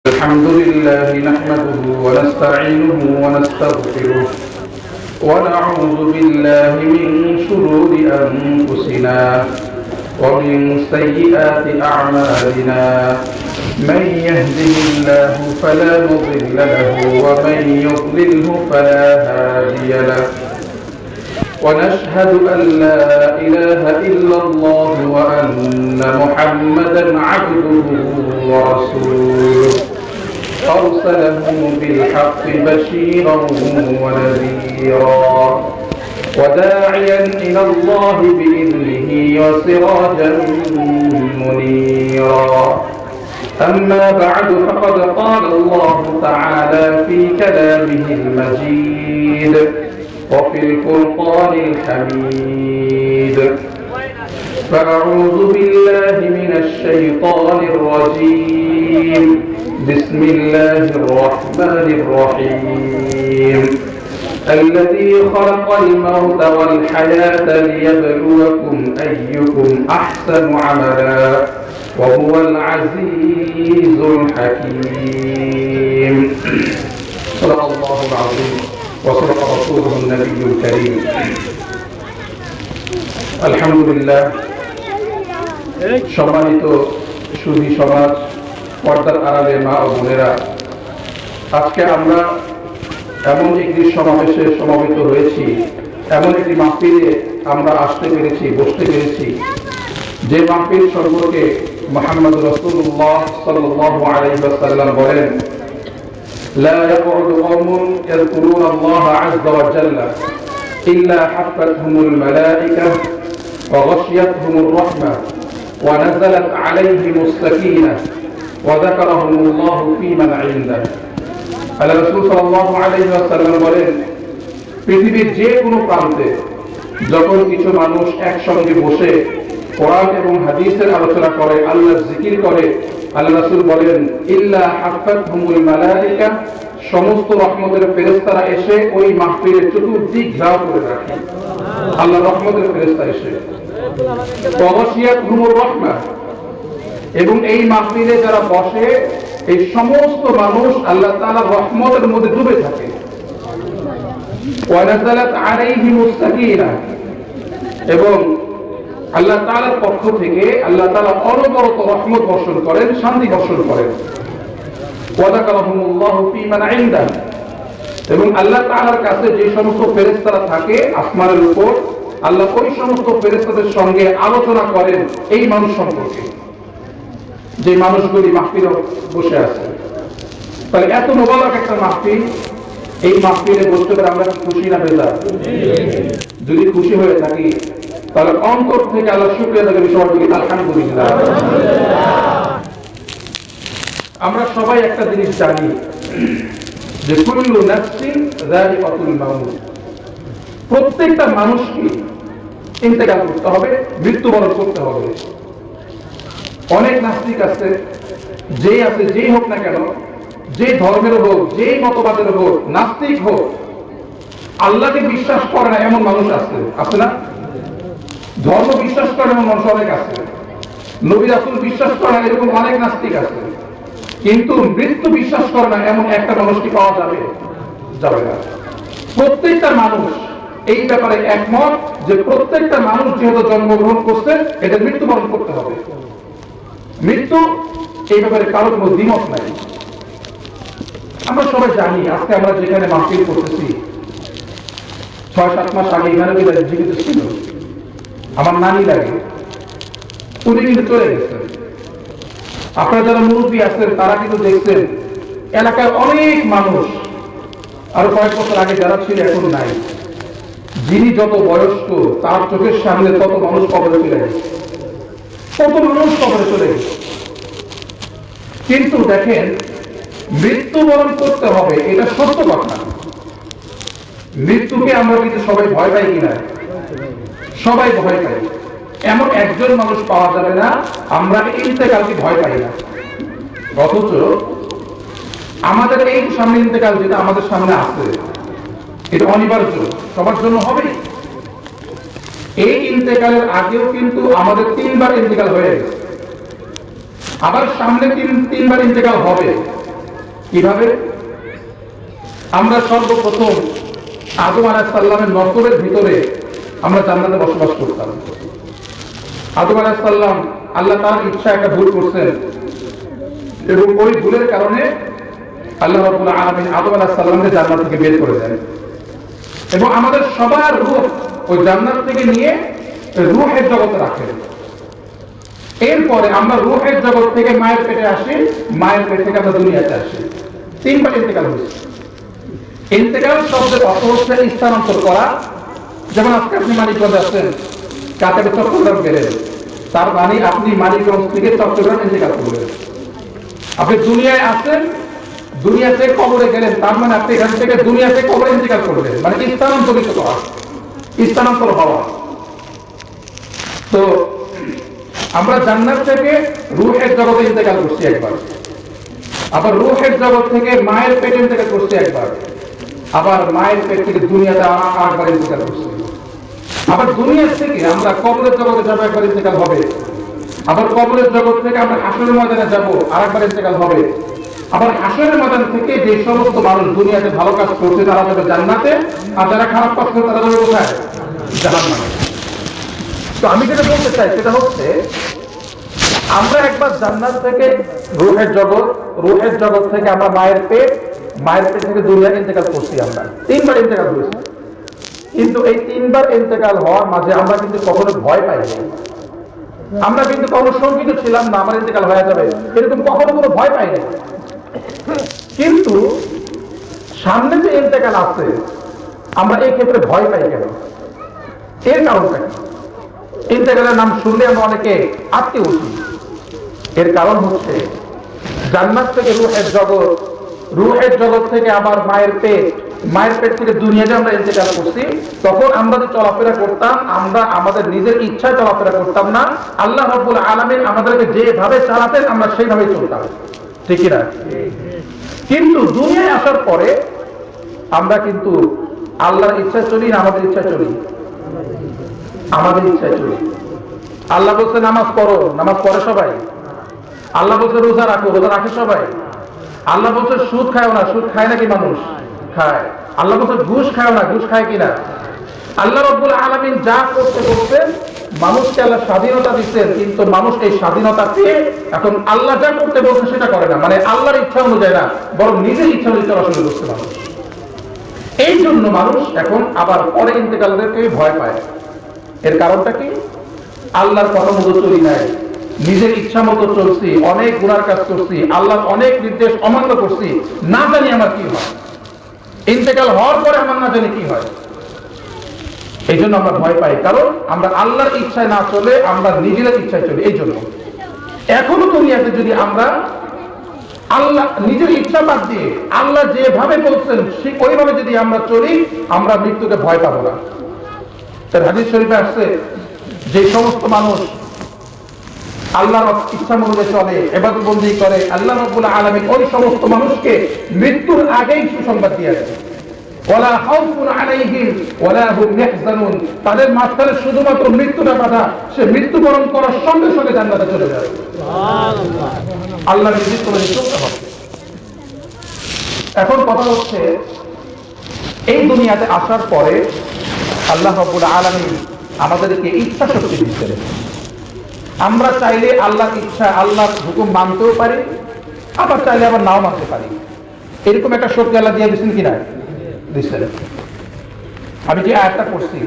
الحمد لله نحمده ونستعينه ونستغفره ونعوذ بالله من شرور أنفسنا ومن سيئات أعمالنا من يهده الله فلا مضل له ومن يضلله فلا هادي له ونشهد أن لا إله إلا الله وأن محمدا عبده ورسوله أرسله بالحق بشيرا ونذيرا وداعيا إلى الله بإذنه وسراجا منيرا أما بعد فقد قال الله تعالى في كلامه المجيد وفي الفرقان الحميد فأعوذ بالله من الشيطان الرجيم بسم الله الرحمن الرحيم الذي خلق الموت والحياة ليبلوكم أيكم أحسن عملا وهو العزيز الحكيم صدق الله العظيم وصدق رسوله النبي الكريم الحمد لله সম্মানিত সুধী সমাজ পর্দার আড়ালে মা ও বোনেরা, আজকে আমরা এমন একটি সমাবেশে সমবেত হয়েছি, এমন একটি মাহফিলে আমরা আসতে পেরেছি, বসতে পেরেছি, যে মাহফিল সম্পর্কে মুহাম্মদ রাসূলুল্লাহ সাল্লাল্লাহু আলাইহি ওয়াসাল্লাম বলেন, لا يقعد قوم يذكرون الله عز وجل إلا حفتهم الملائكة وغشيتهم الرحمة ونزلت عليهم السكينة وذكرهم الله في من عنده. আল্লাহ রাসূল সাল্লাল্লাহু আলাইহি ওয়াসাল্লাম বলেন, পৃথিবীর যে কোনো প্রান্তে যখন কিছু মানুষ একসঙ্গে বসে কোরআন এবং হাদিসের আলোচনা করে, আল্লাহর জিকির করে, আল্লাহ রাসূল বলেন, ইল্লা হাফাতহুমুল মালায়েকা, সমস্ত রহমতের ফেরেশতারা এসে ওই মাহফিলের চতুর্দিক ঘেরাও করে রাখে। আল্লাহর রহমতের ফেরেশতা এসে ওয়াগশিয়াতহুমুর রাহমা, এবং এই মাহফিলে যারা বসে এই সমস্ত মানুষ আল্লাহ তাআলার রহমতের মধ্যে ডুবে থাকে। ওয়া নাযালাত আলাইহিমুস সাকিনা, এবং আল্লাহ তাআলার পক্ষ থেকে আল্লাহ তাআলা অনবরত রহমত বর্ষণ করেন, শান্তি বর্ষণ করেন। ওয়া যাকারাহুমুল্লাহু ফী মান ইনদা, এবং আল্লাহ তাআলার কাছে যে সমস্ত ফেরেশতারা থাকে আসমানের উপর, আল্লাহ ওই সমস্ত ফেরেশতাদের সঙ্গে আলোচনা করেন এই মানুষ সম্পর্কে, যে মানুষগুলি মাহফিলে বসে আছে। তাহলে এত মোবারক একটা মাহফিল, এই মাহফিলে বসতে পেরে আমরা খুশি না বেজার? যদি খুশি হয়ে থাকি তাহলে অন্তর থেকে আল্লাহ শুকরিয়া আদায় করি, সবাই বলি আলহামদুলিল্লাহ। আমরা সবাই একটা জিনিস জানি যে কুল্লু নাফসিন যায়িকাতুল মাউত, প্রত্যেকটা মানুষকে ইন্তেকাল করতে হবে, মৃত্যুবরণ করতে হবে। অনেক নাস্তিক আছে, যেই হোক না কেন, যে ধর্মের হোক, যে মতবাদের হোক, নাস্তিক হোক, আল্লাহকে বিশ্বাস করে না এমন মানুষ আছে না? ধর্ম বিশ্বাস করে এমন মানুষ অনেক আছে, নবী রাসূল বিশ্বাস করে না এরকম অনেক নাস্তিক আছে, কিন্তু মৃত্যু বিশ্বাস করে না এমন একটা মানুষ কি পাওয়া যাবে? যাবে না। প্রত্যেকটা মানুষ এই ব্যাপারে একমত যে প্রত্যেকটা মানুষ যেহেতু জন্মগ্রহণ করছে এটা মৃত্যুবরণ করতে হবে। মৃত্যু এই ব্যাপারে কারোর কোনো দ্বিমত নাই। আমরা সবাই জানি, আজকে আমরা যেখানে মাহফিল করতেছি 6-7 মাস আগে এখানে জীবিত ছিল আমার নানি লাগে, উনি কিন্তু চলে গেছেন। আপনারা যারা মুরব্বী আছেন তারা কিন্তু দেখছেন এলাকার অনেক মানুষ আরো কয়েক বছর আগে যারা ছিল এখন নাই। যিনি যত বয়স্ক তার চোখের সামনে তত মানুষ কবরে চলে গেছে, কত মানুষ কবরে চলে গেছে। কিন্তু দেখেন, মৃত্যুবরণ করতে হবে এটা সত্য কথা। মৃত্যুকে আমরা কিন্তু সবাই ভয় পাই কিনা? সবাই ভয় পাই। এমন একজন মানুষ পাওয়া যাবে না আমরা ইন্তেকালকে ভয় পাই না। অথচ আমাদের এই সামনে ইন্তেকাল যেটা আমাদের সামনে আছে এটা অনিবার্য, সবার জন্য হবে। এই ইন্তেকালের আগেও কিন্তু আমাদের 3 বার ইন্তেকাল হয়ে গেছে, আবার সামনে তিনবার ইন্তেকাল হবে। কিভাবে? আমরা সর্বপ্রথম আদম আলাইহিস সালামের নসবের ভিতরে আমরা জান্নাতে বসবাস করতাম। আদম আলাইহিস সালাম আল্লাহ তাআলার ইচ্ছা একটা ভুল করছেন এবং ওই ভুলের কারণে আল্লাহ রাব্বুল আলামিন আদম আলাইহিস সালামকে জান্নাত থেকে বের করে দেন এবং আমাদের সবার রূহ ওই জান্নাত থেকে নিয়ে রূহের জগতে রাখেন। এরপরে আমরা রূহের জগৎ থেকে মায়ের পেটে আসি, মায়ের পেট থেকে আমরা দুনিয়াতে আসি। তিনবার ইন্তেকাল হয়েছে। ইন্তেকাল শব্দের অর্থ হচ্ছে স্থানান্তর করা। যেমন আজকে আপনি মানিকগঞ্জ আসছেন, কাতারে চট্টগ্রাম গেলেন, তার মানে আপনি মানিকগঞ্জ থেকে চট্টগ্রাম ইন্তেকাল করলেন। আপনি দুনিয়ায় আসেন, দুনিয়া থেকে কবরে গেলেন, তার মানে আপনি এখান থেকে দুনিয়া থেকে কবরে ইন্তেকাল করলেন, মানে স্থানান্তরিত করা, স্থানান্তর হওয়া। তো আমরা জান্নাত থেকে রূহের জগতে ইন্তেকাল করছি একবার, আবার রূহের জগৎ থেকে মায়ের পেটে ইন্তেকাল করছি একবার, আবার মায়ের পেট থেকে দুনিয়াতে আরেকবার ইন্তেকাল করছি, আবার দুনিয়া থেকে আমরা কবরের জগতে যাবো, একবার ইন্তেকাল হবে, আবার কবরের জগৎ থেকে আমরা হাসরের ময়দানে যাবো, আরেকবার ইন্তেকাল হবে, আবার হাসরের ময়দান থেকে যে সমস্ত মানুষ দুনিয়াতে ভালো কাজ করছে তারা যাবে জান্নাতে, আর যারা খারাপ কাজ করছে তারা যাবে কোথায়? জাহান্নামে। তো আমি যেটা বলতে চাই সেটা হচ্ছে আমরা একবার জান্নাত থেকে রূহের জগৎ, রূহের জগৎ থেকে আমরা মায়ের পেট, মায়ের পেট থেকে দুনিয়া ইন্তেকাল করছি। আমরা তিনবার ইন্তেকাল করেছি, কিন্তু এই তিনবার ইন্তেকাল হওয়ার মাঝে আমরা কিন্তু কখনো ভয় পাইনি। আমরা কিন্তু কখনো শঙ্কিত ছিলাম না আমার ইন্তেকাল হয়ে যাবে, এরকম কখনো কোনো ভয় পাইনি। কিন্তু সামনে যে ইন্তেকাল আছে আমরা এই ক্ষেত্রে ভয় পাই কেন? এর কারণটা কি? ইন্তেকালের নাম শুনলে আমরা অনেকে আটকে উঠি। এর কারণ হচ্ছে জান্নাত থেকে রূহের জগৎ, রূহের জগৎ থেকে আবার মায়ের পেট, মায়ের পেট থেকে দুনিয়াতে আমরা ইন্তেকাল করছি। তখন আমরা যে চলাফেরা করতাম, আমরা আমাদের নিজের ইচ্ছায় চলাফেরা করতাম না। আল্লাহ রাব্বুল আলামিন আমাদেরকে যেভাবে চালাতেন আমরা সেইভাবেই চলতাম, ঠিক কি না? কিন্তু দুনিয়ায় আসার পরে আমরা কিন্তু আল্লাহর ইচ্ছায় চলি না আমাদের ইচ্ছায় চলি? আমাদের ইচ্ছায় চলি। আল্লাহ বলছে নামাজ পড়ো, নামাজ পড়ে সবাই। আল্লাহ বলছে রোজা রাখো, রোজা রাখে সবাই। আল্লাহ বলছে সুদ খায় না, সুদ খায় নাকি মানুষ? খায়। আল্লাহ বলছে ঘুষ খায় না, ঘুষ খায় কিনা? আল্লাহ রাব্বুল আলামিন যা করতে বলছেন, মানুষকে আল্লাহ স্বাধীনতা দিচ্ছেন, কিন্তু মানুষ এই স্বাধীনতা পেয়ে এখন আল্লাহ যা করতে বলছে সেটা করে না, মানে আল্লাহর ইচ্ছা অনুযায়ী না, বরং নিজের ইচ্ছা অনুযায়ী চলাচল করছে মানুষ। এই জন্য মানুষ এখন আবার পরে ইন্তেকালকে ভয় পায়। এর কারণটা কি? আল্লাহর কথা মতো চলি নাই, নিজের ইচ্ছা মতো চলছি, অনেক গুনার কাজ করছি, আল্লাহর অনেক নির্দেশ অমান্য করছি, না জানি আমার কি হয়, ইন্তেকাল হওয়ার পরে আমার না জানি কি হয়। এই জন্য আমরা ভয় পাই, কারণ আমরা আল্লাহর ইচ্ছায় না চলে আমরা নিজেদের ইচ্ছায় চলি। এই জন্য এখনো দুনিয়াতে যদি আমরা আল্লাহ নিজের ইচ্ছা বাদ দিয়ে আল্লাহ যেভাবে বলছেন ঠিক ওইভাবে যদি আমরা চলি, আমরা মৃত্যুকে ভয় পাবো না। তার হাদিস শরীফে আসছে যে সমস্ত মানুষ আল্লাহর ইচ্ছা অনুযায়ী চলে, ইবাদত বন্দেগী করে, আল্লাহ রাব্বুল আলামিন ওই সমস্ত মানুষকে মৃত্যুর আগেই সুসংবাদ দিয়ে দেন, ওয়ালা খাউফুন আলাইহিম ওয়ালা হুম ইয়াহজানুন। তাদের মাঝখানে শুধুমাত্র মৃত্যুটা বাধা, সে মৃত্যুবরণ করার সঙ্গে সঙ্গে জান্নাতে চলে যাবে। সুবহানাল্লাহ। আল্লাহর নির্দেশ করে চলতে হবে। এখন কথা হচ্ছে এই দুনিয়াতে আসার পরে আল্লাহ রাব্বুল আলামিন আমাদেরকে ইচ্ছা শক্তি দিয়েছেন। আমরা চাইলে আল্লাহর ইচ্ছা, আল্লাহর হুকুম মানতেও পারি, আবার চাইলে আবার নাও মানতে পারি। এরকম একটা শক্তি আল্লাহ দিয়ে দিয়েছেন কিনা? দিয়েছেন। আমি যে আয়াতটা পড়ছি,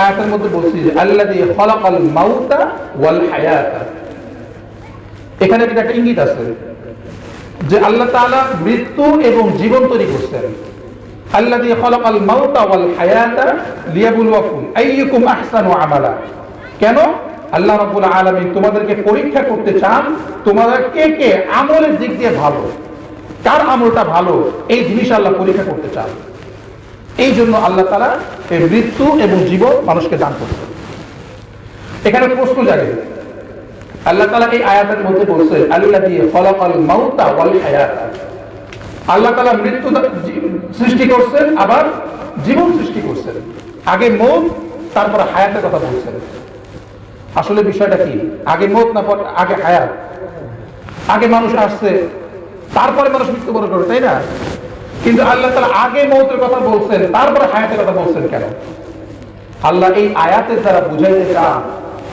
আয়াতের মধ্যে বলছি যে আল্লাযী খালাকাল মাউতা ওয়াল হায়াতা, এখানে কিন্তু একটা ইঙ্গিত আছে যে আল্লাহ তাআলা মৃত্যু এবং জীবন তৈরি করছেন। আল্লাযী খালাকাল মাউতা ওয়াল হায়াতা লিয়াবলুয়াকুম আইয়ুকুম আহসানু আমালা। কেন? আল্লাহ রাব্বুল আলামিন তোমাদেরকে পরীক্ষা করতে চান, তোমাদের কে কে আমলের দিক দিয়ে ভালো, কার আমলটা ভালো, এই জিনিস আল্লাহ পরীক্ষা করতে চান। এই জন্য আল্লাহ তাআলা এই মৃত্যু এবং জীবন মানুষকে দান করছেন। এখানে প্রশ্ন জাগে, আল্লাহ তাআলা এই আয়াতের মধ্যে বলছেন আল্লাযী খালাকাল মাউতা ওয়াল হায়াতা, আল্লাহ তাআলা মৃত্যু সৃষ্টি করছেন আবার জীবন সৃষ্টি করছেন। আগে মৌত, তারপর হায়াতের কথা বলছেন। আসলে বিষয়টা কি? আগে মৌত না আগে হায়াত? আগে মানুষ আসছে, তারপরে মানুষ মৃত্যুবরণ করবে, তাই না? কিন্তু আল্লাহ তাআলা আগে মৌতের কথা বলছেন, তারপরে হায়াতের কথা বলছেন কেন? আল্লাহ এই আয়াতের দ্বারা বুঝাইতে চান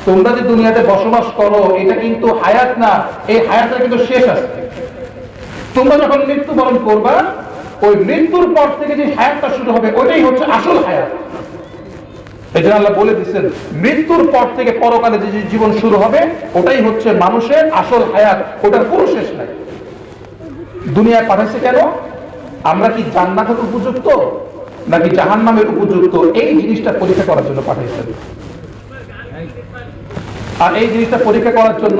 তোমরা যে দুনিয়াতে বসবাস করো এটা কিন্তু হায়াত না, এই হায়াতের কিন্তু শেষ আছে। তোমরা যখন মৃত্যুবরণ করবা ওই মৃত্যুর পর থেকে যে হায়াতটা শুরু হবে ওইটাই হচ্ছে আসল হায়াত। এই জন্য আল্লাহ বলে দিচ্ছেন মৃত্যুর পর থেকে পরকালে যে জীবন শুরু হবে ওটাই হচ্ছে মানুষের আসল হায়াত, ওটার কোনো শেষ নাই। দুনিয়ায় পাঠাইছে কেন? আমরা কি জান্নাতের উপযুক্ত নাকি জাহান্নামের উপযুক্ত এই জিনিসটা পরীক্ষা করার জন্য পাঠাইছেন। আর এই জিনিসটা পরীক্ষা করার জন্য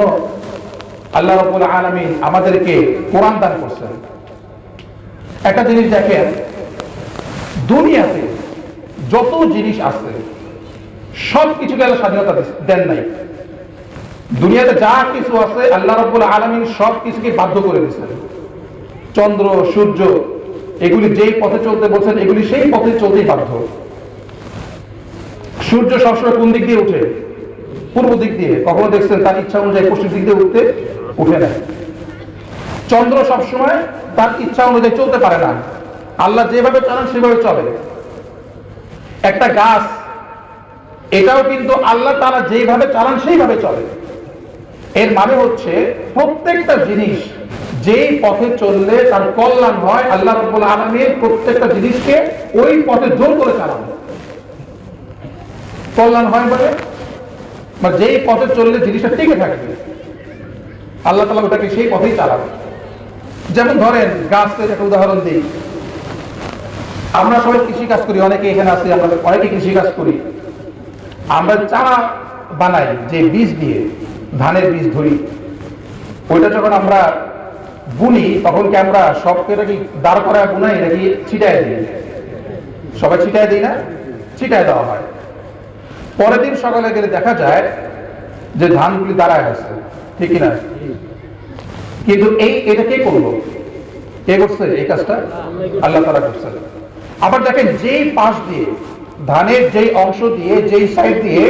আল্লাহ রাব্বুল আলামিন আমাদেরকে কোরআন দান করছেন। একটা জিনিস দেখেন, দুনিয়াতে যত জিনিস আছে সব কিছুকে আল্লাহ স্বাধীনতা দেন নাই। দুনিয়াতে যা কিছু আছে আল্লাহ রাব্বুল আলামিন সব কিছুকে বাধ্য করে দিয়েছেন। চন্দ্র সূর্য এগুলি যেই পথে চলতে বলছেন এগুলি সেই পথে চলতেই বাধ্য। সূর্য সবসময় কোন দিক দিয়ে উঠে? পূর্ব দিক দিয়ে। কখনো দেখছেন তার ইচ্ছা অনুযায়ী পশ্চিম দিক দিয়ে উঠে না। চন্দ্র সবসময় তার ইচ্ছা অনুযায়ী চলতে পারে না, আল্লাহ যেভাবে চালান সেভাবে চলে। একটা গাছ এটাও কিন্তু আল্লাহ তাআলা যেভাবে চালান সেইভাবে চলে। এর মানে হচ্ছে প্রত্যেকটা জিনিস যেই পথে চললে তার কল্যাণ হয় আল্লাহ রাব্বুল আলামিন প্রত্যেকটা জিনিসকে ওই পথে জোর করে চালান। কল্যাণ হয় বলে যেই পথে চললে জিনিসটা টিকে থাকবে আল্লাহ তাআলা ওটাকে সেই পথেই চালাবে। যেমন ধরেন গাছের একটা উদাহরণ দিই। আমরা সবাই কৃষি কাজ করি, অনেকে এখানে আছে, আমরা অনেকে কৃষি কাজ করি। আমরা চারা বানাই যে বীজ দিয়ে, ধানের বীজ ধরি, ওইটা যখন আমরা বুনি তখন কি আমরা সবকে নাকি দাঁড় করায় বুনাই নাকি ছিটায় দিই? সবাই ছিটায় দিই না? ছিটায় দেওয়া হয়। পরের দিন সকালে গেলে দেখা যায় যে ধানগুলি দাঁড়ায় আছে, ঠিক কিনা? কিন্তু এটা কে করলো? কে করছে এই কাজটা? আল্লাহ তাআলা করছে। আবার দেখেন যেই পাশ দিয়ে ধানের যেই অংশ দিয়ে যেই সাইড দিয়ে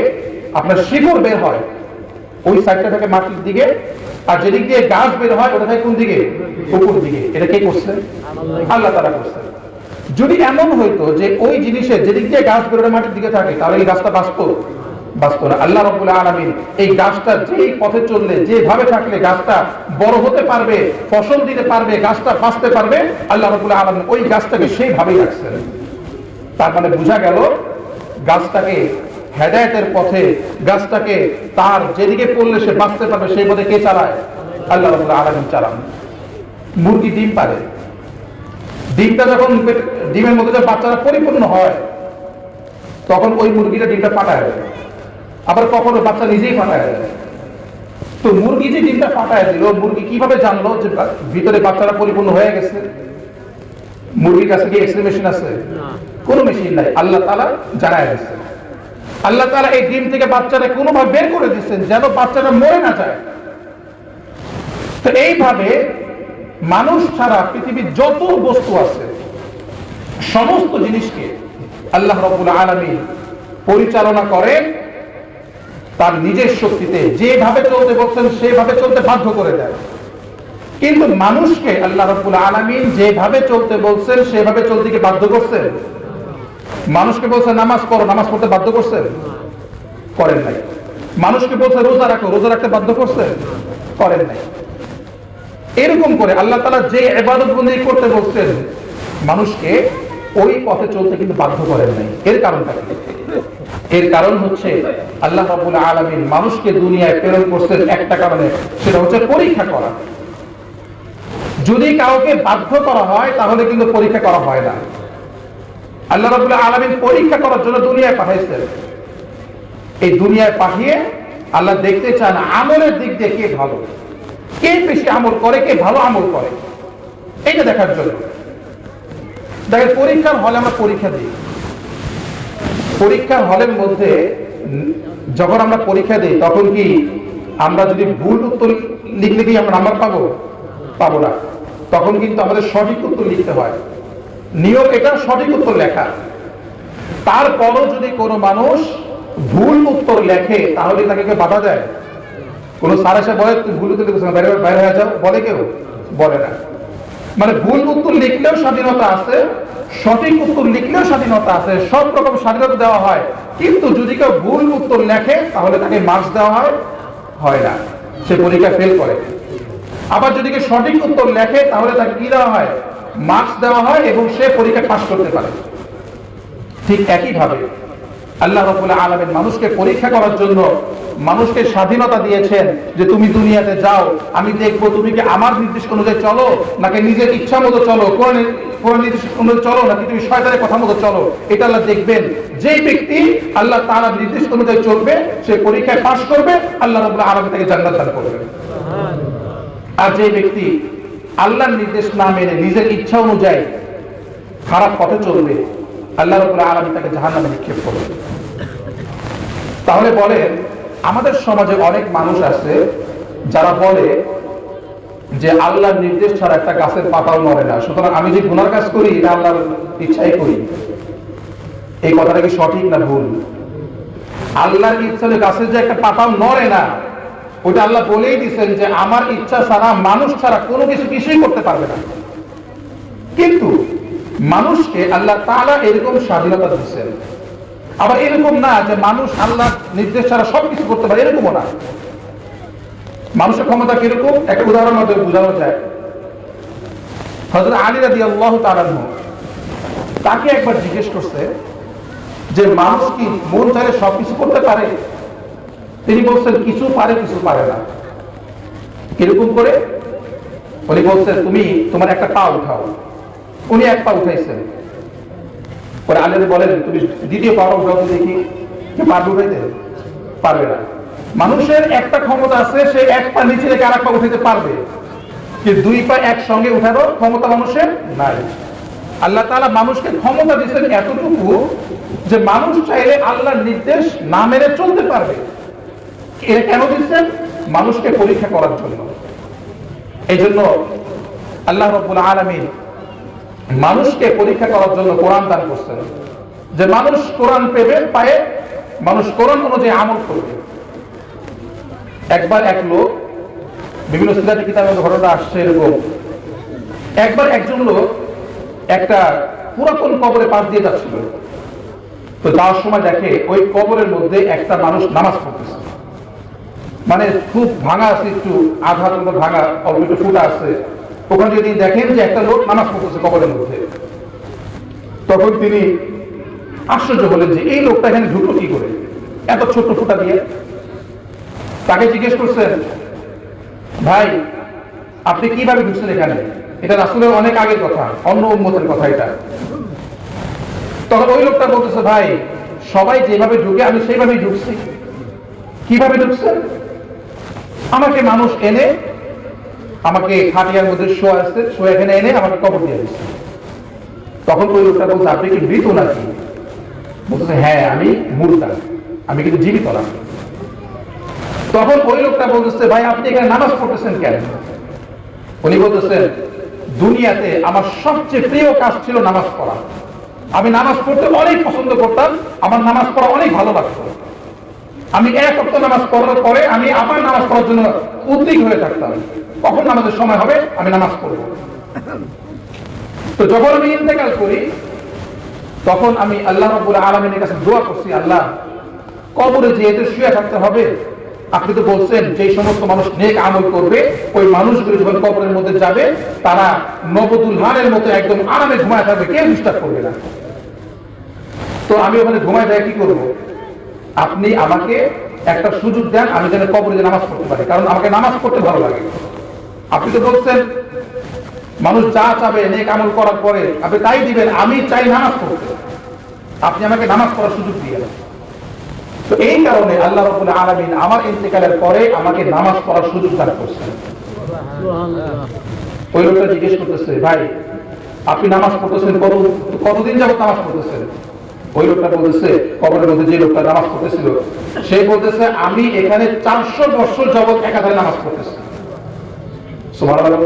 আপনার শিকড় বের হয় ওই সাইডটা থেকে মাটির দিকে, আর যেদিক দিয়ে গাছ বের হয় ওটা থাকে কোন দিকে? উপর দিকে। এটা কে করছে? আল্লাহ তাআলা করছে। যদি এমন হইতো যে ওই জিনিসের যেদিক দিয়ে গাছ বের হয় মাটির দিকে থাকে তাহলে এই গাছটা বাঁচতো না। আল্লাহ রাব্বুল আলামিন এই গাছটা যেই পথে চললে যেভাবে থাকলে গাছটা বড় হতে পারবে, ফসল দিতে পারবে, গাছটা বাঁচতে পারবে, আল্লাহ রাব্বুল আলামিন ওই গাছটাকে সেইভাবেই রাখছেন। তার মানে বোঝা গেল গাছটাকে হেদায়েতের পথে, গাছটাকে তার যেদিকে পড়লে সে বাঁচতে পারবে সেই পথে কে চালায়? আল্লাহ রাব্বুল আলামিন চালান। মুরগি ডিম পারে, ডিমটা যখন ডিমের মধ্যে বাচ্চারা পরিপূর্ণ হয় তখন ওই মুরগিটা ডিমটা ফাটায় দেয়, আবার কখনো বাচ্চা নিজেই ফাটায় দেয়। তো মুরগি যে ডিমটা ফাটায় দিল, মুরগি কিভাবে জানলো যে ভিতরে বাচ্চারা পরিপূর্ণ হয়ে গেছে? মুরগির কাছে কি এক্স-রে মেশিন আছে? কোনো মেশিন নাই, আল্লাহ তাআলা জানায় দিচ্ছেন। আল্লাহ তাআলা এই ডিম থেকে বাচ্চাটা কোনোভাবে বের করে দিচ্ছেন যেন বাচ্চাটা মরে না যায়। তো এইভাবে মানুষ ছাড়া পৃথিবীর যত বস্তু আছে সমস্ত জিনিসকে আল্লাহ রাব্বুল আলামিন পরিচালনা করেন তার নিজের শক্তিতে। যেভাবে চলতে বলছেন সেভাবে চলতে বাধ্য করে দেয়। কিন্তু মানুষকে আল্লাহ রাব্বুল আলামিন যেভাবে চলতে বলছেন সেভাবে চলতে কি বাধ্য করছেন? মানুষকে বলছে নামাজ পড়ো, নামাজ পড়তে বাধ্য করছেন? করেন নাই। মানুষকে বলছে রোজা রাখো, রোজা রাখতে বাধ্য করছেন? করেন নাই। এরকম করে আল্লাহ তাআলা যে ইবাদত বন্দেগী করতে বলছেন মানুষকে ওই পথে চলতে কিন্তু বাধ্য করেন নাই। এর কারণটা কি? এর কারণ হচ্ছে আল্লাহ রাব্বুল আলামিন মানুষকে দুনিয়ায় প্রেরণ করছেন একটা কারণে, সেটা হচ্ছে পরীক্ষা করা। যদি কাউকে বাধ্য করা হয় তাহলে কিন্তু পরীক্ষা করা হয় না। আল্লাহ রাব্বুল আলামিন পরীক্ষা করার জন্য দুনিয়ায় পাঠাইছেন। এই দুনিয়ায় পাঠিয়ে আল্লাহ দেখতে চান আমলের দিক দিয়ে কে ভালো, কে বেশি আমল করে, কে ভালো আমল করে, এইটা দেখার জন্য। দেখেন পরীক্ষার হলে আমরা পরীক্ষা দিই, পরীক্ষার হলের মধ্যে যখন আমরা পরীক্ষা দিই তখন কি আমরা যদি ভুল উত্তর লিখলে কি আমরা নাম্বার পাবো না। তখন কিন্তু আমাদের সঠিক উত্তর লিখতে হয়। নিয়ম এটা, সঠিক উত্তর লেখা। তারপরও যদি কোনো মানুষ ভুল উত্তর লেখে তাহলে তাকে কেউ বাধা দেয়? কোন স্যার এসে বলে তুমি ভুল উত্তর লিখেছো, বাইরে হয়ে যাও, বলে কেউ? বলে না। মানে ভুল উত্তর লিখলেও স্বাধীনতা আছে, সঠিক উত্তর লিখলেও স্বাধীনতা আছে, সব রকম স্বাধীনতা দেওয়া হয়। কিন্তু যদি কেউ ভুল উত্তর লেখে তাহলে তাকে মার্কস দেওয়া হয় না, সে পরীক্ষায় ফেল করে। আবার যদি কেউ সঠিক উত্তর লেখে তাহলে তাকে কি দেওয়া হয়? মার্কস দেওয়া হয় এবং সে পরীক্ষা পাস করতে পারে। ঠিক একইভাবে আল্লাহ রাব্বুল আলামিন মানুষকে পরীক্ষা করার জন্য মানুষকে স্বাধীনতা দিয়েছেন যে তুমি দুনিয়াতে যাও, আমি দেখবো তুমি কি আমার নির্দেশ অনুযায়ী চলো নাকি নিজের ইচ্ছা মতো চলো, কোন নির্দেশ অনুযায়ী চলো নাকি তুমি শয়তানের কথা মতো চলো। এটা আল্লাহ দেখবেন। যেই ব্যক্তি আল্লাহ তাআলার নির্দেশ অনুযায়ী চলবে সে পরীক্ষায় পাস করবে, আল্লাহ রাব্বুল আলামিন তাকে জান্নাত দান করবে। আর যে ব্যক্তি আল্লাহর নির্দেশ না মেনে নিজের ইচ্ছা অনুযায়ী খারাপ পথে চলবে, আল্লাহ রাব্বুল আলামিন তাকে জাহান্নামে নিক্ষেপ করবে। তাহলে বলেন, আমাদের সমাজে অনেক মানুষ আছে যারা বলে যে আল্লাহর নির্দেশ ছাড়া একটা গাছের পাতাও নড়ে না, সুতরাং আমি যে গুনার কাজ করি এটা আল্লাহর ইচ্ছাই করি। এই কথাটা কি সঠিক না ভুল? আল্লাহর ইচ্ছা হলে গাছের যে একটা পাতাও নড়ে না, ওটা আল্লাহ বলেই দিয়েছেন যে আমার ইচ্ছা ছাড়া, মানুষ ছাড়া কোনো কিছুই করতে পারবে না। কিন্তু মানুষকে আল্লাহ তাআলা এরকম স্বাধীনতা দিচ্ছেন। আবার এরকম না যে মানুষ আল্লাহ নির্দেশ ছাড়া সবকিছু করতে পারে, এরকমও না। মানুষের ক্ষমতা কিরকম একটা উদাহরণ মধ্যে বোঝানো যায়। হযরত আলী রাদিয়াল্লাহু তাআলা আনহু তাকে একবার জিজ্ঞেস করছে যে মানুষ কি মন চাইলে সবকিছু করতে পারে? তিনি বলছেন কিছু পারে, কিছু পারে না। কিরকম করে? উনি বলছেন তুমি তোমার একটা পা উঠাও। উনি এক পা উঠাইছেন। পরে আলী বলেন তুমি দ্বিতীয় পা উঠাও তো দেখি, পারবে উঠাইতে? পারবে না। মানুষের একটা ক্ষমতা আছে, সে এক পা নিচে রেখে আর এক পা উঠাইতে পারবে, কিন্তু দুই পা একসঙ্গে উঠারও ক্ষমতা মানুষের নাই। আল্লাহ তাআলা মানুষকে ক্ষমতা দিয়েছেন এতটুকু যে মানুষ চাইলে আল্লাহর নির্দেশ না মেনে চলতে পারবে। এটা কেন দিচ্ছেন? মানুষকে পরীক্ষা করার জন্য। এই জন্য আল্লাহ রাব্বুল আলামিন মানুষকে পরীক্ষা করার জন্য কোরআন দান করছেন, যে মানুষ কোরআন পায়ে মানুষ কোরআন অনুযায়ী আমল করবে। একবার এক লোক, বিভিন্ন সিরাতের কিতাবের ঘটনা আসছে এরকম, একবার একজন লোক একটা পুরাতন কবরে পাশ দিয়ে যাচ্ছিল। তো যাওয়ার সময় দেখে ওই কবরের মধ্যে একটা মানুষ নামাজ পড়তেছে। মানে খুব ভাঙা আছে, একটু আধা ভাঙা, অল্প একটু ফুটা আছে। ওখানে যদি দেখেন যে একটা লোক নামাজ পড়তেছে কবরের মধ্যে, তখন তিনি আশ্চর্য হলেন যে এই লোকটা এখানে ঢুকলো কি করে এত ছোট্ট ফুটা দিয়ে। তাকে জিজ্ঞেস করছেন, ভাই আপনি কিভাবে ঢুকছেন এখানে? এটা রাসূলের অনেক আগের কথা, অন্য উম্মতের কথা এটা। তখন ওই লোকটা বলতেছে, ভাই সবাই যেভাবে ঢুকে আমি সেইভাবেই ঢুকছি। কিভাবে ঢুকছেন? আমাকে মানুষ এনে আমাকে খাটিয়ার মধ্যে শোয়া আছে, শোয়া এখানে এনে আমাকে কবর দিয়ে দিচ্ছে। তখন ওই লোকটা বলছে, আপনি কি মৃত নাকি? বলতেছে, হ্যাঁ আমি মুর্দা, আমি কিন্তু জীবিত না। তখন ওই লোকটা বলতেছে, ভাই আপনি এখানে নামাজ পড়তেছেন কেন? উনি বলতেছেন, দুনিয়াতে আমার সবচেয়ে প্রিয় কাজ ছিল নামাজ পড়া। আমি নামাজ পড়তে অনেক পছন্দ করতাম, আমার নামাজ পড়া অনেক ভালো লাগতো। আমি এক ওয়াক্ত নামাজ পড়ার পরে আমি আবার নামাজ পড়ার জন্য উদ্বিগ্ন হয়ে থাকতাম, কখন নামাজের সময় হবে আমি নামাজ পড়ব। তো যখন আমি ইন্তেকাল করি তখন আমি আল্লাহ রাব্বুল আলামিনের কাছে দোয়া করছি, আল্লাহ কবরে যেহেতু শুয়ে থাকতে হবে, আপনি তো বলছেন যে সমস্ত মানুষ নেক আমল করবে ওই মানুষগুলো যখন কবরের মধ্যে যাবে তারা নবদুলহানের মতো একদম আরামে ঘুমায় থাকবে, কেউ ডিস্টার্ব করবে না। তো আমি ওখানে ঘুমায় যায় কি করব? আপনি আমাকে একটা সুযোগ দেন, আমি যেন কবরে যে নামাজ পড়তে পারি, কারণ আমাকে নামাজ পড়তে ভালো লাগে। আপনি তো বলছেন মানুষ যা চাবে নেক আমল করার পরে আপনি তাই দিবেন, আমি চাই নামাজ পড়তে, আপনি আমাকে নামাজ পড়ার সুযোগ দিয়ে। তো এই কারণে আল্লাহ রাব্বুল আলামিন আমার ইন্তেকালের পরে আমাকে নামাজ পড়ার সুযোগ দান করছেন। ওই লোকটা জিজ্ঞেস করতেছে, ভাই আপনি নামাজ পড়তেছেন কতদিন যাবত নামাজ পড়তেছেন? ওই লোকটা বলতেছে, কবরের মধ্যে যে লোকটা নামাজ পড়তেছিল সে বলতেছে, আমি এখানে 400 বছর যাবত একাধারে নামাজ পড়তেছি। সুবহানাল্লাহ।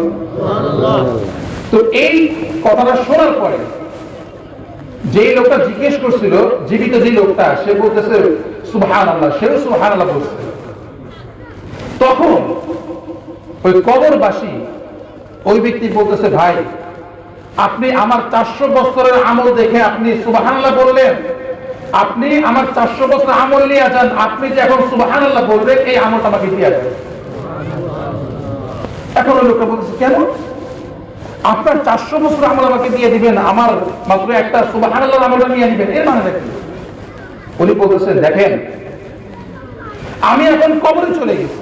তো এই কথাটা শোনার পরে যে লোকটা জিজ্ঞেস করছিল, জীবিত যে লোকটা, সে বলতেছে সুবহানাল্লাহ, সেও সুবহানাল্লাহ বলছে। তখন ওই কবরবাসী ওই ব্যক্তি বলতেছে, ভাই আপনি আমার 400 বছরের আমল দেখে আপনি সুবহানাল্লাহ বললেন, আপনি আমার 400 বছর আমল নিয়ে যান, আপনি যে এখন সুবহানাল্লাহ বলবেন এই আমলটা আমাকে দিয়ে দেন। এখন ওই লোকটা বলতেছে, কেন আপনার 400 বছর আমল আমাকে দিয়ে দিবেন, আমার মাত্র একটা সুবহানাল্লাহ আমলটা নিয়ে নেবেন, এর মানে কি? উনি বলতেছেন, দেখেন আমি এখন কবরে চলে গেছি,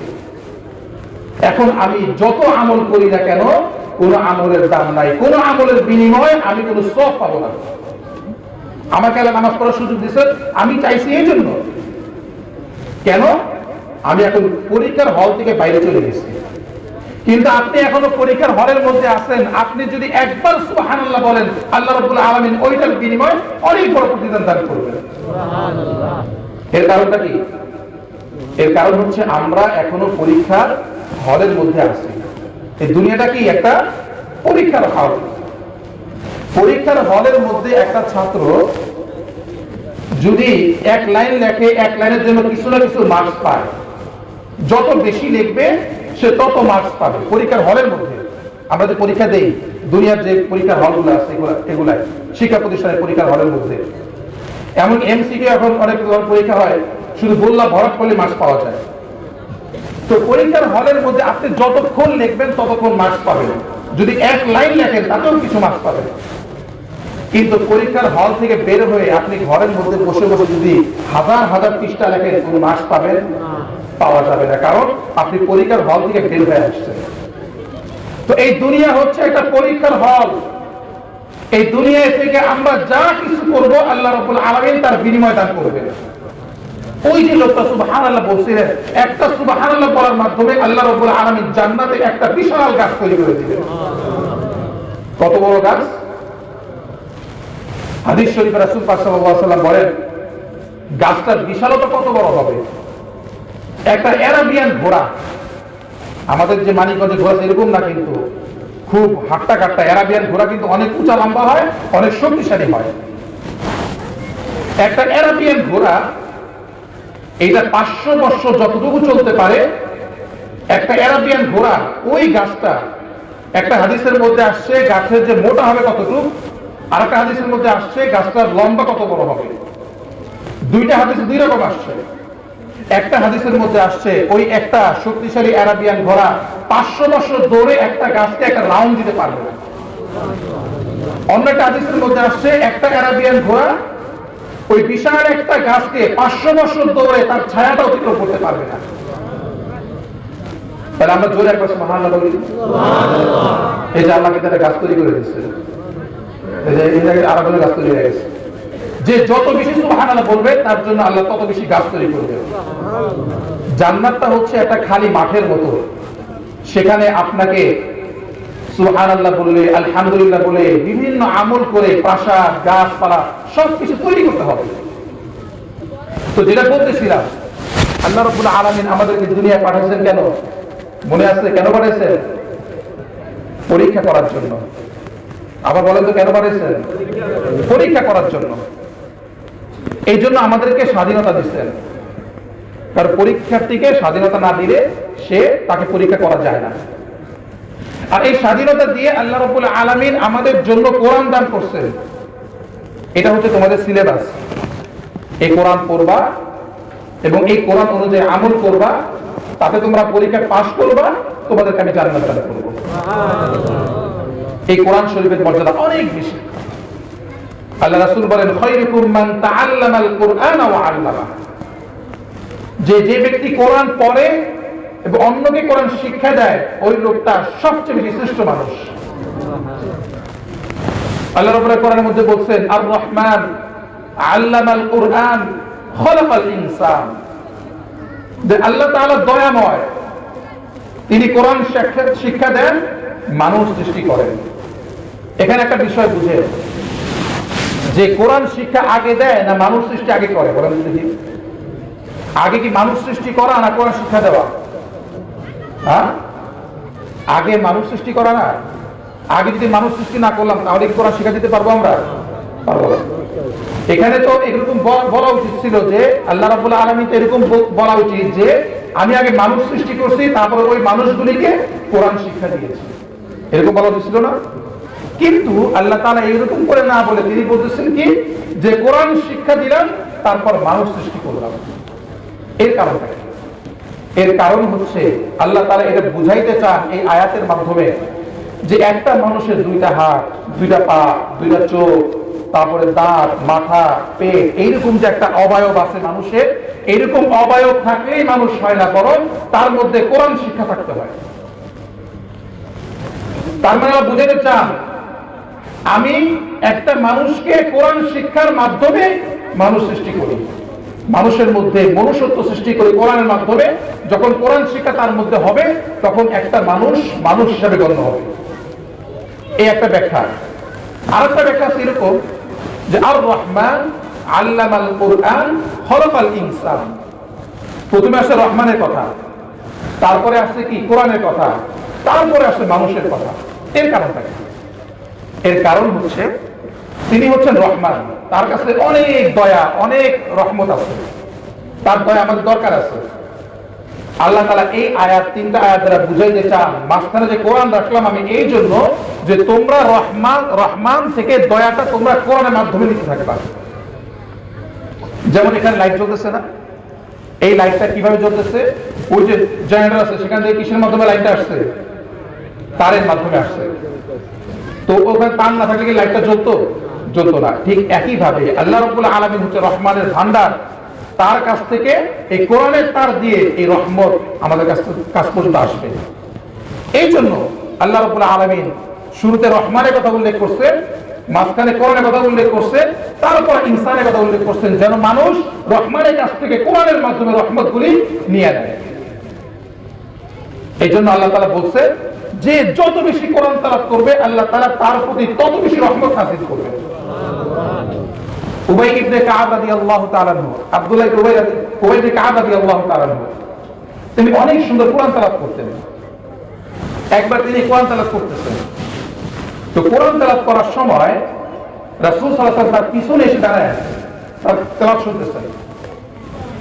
এখন আমি যত আমল করি না কেন কোন আমলের দাম নাই, কোন আমলের বিনিময়ে আমি কোন সওয়াব পাবো না। আমাকে আল্লাহ নামাজ পড়ার সুযোগ দিয়েছে, আমি চাইছি এই জন্য। কেন? আমি এখন পরীক্ষার হল থেকে বাইরে চলে গেছি, কিন্তু আপনি এখনো পরীক্ষার হলের মধ্যে আছেন, আপনি যদি একবার সুবহানাল্লাহ বলেন আল্লাহ রাব্বুল আলামিন ওইটার বিনিময়ে অনেক বড় প্রতিদান দান করবেন। সুবহানাল্লাহ। এর কারণটা কি? এর কারণ হচ্ছে আমরা এখনো পরীক্ষার হলের মধ্যে আছি। এই দুনিয়াটা কি একটা পরীক্ষার হল। পরীক্ষার হলের মধ্যে একটা ছাত্র যদি এক লাইন লেখে, এক লাইনের জন্য কিছু না কিছু মার্কস পায়, যত বেশি লিখবে সে তত মার্কস পাবে। পরীক্ষার হলের মধ্যে আমরা যে পরীক্ষা দেই, দুনিয়ার যে পরীক্ষার হলগুলো আছে এগুলাই শিক্ষা প্রতিষ্ঠানের পরীক্ষার হলের মধ্যে, এমন এমসিকিউ এখন অনেক পরীক্ষা হয়, শুধু বললা ভরাট করলে মার্কস পাওয়া যায়। তো পরীক্ষার হলের মধ্যে আপনি যতক্ষণ লিখবেন ততক্ষণ মার্কস পাবেন, যদি এক লাইন লেখেন তাতেও কিছু মার্কস পাবেন। কিন্তু পরীক্ষার হল থেকে বের হয়ে আপনি ঘরের মধ্যে বসে বসে যদি হাজার হাজার পৃষ্ঠা লেখেন, কোন মার্কস পাবেন? পাওয়া যাবে না, কারণ আপনি পরীক্ষার হল থেকে বের হয়ে আসছেন। তো এই দুনিয়া হচ্ছে একটা পরীক্ষার হল। এই দুনিয়া থেকে আমরা যা কিছু করব আল্লাহ রাব্বুল আলামিন তার বিনিময় দান করবেন। ওই যে লোকটা সুবহানাল্লাহ বলছিলেন, একটা সুবহানাল্লাহ বলার মাধ্যমে আল্লাহ রাব্বুল আলামিন জান্নাতে একটা বিশাল গাছ তৈরি করে দিবেন। কত বড় গাছ? হাদিস শরীফে রাসূল পাক সাল্লাল্লাহু আলাইহি ওয়াসাল্লাম বলেন, গাছটার বিশালতা কত বড় হবে? একটা আরাবিয়ান ঘোড়া, আমাদের যে মানিকগঞ্জে ঘোড়া এরকম না, কিন্তু খুব হাট্টা কাট্টা আরাবিয়ান ঘোড়া কিন্তু অনেক উঁচা লম্বা হয়, অনেক শক্তিশালী হয়। একটা আরাবিয়ান ঘোড়া এইটা 500 বছর যতটুকু চলতে পারে, একটা আরাবিয়ান ঘোড়া ওই গাছটা, একটা হাদিসের মধ্যে আসছে গাছের যে মোটা হবে কতটুকু, আর একটা হাদিসের মধ্যে আসছে গাছটার লম্বা কত বড় হবে। দুইটা হাদিস দুই রকম আসছে। একটা হাদিসের মধ্যে আসছে ওই একটা শক্তিশালী আরাবিয়ান ঘোড়া 500 বছর দৌড়ে একটা গাছকে একটা রাউন্ড দিতে পারবে না। অন্য একটা হাদিসের মধ্যে আসছে একটা আরাবিয়ান ঘোড়া ওই বিশাল একটা গাছকে 500 বছর দৌড়ে তার ছায়াটা অতিক্রম করতে পারবে না। তাহলে আমরা জোরে একবার সুবহানাল্লাহ বলি। সুবহানাল্লাহ। এই যে আল্লাহ কিন্তু একটা গাছ তৈরি করে দিয়েছে, এই যে আরাবিয়ান গাছ তৈরি হয়ে গেছে। যে যত বেশি সুবহানাল্লাহ বলবে তার জন্য আল্লাহ তত বেশি গাছ তৈরি করবে। জান্নাতটা হচ্ছে একটা খালি মাঠের মতো, সেখানে আপনাকে সুবহানাল্লাহ বলে, আলহামদুলিল্লাহ বলে, বিভিন্ন আমল করে প্রাসাদ, গাছপালা সবকিছু তৈরি করতে হবে। তো যেটা বলতেছিলাম, আল্লাহ রাব্বুল আলামিন আমাদেরকে দুনিয়ায় পাঠাইছেন কেন? মনে আছে কেন পাঠাইছেন? পরীক্ষা করার জন্য। আবার বলেন তো কেন পাঠাইছেন? পরীক্ষা করার জন্য। এই জন্য আমাদেরকে স্বাধীনতা দিচ্ছেন, কারণ পরীক্ষার্থীকে স্বাধীনতা না দিলে তাকে পরীক্ষা করা যায় না। আর এই স্বাধীনতা দিয়ে আল্লাহ রাব্বুল আলামিন আমাদের জন্য কোরআন দান করছেন। এটা হচ্ছে তোমাদের সিলেবাস। এই কোরআন পড়বা এবং এই কোরআন অনুযায়ী আমল করবা, তাতে তোমরা পরীক্ষায় পাস করবা, তোমাদেরকে আমি জান্নাত দান করব। এই কোরআন শরীফের মর্যাদা অনেক বেশি। আল্লাহ রাসূল বলেন, খায়রুকুম মান তাআল্লামাল কুরআন ওয়া আল্লামা। যে ব্যক্তি কোরআন পড়ে এবং অন্যকে কোরআন শিক্ষা দেয়, ওই লোকটা সবচেয়ে বেশি শ্রেষ্ঠ মানুষ। আল্লাহ রাব্বুল কোরআনের মধ্যে বলছেন, আর রহমান আল্লামাল কুরআন খলাকাল ইনসান। যে আল্লাহ তাআলা দয়াময়, তিনি কোরআন শিক্ষা দেন, মানুষ সৃষ্টি করেন। এখানে একটা বিষয় বুঝে, যে কোরআন শিক্ষা আগে দেয় না মানুষ সৃষ্টি আগে করে? বলেন দেখি, আগে কি মানুষ সৃষ্টি করা না কোরআন শিক্ষা দেওয়া? হ্যাঁ, আগে মানুষ সৃষ্টি করা না? আগে যদি মানুষ সৃষ্টি না করলাম তাহলে কি কোরআন শিক্ষা দিতে পারবো আমরা? পারবো না। এখানে তো এরকম বলা উচিত ছিল যে আল্লাহ রাব্বুল আলামিন এরকম বলা উচিত যে আমি আগে মানুষ সৃষ্টি করছি, তারপরে ওই মানুষগুলিকে কোরআন শিক্ষা দিয়েছি। এরকম বলা ছিল না? কিন্তু আল্লাহ তাআলা এরকম করে না বলে তিনি বলতেছেন কি, যে কোরআন শিক্ষা দিলাম, তারপর মানুষ সৃষ্টি করলাম। এর কারণটা কি? এর কারণ হচ্ছে আল্লাহ তাআলা এটা বুঝাইতে চান এই আয়াতের মাধ্যমে যে একটা মানুষের দুইটা হাত, দুইটা পা, দুইটা চোখ, তারপরে দাঁত, মাথা, পেট, এইরকম যে একটা অবয়ব আছে মানুষের, এইরকম অবয়ব থাকলেই মানুষ হয় না, বরং তার মধ্যে কোরআন শিক্ষা থাকতে হয়। তার মানে বুঝাতে চান আমি একটা মানুষকে কোরআন শিক্ষার মাধ্যমে মানুষ সৃষ্টি করি, মানুষের মধ্যে মনুষ্যত্ব সৃষ্টি করি কোরআনের মাধ্যমে। যখন কোরআন শিক্ষা তার মধ্যে হবে, তখন একটা মানুষ মানুষ হিসাবে গণ্য হবে। এই একটা ব্যাখ্যা। আরেকটা ব্যাখ্যা আছে এরকম যে আর রহমান আল্লামাল কুরআন খলাকাল ইনসান। প্রথমে আসে রহমানের কথা, তারপরে আসছে কি কোরআনের কথা, তারপরে আসছে মানুষের কথা। এর কারণটা কি? এর কারণ হচ্ছে তিনি হচ্ছেন রহমান, তার কাছে অনেক দয়া, অনেক রহমত আছে, তার দয়া আমাদের দরকার আছে। আল্লাহ তাআলা এই আয়াত, তিনটা আয়াত দ্বারা বুঝাইতে চান মাঝখানে যে কোরআন রাখলাম আমি এই জন্য যে তোমরা রহমান থেকে দয়াটা তোমরা কোরআনের মাধ্যমে নিতে থাকবা। যেমন এখানে লাইট জ্বলতেছে না, এই লাইটটা কিভাবে জ্বলতেছে? ওই যে জেনারেটর আছে, সেখান থেকে কিসের মাধ্যমে লাইটটা আসছে? তারের মাধ্যমে আসছে। তো ওখানে তার না থাকলে কি লাইটটা জ্বলতো না? ঠিক একই ভাবে আল্লাহ রাব্বুল আলামিন হচ্ছে রহমানের ভান্ডার, তার কাছ থেকে এই কোরআনের তার দিয়ে এই রহমত আমাদের কাছ পর্যন্ত আসবে। এই জন্য আল্লাহ রাব্বুল আলামিন শুরুতে রহমানের কথা উল্লেখ করছেন, মাঝখানে কোরআনের কথা উল্লেখ করছেন, তারপর ইনসানের কথা উল্লেখ করছেন, যেন মানুষ রহমানের কাছ থেকে কোরআনের মাধ্যমে রহমতগুলি নিয়ে নেয়। এই জন্য আল্লাহ তাআলা বলছে যে যত বেশি কোরআন তেলাওয়াত করবে আল্লাহ তাআলা তার প্রতি তত বেশি রহমত নাযিল করবে। উবাই ইবনে কাব রাদিয়াল্লাহু তাআলা আনহু, আব্দুল্লাহ ইবনে উবাই ইবনে কাব রাদিয়াল্লাহু তাআলা আনহু, তিনি অনেক সুন্দর কোরআন তেলাওয়াত করতেন। একবার তিনি কোরআন তেলাওয়াত করতেছেন, তো কোরআন তেলাওয়াত করার সময় রাসূল সাল্লাল্লাহু আলাইহি ওয়াসাল্লাম তার পিছনে এসে দাঁড়ায় তার তেলাওয়াত শুনতেছেন।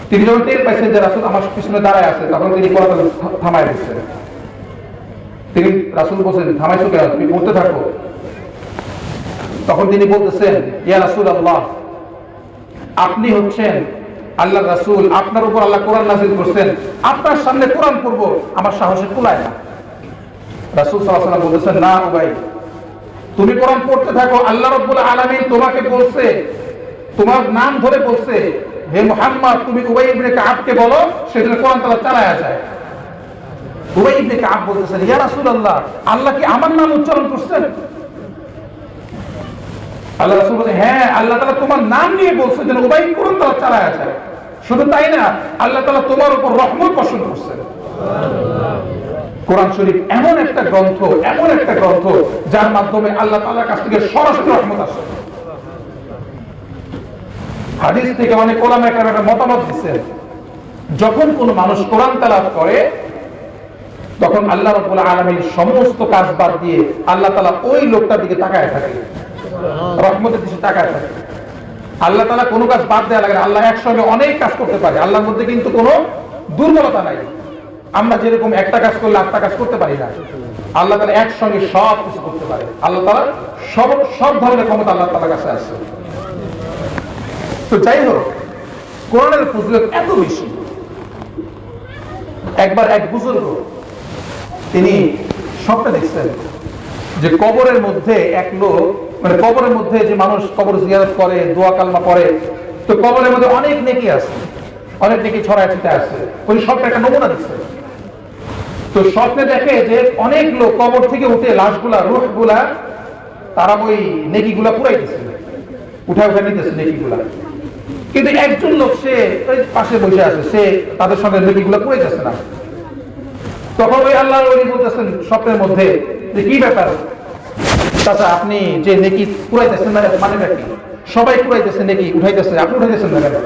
তিনি যখন টের পাইছেন যে রাসূল আমার পিছনে দাঁড়ায় আছে, তখন তিনি কোরআন থামায় দিচ্ছেন। তিনি রাসূল বলেন, থামাইছো কেন? তুমি পড়তে থাকো। তখন তিনি বলতেছেন, ইয়া রাসূলুল্লাহ, আপনি হচ্ছেন আল্লাহর রাসূল, আপনার উপর আল্লাহ কোরআন নাযিল করেছেন, আপনার সামনে কোরআন পড়ব আমার সাহসে কুলায় না। রাসূল সাল্লাল্লাহু আলাইহি ওয়াসাল্লাম বলেছেন, না উবাই, তুমি কোরআন পড়তে থাকো। আল্লাহ রাব্বুল আলামিন তোমাকে বলছে, তোমার নাম ধরে বলছে, হে মুহাম্মদ তুমি উবাই ইবনে কাবকে বলো, সেজন্য কোরআন তাআলা চালায়া যায়। উবাই ইবনে কাব বলতেছেন, ইয়া রাসূলুল্লাহ, আল্লাহ কি আমার নাম উচ্চারণ করছেন? আল্লাহ রাসূল বলেন, হ্যাঁ, আল্লাহ তাআলা তোমার নাম নিয়ে বলছে যেন উবাই কোরআন তাআলা চালায়া যায়। শুধু তাই না, আল্লাহ তাআলা তোমার উপর রহমত বর্ষণ করছেন। কোরআন শরীফ এমন একটা গ্রন্থ, এমন একটা গ্রন্থ যার মাধ্যমে আল্লাহ তাআলার কাছ থেকে সরাসরি রহমত আসে। হাদিস থেকে অনেক ওলামা একরাম একটা মতামত দিচ্ছেন, যখন কোন মানুষ কোরআন তেলাওয়াত করে তখন আল্লাহ রাব্বুল আলামিন সমস্ত কাজ বাদ দিয়ে আল্লাহ তাআলা ওই লোকটার দিকে তাকায় থাকে, রহমতের দিকে তাকায় থাকে। আল্লাহ তাআলা কোনো কাজ বাদ দেয়া লাগে না, আল্লাহ একসঙ্গে অনেক কাজ করতে পারে। আল্লাহর মধ্যে কিন্তু কোনো দুর্বলতা নাই। আমরা যেরকম একটা কাজ করলে আটটা কাজ করতে পারি না, আল্লাহ তাআলা একসঙ্গে সব কিছু করতে পারে। আল্লাহ তাআলা সব ধরনের ক্ষমতা আল্লাহ তাআলার কাছে আছে। তো যাই হোক, কোরআনের ফজিলত এত বেশি। একবার এক বুজুর্গ তিনি স্বপ্নে দেখছেন যে কবরের মধ্যে এক লোক, মানে কবরের মধ্যে যে মানুষ কবর জিয়ারত করে, দোয়া কালমা পড়ে, তো কবরের মধ্যে অনেক নেকি আছে, অনেক নেকি ছড়ায় ছিটায় আছে। ওই স্বপ্নে একটা নমুনা দেখছেন। তো স্বপ্নে দেখে যে অনেক লোক কবর থেকে উঠে লাশগুলা, রূহগুলা, তারা ওই নেকিগুলা পুরাইতেছে, উঠা নিতেছে নেকিগুলা। কিন্তু একজন লোক সে ওই পাশে বসে আছে, সে তাদের সঙ্গে নেকিগুলা পুরাইতেছে না। তখন ওই আল্লাহর ওলি বলতেছেন স্বপ্নের মধ্যে যে কি ব্যাপার চাচা, আপনি যে নেকি পুরাইতেছেন না, মানে কি সবাই পুরাইতেছে, নেকি উঠাইতেছে, আপনি উঠাইতেছেন না কেন?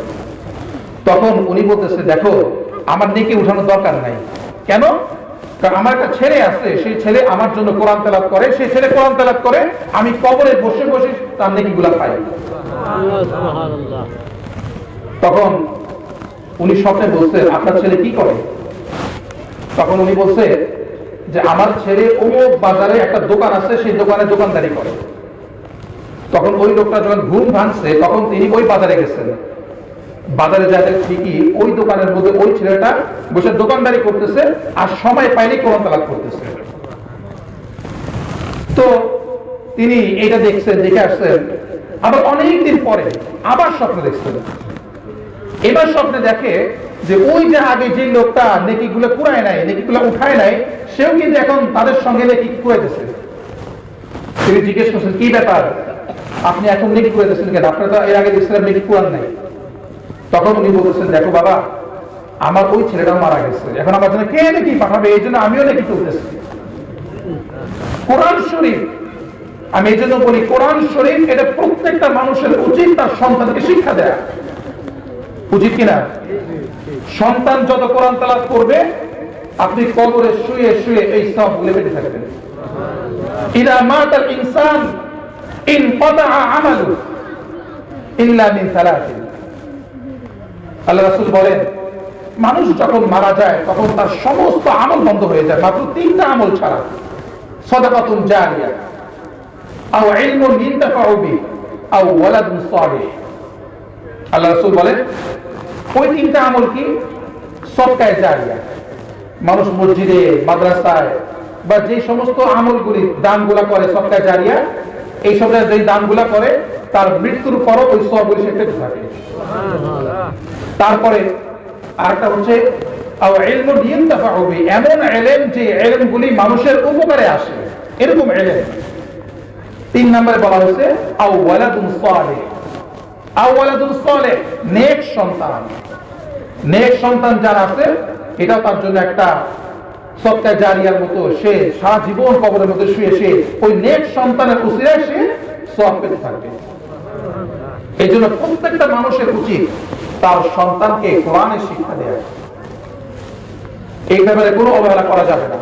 তখন উনি বলতেছে, দেখো আমার নেকি উঠানোর দরকার নাই। কেন? কারণ আমার একটা ছেলে আছে, সেই ছেলে আমার জন্য কোরআন তেলাওয়াত করে, সেই ছেলে কোরআন তেলাওয়াত করে, আমি কবরে বসে বসে তার নেকিগুলা পাই। তখন উনি স্বপ্নে বলছেন, আপনার ছেলে কি করে? তখন উনি বলছে, যে আমার ছেলে অমুক বাজারে একটা দোকান আছে, সেই দোকানে দোকানদারি করে। তখন ওই লোকটা যখন ঘুম ভাঙছে তখন তিনি ওই বাজারে গেছেন। বাজারে যাদের ঠিকই ওই দোকানের মধ্যে ওই ছেলেটা বসে দোকানদারি করতেছে আর সময় পাইলে কোরআন তেলাওয়াত করতেছে। তো তিনি এটা দেখছেন, দেখে আসছেন। আবার অনেকদিন পরে আবার স্বপ্নে দেখছেন। এবার স্বপ্নে দেখে যে ওই যে আগে যে লোকটা নেকিগুলো কুড়ায় নাই, নেকিগুলো উঠায় নাই, সেও কিন্তু এখন তাদের সঙ্গে নেকি কুড়াইতেছে। তিনি জিজ্ঞেস করছেন, কি ব্যাপার, আপনি এখন নেকি কুড়াইতেছেন কেন? আপনারা তো এর আগে দেখছিলেন নেকি কুড়ান নাই। তখন উনি বলতেছেন, দেখো বাবা, আমার ওই ছেলেটাও মারা গেছে, এখন আমার জন্য কে নেকি পাঠাবে, এই জন্য আমিও নেকি তুলতেছি। কোরআন শরীফ, আমি এই জন্য বলি কোরআন শরীফ এটা প্রত্যেকটা মানুষের উচিত তার সন্তানকে শিক্ষা দেয়া, উচিত কিনা? সন্তান যত কোরআন তেলাওয়াত করবে আপনি কবরে শুয়ে শুয়ে এই সব বলে বেঁচে থাকবেন। ইদা মাতাল ইনসান ইনকাতা আমালু ইল্লা মিন সালাতিন। আল্লাহ রাসূল বলেন, মানুষ যখন মারা যায় তখন তার সমস্ত আমল বন্ধ হয়ে যায় মাত্র তিনটা আমল ছাড়া। সাদাকাতুন জারিয়া, আও ইলমুন ইনতাফাউ বিহি, আও ওয়ালাদুন সালিহ। আল্লাহ রাসূল বলেন, ওই তিনটা আমল কি? সদকায়ে জারিয়া, মানুষ মসজিদে, মাদ্রাসায় বা যে সমস্ত আমলগুলি দানগুলা করে সদকায়ে জারিয়া, এই সব যে দানগুলা করে তার মৃত্যুর পরও ওই সবগুলি সে পেতে থাকে। তারপরে আরেকটা হচ্ছে আও ইলমুন ইনতাফাউ বিহি, এমন ইলম যে ইলমগুলি মানুষের উপকারে আসে, এরকম ইলম। তিন নম্বরে বলা হয়েছে আও ওয়ালাদুন সালিহ, আও ওয়ালাদুন সালিহ, নেক সন্তান। নেক সন্তান যার আছে এটাও তার জন্য একটা সদকায়ে জারিয়ার মতো, সে সারা জীবন কবরের মধ্যে শুয়ে সে ওই নেক সন্তানের উসিলায় সে সওয়াব পেতে থাকবে। এই জন্য প্রত্যেকটা মানুষের উচিত তার সন্তানকে কোরআনের শিক্ষা দেয়া। এই ব্যাপারে কোনো অবহেলা করা যাবে না,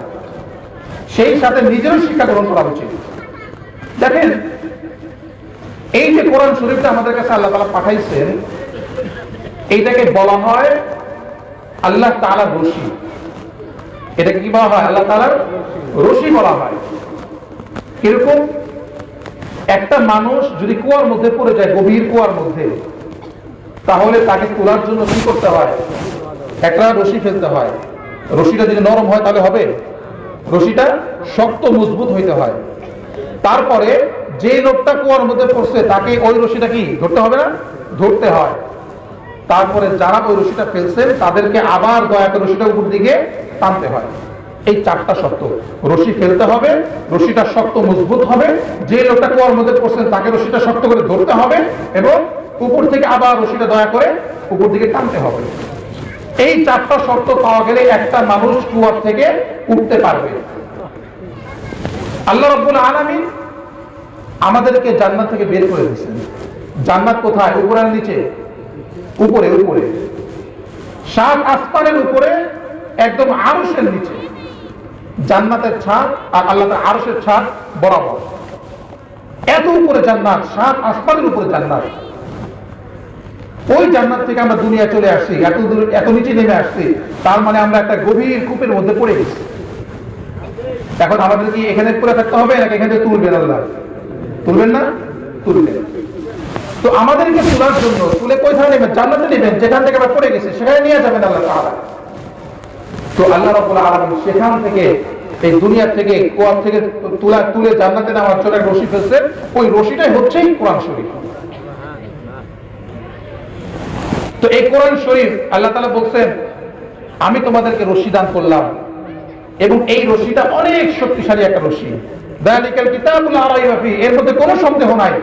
সেই সাথে নিজেরও শিক্ষা গ্রহণ করা উচিত। দেখেন, এই যে কোরআন শরীফটা আমাদের কাছে আল্লাহ তাআলা পাঠাইছেন, এইটাকে বলা হয় আল্লাহ তাআলার রশি। এটাকে কি বলা হয়? আল্লাহ তাআলার রশি বলা হয়। কিরকম? একটা মানুষ যদি কুয়ার মধ্যে পড়ে যায়, গভীর কুয়ার মধ্যে, তাহলে তাকে তোলার জন্য কি করতে হয়? একটা রশি ফেলতে হয়। রশিটা যদি নরম হয় তাহলে হবে? রশিটা শক্ত মজবুত হইতে হয়। তারপরে যে লোকটা কুয়ার মধ্যে পড়ছে তাকে ওই রশিটা কি ধরতে হবে না? ধরতে হয়। তারপরে যারা ওই রশিটা ফেলছেন তাদেরকে আবার দয়া করে রশিটা উপর দিকে টানতে হয়। এই চারটা শর্ত। রশি ফেলতে হবে, রশিটা শক্ত মজবুত হবে, যে লোকটা কুয়ার মধ্যে পড়ছেন তাকে রশিটা শক্ত করে ধরতে হবে এবং উপর থেকে আবার রশিটা দয়া করে উপর দিকে টানতে হবে। এই চারটা শর্ত পাওয়া গেলে একটা মানুষ কুয়ার থেকে উঠতে পারবে। আল্লাহ রাব্বুল আলামিন আমাদেরকে জান্নাত থেকে বের করে দিয়েছেন। জান্নাত কোথায়? উপরে না নিচে? উপরে। উপরে, সাত আসমানের উপরে, একদম আরশের নিচে জান্নাতের ছাদ আর আল্লাহ তাআলার আরশের ছাদ বরাবর। এত উপরে জান্নাত, সাত আসমানের উপরে জান্নাত। ওই জান্নাত থেকে আমরা দুনিয়া চলে আসছি, এত নিচে নেমে আসছি, তার মানে আমরা একটা গভীর কূপের মধ্যে পড়ে গেছি। এখন আমাদের কি এখানে পড়ে থাকতে হবে নাকি এখান থেকে তুলবেন? আল্লাহ তুলবেন না? তুলবেন। তো আমাদেরকে তোলার জন্য তুলে কোথায় নেবেন? জান্নাতে নেবেন, যেখান থেকে আমরা পড়ে গেছি সেখানে নিয়ে যাবেন আল্লাহ তাআলা। তো আল্লাহ রাব্বুল আলামিন সেখান থেকে, এই দুনিয়া থেকে, কুয়ার থেকে তুলে জান্নাতে নেওয়ার জন্য রশি ফেলছেন। ওই রশিটাই হচ্ছে কোরআন শরীফ। তো এই কোরআন শরীফ আল্লাহ তাআলা বলছেন, আমি তোমাদেরকে রশি দান করলাম এবং এই রশিটা অনেক শক্তিশালী একটা রশি। যালিকাল কিতাবুল লা রাইবা ফীহি, এর মধ্যে কোনো সন্দেহ নাই।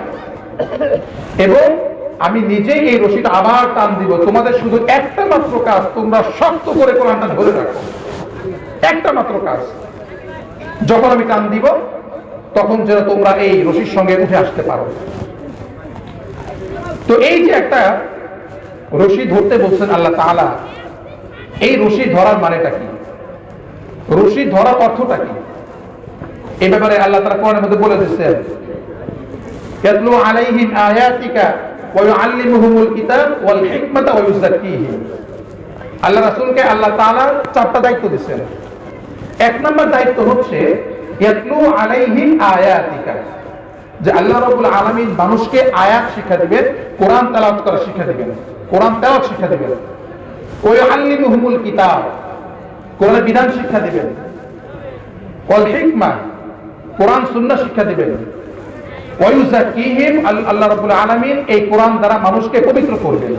এবং আমি নিজেই এই রশিটা আবার টান দিব। তোমাদের শুধু একটা মাত্র কাজ, তোমরা শক্ত করে কোরআনটা ধরে রাখো। একটা মাত্র কাজ, যখন আমি টান দিব তখন যেন তোমরা এই রশির সঙ্গে উঠে আসতে পারো। তো এই যে একটা রশি ধরতে বলছেন আল্লাহ তাআলা, এই রশি ধরার মানেটা কি? রশি ধরার অর্থটা কি? এই ব্যাপারে আল্লাহ তাআলা কোরআনের মধ্যে বলে দিচ্ছেন, ইয়াতলু আলাইহিম আয়াতিকা ওয়া ইউআল্লিমুহুমুল কিতাব ওয়াল হিকমাতা ওয়া ইউযাক্কিহিম। আল্লাহ রাসূলকে আল্লাহ তাআলা চারটা দায়িত্ব দিয়েছেন। এক নম্বর দায়িত্ব হচ্ছে ইয়াতলু আলাইহিম আয়াতিকা, যে আল্লাহ রাব্বুল আলামিন মানুষকে আয়াত শিক্ষা দিবেন, কোরআন তেলাওয়াত করা শিক্ষা দিবেন, কোরআন তেলাওয়াত শিক্ষা দিবেন। ওয়া ইউআল্লিমুহুমুল কিতাব, কোরআনের বিধান শিক্ষা দিবেন। ওয়াল হিকমা, কোরআন সুন্নাহ শিক্ষা দিবেন। ওয়া ইউযাক্কিহিম, আল্লাহ রাব্বুল আলামিন এই কোরআন দ্বারা মানুষকে পবিত্র করবেন।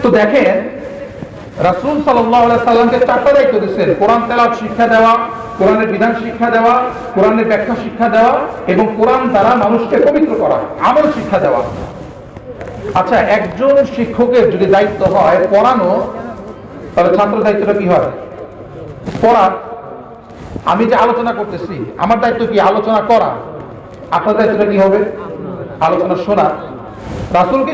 তো দেখেন রাসূল সাল্লাল্লাহু আলাইহি সাল্লামকে চারটা দায়িত্ব দিয়েছেন: কোরআন তেলাওয়াত শিক্ষা দেওয়া, কোরআনের বিধান শিক্ষা দেওয়া, কোরআনের ব্যাখ্যা শিক্ষা দেওয়া এবং কোরআন দ্বারা মানুষকে পবিত্র করা, আমল শিক্ষা দেওয়া। আচ্ছা, একজন শিক্ষকের যদি দায়িত্ব হয় পড়ানো, তাহলে ছাত্র দায়িত্বটা কি হয়? পড়া। আমি যে আলোচনা করতেছি, আমার দায়িত্ব কি? আলোচনা করা। আপনার দায়িত্বটা কি হবে? আলোচনা শোনা। রাসূলকে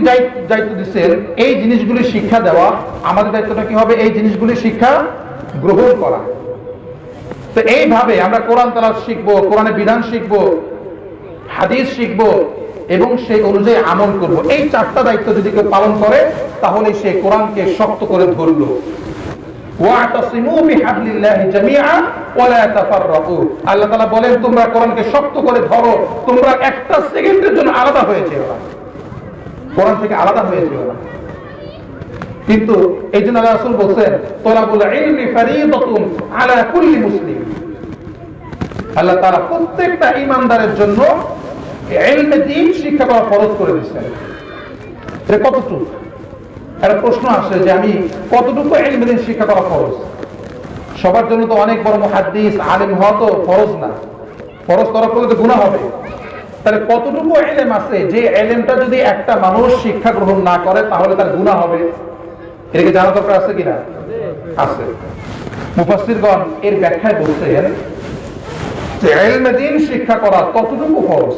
দায়িত্ব দিচ্ছেন এই জিনিসগুলি শিক্ষা দেওয়া, আমাদের দায়িত্বটা কি হবে? এই জিনিসগুলি শিক্ষা গ্রহণ করা। তো এইভাবে আমরা কোরআন তেলাওয়াত শিখবো, কোরআনের বিধান শিখবো, হাদিস শিখবো এবং সেই অনুযায়ী আমল করব। এই চারটা দায়িত্ব যদি কেউ পালন করে তাহলে সে কোরআনকে শক্ত করে ধরল। ওয়াতাসিমু বিহাবলিল্লাহি জামিআ ওয়া লা তাফাররাকু, আল্লাহ তাআলা বলেন তোমরা কোরআনকে শক্ত করে ধরো, তোমরা একটা সেকেন্ডের জন্য আলাদা হয়ে যেও না, কোরআন থেকে আলাদা হয়ে যেও না। কিন্তু এই জন্য আল্লাহ রাসূল বলেন তলাবুল ইলমি ফরিদাতুন আলা কুল্লি মুসলিম, আল্লাহ তাআলা প্রত্যেকটা ঈমানদারের জন্য ইলমে দ্বীন শিক্ষা করা ফরজ করে দিয়েছেন। এটা কতটুকু? একটা প্রশ্ন আসে যে আমি কতটুকু ইলমে দ্বীন শিক্ষা করা ফরজ? সবার জন্য তো অনেক বড় মুহাদ্দিস আলেম হওয়া তো ফরজ না, ফরজ করা করলে তো গুনাহ হবে। তাহলে কতটুকু ইলম আছে যে ইলমটা যদি একটা মানুষ শিক্ষা গ্রহণ না করে তাহলে তার গুনাহ হবে? এটাকে জানা দরকার আছে কিনা? আছে। মুফাসসিরগণ এর ব্যাখ্যায় বলছেন যে ইলমে দ্বীন শিক্ষা করা ততটুকু ফরজ,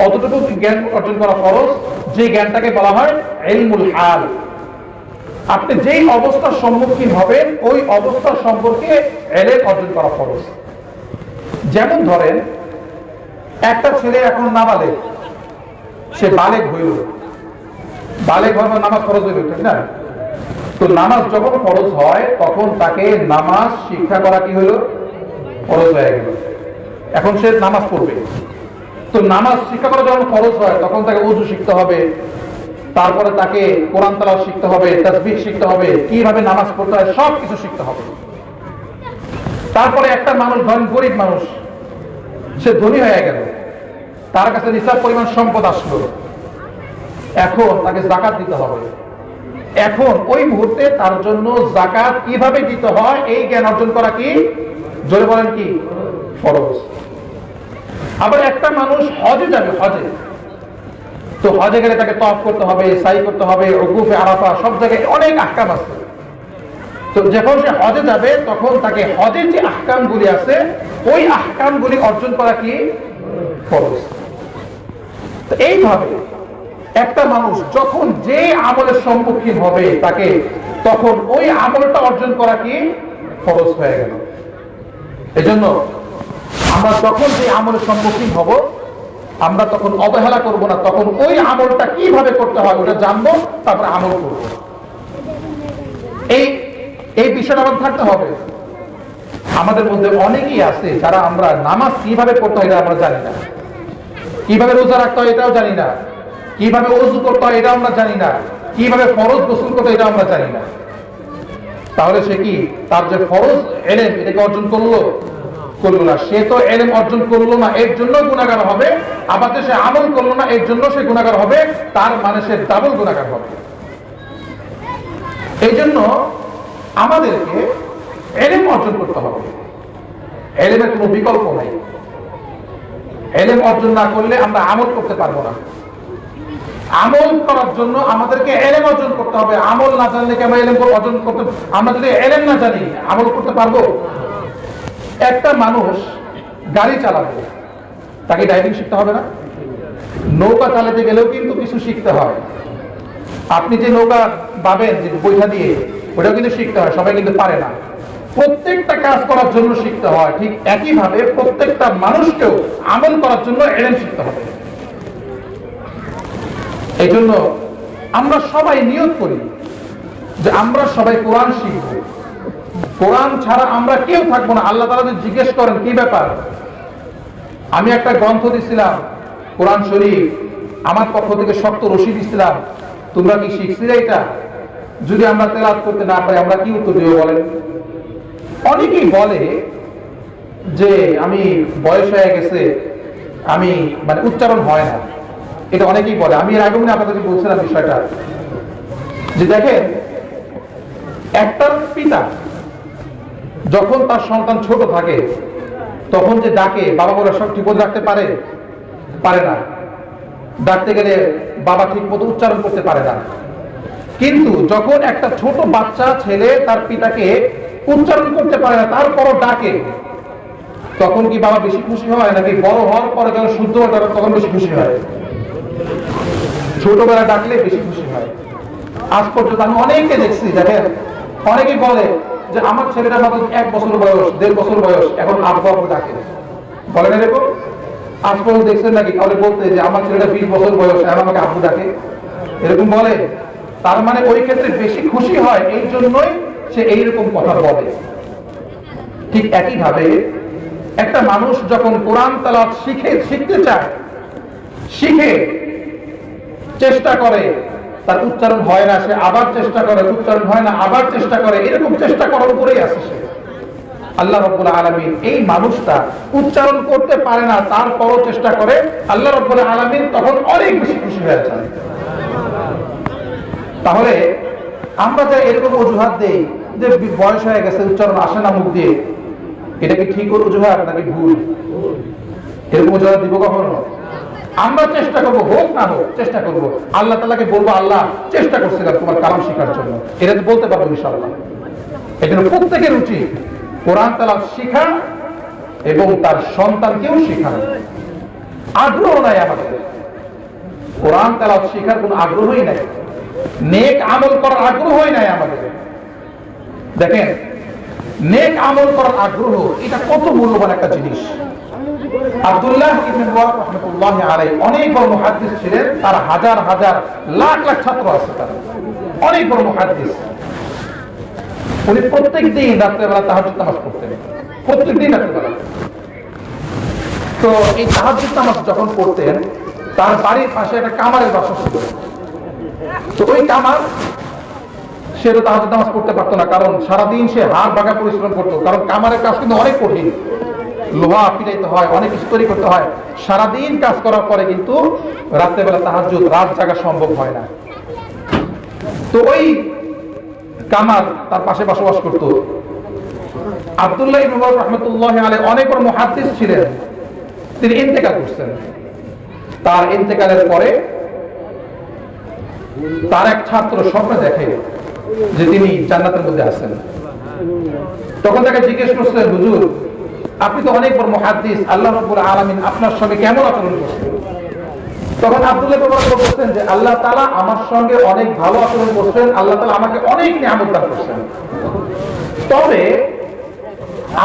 অতটুকু জ্ঞান অর্জন করা ফরজ যে জ্ঞানটাকে বলা হয় ইলমুল হাল। আপনি যেই অবস্থার সম্মুখীন হবেন ওই অবস্থা সম্পর্কে ইলম অর্জন করা ফরজ। যেমন ধরেন একটা ছেলে এখন নাবালেগ, সে বালেগ হইল, বালেগ হওয়ার নামাজ ফরজ হইল, ঠিক না? তো নামাজ যখন ফরজ হয় তখন তাকে নামাজ শিক্ষা করা কি হইল? ফরজ হয়ে গেল। এখন সে নামাজ পড়বে। তো নামাজ শিক্ষা করা যখন ফরজ হয় তখন তাকে ওযু শিখতে হবে, তারপরে তাকে কোরআন তেলাওয়াত শিখতে হবে, তাসবিহ শিখতে হবে, কিভাবে নামাজ পড়তে হয় সব কিছু শিখতে হবে। তারপরে একটা মানুষ, ধরেন গরিব মানুষ, সে ধনী হয়ে গেল, তার কাছে নিসাব পরিমাণ সম্পদ আসলো, এখন তাকে যাকাত দিতে হবে। এখন ওই মুহূর্তে তার জন্য যাকাত কিভাবে দিতে হয় এই জ্ঞান অর্জন করা কি? জোরে বলেন কি? ফরজ। আবার একটা মানুষ হজে যাবে, হজে, তো হজে গেলে তাকে তওয়াফ করতে হবে, সাই করতে হবে, উকুফে আরাফা সব জায়গায় অনেক আহকাম আছে। তো যখন সে হজে যাবে তখন তাকে হজের যে আহকামগুলি আছে ওই আহকামগুলি অর্জন করা কি? ফরজ। তো এইভাবে একটা মানুষ যখন যে আমলের সম্মুখীন হবে তাকে তখন ওই আমলটা অর্জন করা কি? ফরজ হয়ে গেল। এজন্য আমরা যখন যে আমলের সম্মুখীন হব আমরা তখন অবহেলা করব না, তখন ওই আমলটা কিভাবে করতে হয় ওটা জানবো, তারপরে আমল করব। এই বিষয়টা আমাদের থাকতে হবে। আমাদের মধ্যে অনেকেই আছে যারা আমরা নামাজ কিভাবে পড়তে হয় এটা আমরা জানি না, কিভাবে রোজা রাখতে হয় এটাও জানি না, কিভাবে ওযু করতে হয় এটাও আমরা জানি না, কিভাবে ফরজ গোসল করতে হয় এটাও আমরা জানি না। তাহলে সে কি তার যে ফরজ ইলম এটাকে অর্জন করলো না? সে তো ইলম অর্জন করলো না, এর জন্য গুনাহগার হবে। আবার সে আমল করলো না, এর জন্য সে গুনাহগার হবে। তার মানে সে ডাবল গুনাহগার হবে। এই জন্য আমাদেরকে ইলম অর্জন করতে হবে, ইলমের কোনো বিকল্প নাই। ইলম অর্জন না করলে আমরা আমল করতে পারবো না। আমল করার জন্য আমাদেরকে ইলম অর্জন করতে হবে। আমল না জানলে কি আমরা ইলম অর্জন করতে? আমরা যদি ইলম না জানি আমল করতে পারবো? একটা মানুষ গাড়ি চালাবে, তাকে ড্রাইভিং শিখতে হবে না? নৌকা চালাতে গেলেও কিন্তু কিছু শিখতে হয়। আপনি যে নৌকা পাবেন যে বৈঠা দিয়ে, ওটাও কিন্তু শিখতে হয়, সবাই কিন্তু পারে না। প্রত্যেকটা কাজ করার জন্য শিখতে হয়। ঠিক একইভাবে প্রত্যেকটা মানুষকেও আমল করার জন্য ইলম শিখতে হবে। এই জন্য আমরা সবাই নিয়ত করি যে আমরা সবাই কোরআন শিখব, কোরআন ছাড়া আমরা কেউ থাকবো না। আল্লাহ তাআলা যদি জিজ্ঞেস করেন কি ব্যাপার, আমি একটা গ্রন্থ দিছিলাম কোরআন শরীফ, আমার পক্ষ থেকে শক্ত রশি দিছিলাম, তোমরা কি শিখছিলে এটা? যদি আমরা তেলাওয়াত করতে না পারি আমরা কি উত্তর দেব বলেন? অনেকেই বলে যে আমি বয়স হয়ে গেছে, আমি মানে উচ্চারণ হয় না, এটা অনেকেই বলে। আমি এর আগে আপনাদেরকে বলছিলাম বিষয়টা, যে দেখেন একটা পিতা যখন তার সন্তান ছোট থাকে তখন যে ডাকে বাবা বলে সব ঠিক মতো রাখতে পারে না, ডাকতে গেলে বাবা ঠিক মতো উচ্চারণ করতে পারে না। কিন্তু যখন একটা ছোট বাচ্চা ছেলে তার পিতাকে উচ্চারণ করতে পারে না তারপরও ডাকে, তখন কি বাবা বেশি খুশি হয় নাকি বড় হওয়ার পরে যখন শুদ্ধ হয় তখন বেশি খুশি হয়? ছোটবেলা ডাকলে বেশি খুশি হয়। আজ পর্যন্ত আমি অনেকে দেখছি, দেখেন অনেকেই বলে যে আমার ছেলেটা মাত্র 1 বছর বয়স, 1.5 বছর বয়স, এখন আব্বু আব্বু ডাকে। বলেন এরকম? আজ পর্যন্ত দেখছেন নাকি কাউকে বলতে যে আমার ছেলেটা 20 বছর বয়স, এখন আমাকে আব্বু ডাকে? এরকম বলে? তার মানে ওই ক্ষেত্রে বেশি খুশি হয়, এই জন্যই সে এইরকম কথা বলে। ঠিক একই ভাবে একটা মানুষ যখন কোরআন তেলাওয়াত শিখতে চায়, শিখে চেষ্টা করে, তার উচ্চারণ হয় না, সে আবার চেষ্টা করে, উচ্চারণ হয় না, আবার চেষ্টা করে, এরকম চেষ্টা করার উপরেই আছে সে। আল্লাহ রাব্বুল আলামিন এই মানুষটা উচ্চারণ করতে পারে না তারপরও চেষ্টা করে, আল্লাহ রাব্বুল আলামিন তখন অনেক বেশি খুশি হয়ে যান। তাহলে আমরা যে এরকম অজুহাত দেই যে বয়স হয়ে গেছে উচ্চারণ আসে না মুখ দিয়ে, এটা কি ঠিক অজুহাত নাকি ভুল? এরকম অজুহাত দিব কখনো? আমরা চেষ্টা করবো, হোক না হোক চেষ্টা করবো। আল্লাহ তাআলাকে বলবো আল্লাহ চেষ্টা করছিলাম তোমার কালাম শেখার জন্য, এটা তো বলতে পারবো ইনশাআল্লাহ। এজন্য প্রত্যেকের উচিত কোরআন তেলাওয়াত শেখা এবং তার সন্তানকেও শেখানো। আগ্রহ নাই আমাদের, কোরআন তেলাওয়াত শেখার কোনো আগ্রহই নাই, নেক আমল করার আগ্রহই নাই আমাদের। দেখেন নেক আমল করার আগ্রহ এটা কত মূল্যবান একটা জিনিস। আব্দুল্লাহ ইবনে মুবারক রাহমাতুল্লাহি আলাইহি অনেক বড় মুহাদ্দিস ছিলেন, তার হাজার হাজার লাখ লাখ ছাত্র আছে, তার অনেক বড় মুহাদ্দিস। উনি প্রত্যেক দিন রাত্রেবেলা তাহাজ্জুদ নামাজ পড়তেন, প্রত্যেক দিন রাত্রেবেলা। তো এই তাহাজ্জুদ নামাজ যখন পড়তেন তার বাড়ির পাশে একটা কামারের বাসা ছিল। তো ওই কামার সে তো তাহাজ্জুদ নামাজ পড়তে পারতো না, কারণ সারাদিন সে হাড় ভাঙা পরিশ্রম করতো, কারণ কামারের কাজ কিন্তু অনেক কঠিন, লোহা পিটাইতে হয়, অনেক কিছু তৈরি করতে হয়। সারাদিন কাজ করার পরে কিন্তু রাত্রেবেলা তাহাজ্জুদ রাত জাগা সম্ভব হয় না। তো ওই কামার তার পাশে বসবাস করত। আব্দুল্লাহ ইবনে মুবারক রাহমাতুল্লাহি আলাইহি অনেক বড় মুহাদ্দিস ছিলেন, তিনি ইন্তেকাল করছেন। তার ইন্তেকালের পরে তার এক ছাত্র স্বপ্নে দেখে যে তিনি জান্নাতের মধ্যে আছেন। তখন তাকে জিজ্ঞেস করছে, হুজুর আপনি তো অনেক বড় মুহাদ্দিস, আল্লাহ রাব্বুল আলামিন আপনার সঙ্গে কেমন আচরণ করছেন? তখন আব্দুল্লাহ ইবনে মুবারক বলছেন যে আল্লাহ তাআলা আমার সঙ্গে অনেক ভালো আচরণ করছেন, আল্লাহ তাআলা আমাকে অনেক নিয়ামত দান করছেন। তবে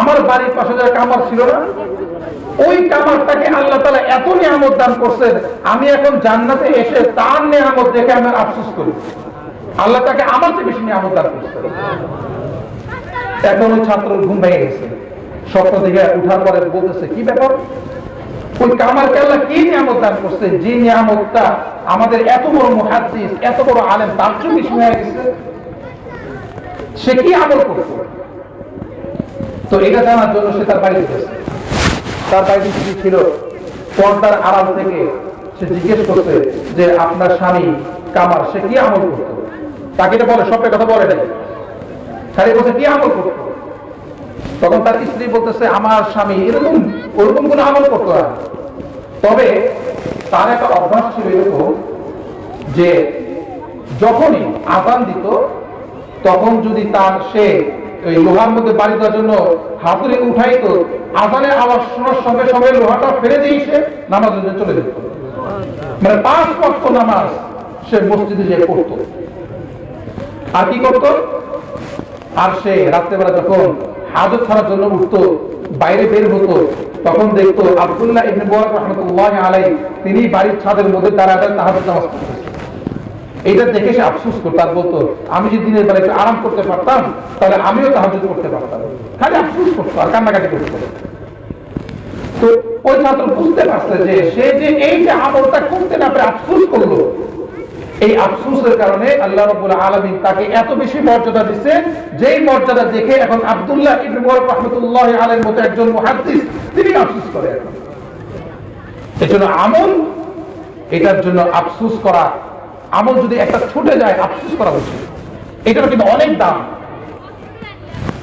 আমার বাড়ির পাশে যারা কামার ছিল না, ওই কামারটাকে আল্লাহ তাআলা এত নিয়ামত দান করছেন, আমি এখন জান্নাতে এসে তার নিয়ামত দেখে আমি আফসোস করি, আল্লাহ তাকে আমার চেয়ে বেশি নিয়ামত দান করছেন। এখন ওই ছাত্র ঘুম ভেঙে গেছে, স্বপ্ন দেখে উঠার পরে বলতেছে কি ব্যাপার, ওই কামারকে আল্লাহ কি নিয়ামত দান করছে, যে নিয়ামতটা আমাদের এত বড় মুহাদ্দিস এত বড় আলেম তার চেয়ে বেশি হয়ে গেছে, সে কি আমল করতো? তো এটা জানার জন্য সে তার বাড়িতে গেছে। তার বাড়িতে কি ছিল, পর্দার আড়াল থেকে সে জিজ্ঞেস করছে যে আপনার স্বামী কামার সে কি আমল করতো? তাকে এটা বলে, সবটা কথা বলে নাই, খালি বলছে কি আমল করতো। তখন তার স্ত্রী বলতেছে আমার স্বামী এরকম ওরকম কোন আমল করতো না, তবে তার একটা অভ্যাস ছিল এরকম যে যখনই আযান দিত তখন যদি তার সে ওই লোহার মধ্যে বাড়ি দেওয়ার জন্য হাতুড়ি উঠাইতো, আযানের আওয়াজ শোনার সঙ্গে সঙ্গে লোহাটা ফেলে দিয়ে সে নামাজের জন্য চলে যেত। মানে 5 ওয়াক্ত নামাজ সে মসজিদে যেয়ে পড়তো। আর কি করত, আর সে রাত্রেবেলা যখন হাজত ছাড়ার জন্য উঠতো, বাইরে বের হতো, তখন দেখতো আব্দুল্লাহ ইবনে মুবারক রাহমাতুল্লাহি আলাইহি তিনি বাড়ির ছাদের মধ্যে দাঁড়ায় তাহাজ্জুদ নামাজ পড়তেছেন। এইটা দেখে সে আফসোস করতো আর বলতো আমি যদি দিনের বেলা একটু আরাম করতে পারতাম তাহলে আমিও তাহাজ্জুদ করতে পারতাম। খালি আফসোস করতো আর কান্নাকাটি করতো। তো ওই ছাত্র বুঝতে পারছে যে সে যে এই যে আমলটা করতে না পেরে আফসোস করলো, এই আফসোসের কারণে আল্লাহ রাব্বুল আলামিন তাকে এত বেশি মর্যাদা দিচ্ছে, যেই মর্যাদা দেখে এখন আব্দুল্লাহ ইবনে মুবারক রাহমাতুল্লাহি আলাইহির মতো একজন মুহাদ্দিস তিনি আফসোস করে। এখন এজন্য আমল, এটার জন্য আফসোস করা, আমল যদি একটা ছুটে যায় আফসোস করা উচিত। এটার কিন্তু অনেক দাম।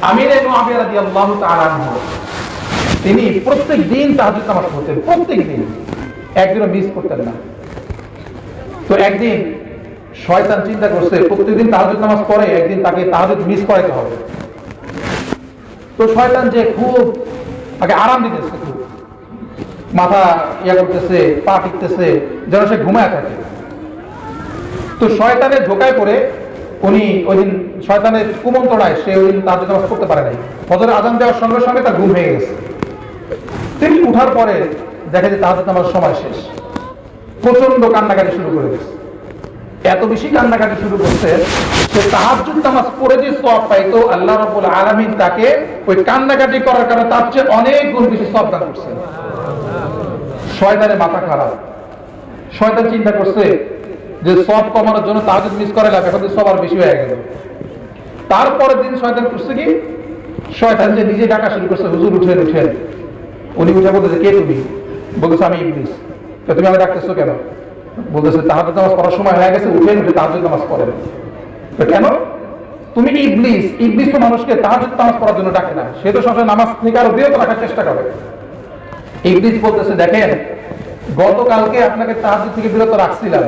আমির ইবনে মুআবিয়া রাদিয়াল্লাহু তাআলা আনহু তিনি প্রত্যেক দিন তাহাজ্জুদ নামাজ পড়তেন, প্রত্যেক দিন, একদিনও মিস করতেন না। তো একদিন শয়তান চিন্তা করছে প্রত্যেকদিন তাহাজ্জুদ নামাজ পড়ে, একদিন তাকে তাহাজ্জুদ মিস করাইতে হবে। তো শয়তান যে খুব তাকে আরাম দিতেছে, খুব মাথা ইয়া করতেছে, পা টিকতেছে, যেন সে ঘুমায় থাকে। তো শয়তানের ধোকায় পড়ে উনি ওই দিন শয়তানের কুমন্ত্রণায় সে ওই দিন তাহাজ্জুদ নামাজ পড়তে পারে নাই। ফজরের আযান দেওয়ার সঙ্গে সঙ্গে তার ঘুম ভেঙে গেছে। তিনি উঠার পরে দেখে যে তাহাজ্জুদ নামাজ সময় শেষ। প্রচন্ড কান্নাকাটি শুরু করে দিয়েছে, এত বেশি কান্নাকাটি শুরু করছে সে তাহাজ্জুদ নামাজ পড়ে যে সওয়াব পাইতো, আল্লাহ রাব্বুল আলামিন তাকে ওই কান্নাকাটি করার কারণে তার চেয়ে অনেক গুণ বেশি সওয়াব দান করছেন। শয়তানের মাথা খারাপ। শয়তান চিন্তা করছে যে সওয়াব কমানোর জন্য তাহাজ্জুদ মিস করে লাভ, এখন তো সওয়াব আর বেশি হয়ে গেল। তারপরের দিন শয়তান করছে কি, শয়তান যে নিজে ডাকা শুরু করছে, হুজুর উঠেন উঠেন। উনি উঠে বলতেছে কে তুমি? বলতেছে আমি ইবলিস। তুমি আমাকে ডাকতেছো কেন? বলতেছে তাহাজ্জুদ নামাজ পড়ার সময় হয়ে গেছে, উঠেন উঠে তাহাজ্জুদ নামাজ পড়েন। কেন? তুমি ইবলিস। ইবলিস তো মানুষকে তাহাজ্জুদ নামাজ পড়ার জন্য ডাকে না, সে তো সবসময় নামাজ থেকে আরো বিরত রাখার চেষ্টা করে। ইবলিস বলতেছে দেখেন, গতকালকে আপনাকে তাহাজ্জুদ থেকে বিরত রাখছিলাম,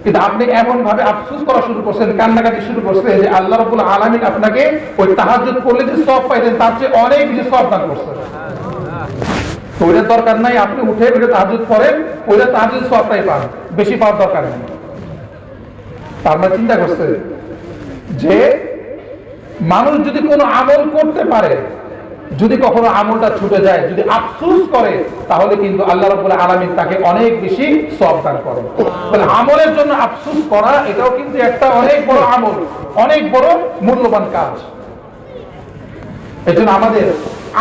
কিন্তু আপনি এমন ভাবে আফসোস করা শুরু করছেন, কান্নাকাটি শুরু করছেন যে আল্লাহ রাব্বুল আলামিন আপনাকে ওই তাহাজ্জুদ পড়লে যে সওয়াব পাইতেন তার চেয়ে অনেক বেশি সওয়াব দান করছেন। তো ওইটার দরকার নাই, আপনি উঠে ওইটা তাহাজ্জুদ পড়েন, ওইটা তাহাজ্জুদ সওয়াবটাই পান, বেশি পাওয়ার দরকার নেই। তার মানে চিন্তা করছে যে মানুষ যদি কোনো আমল করতে পারে, যদি কখনো আমলটা ছুটে যায়, যদি আফসোস করে, তাহলে কিন্তু আল্লাহ রাব্বুল আলামিন তাকে অনেক বেশি সওয়াব দান করেন। তাহলে আমলের জন্য আফসোস করা এটাও কিন্তু একটা অনেক বড় আমল, অনেক বড় মূল্যবান কাজ। এজন্য আমাদের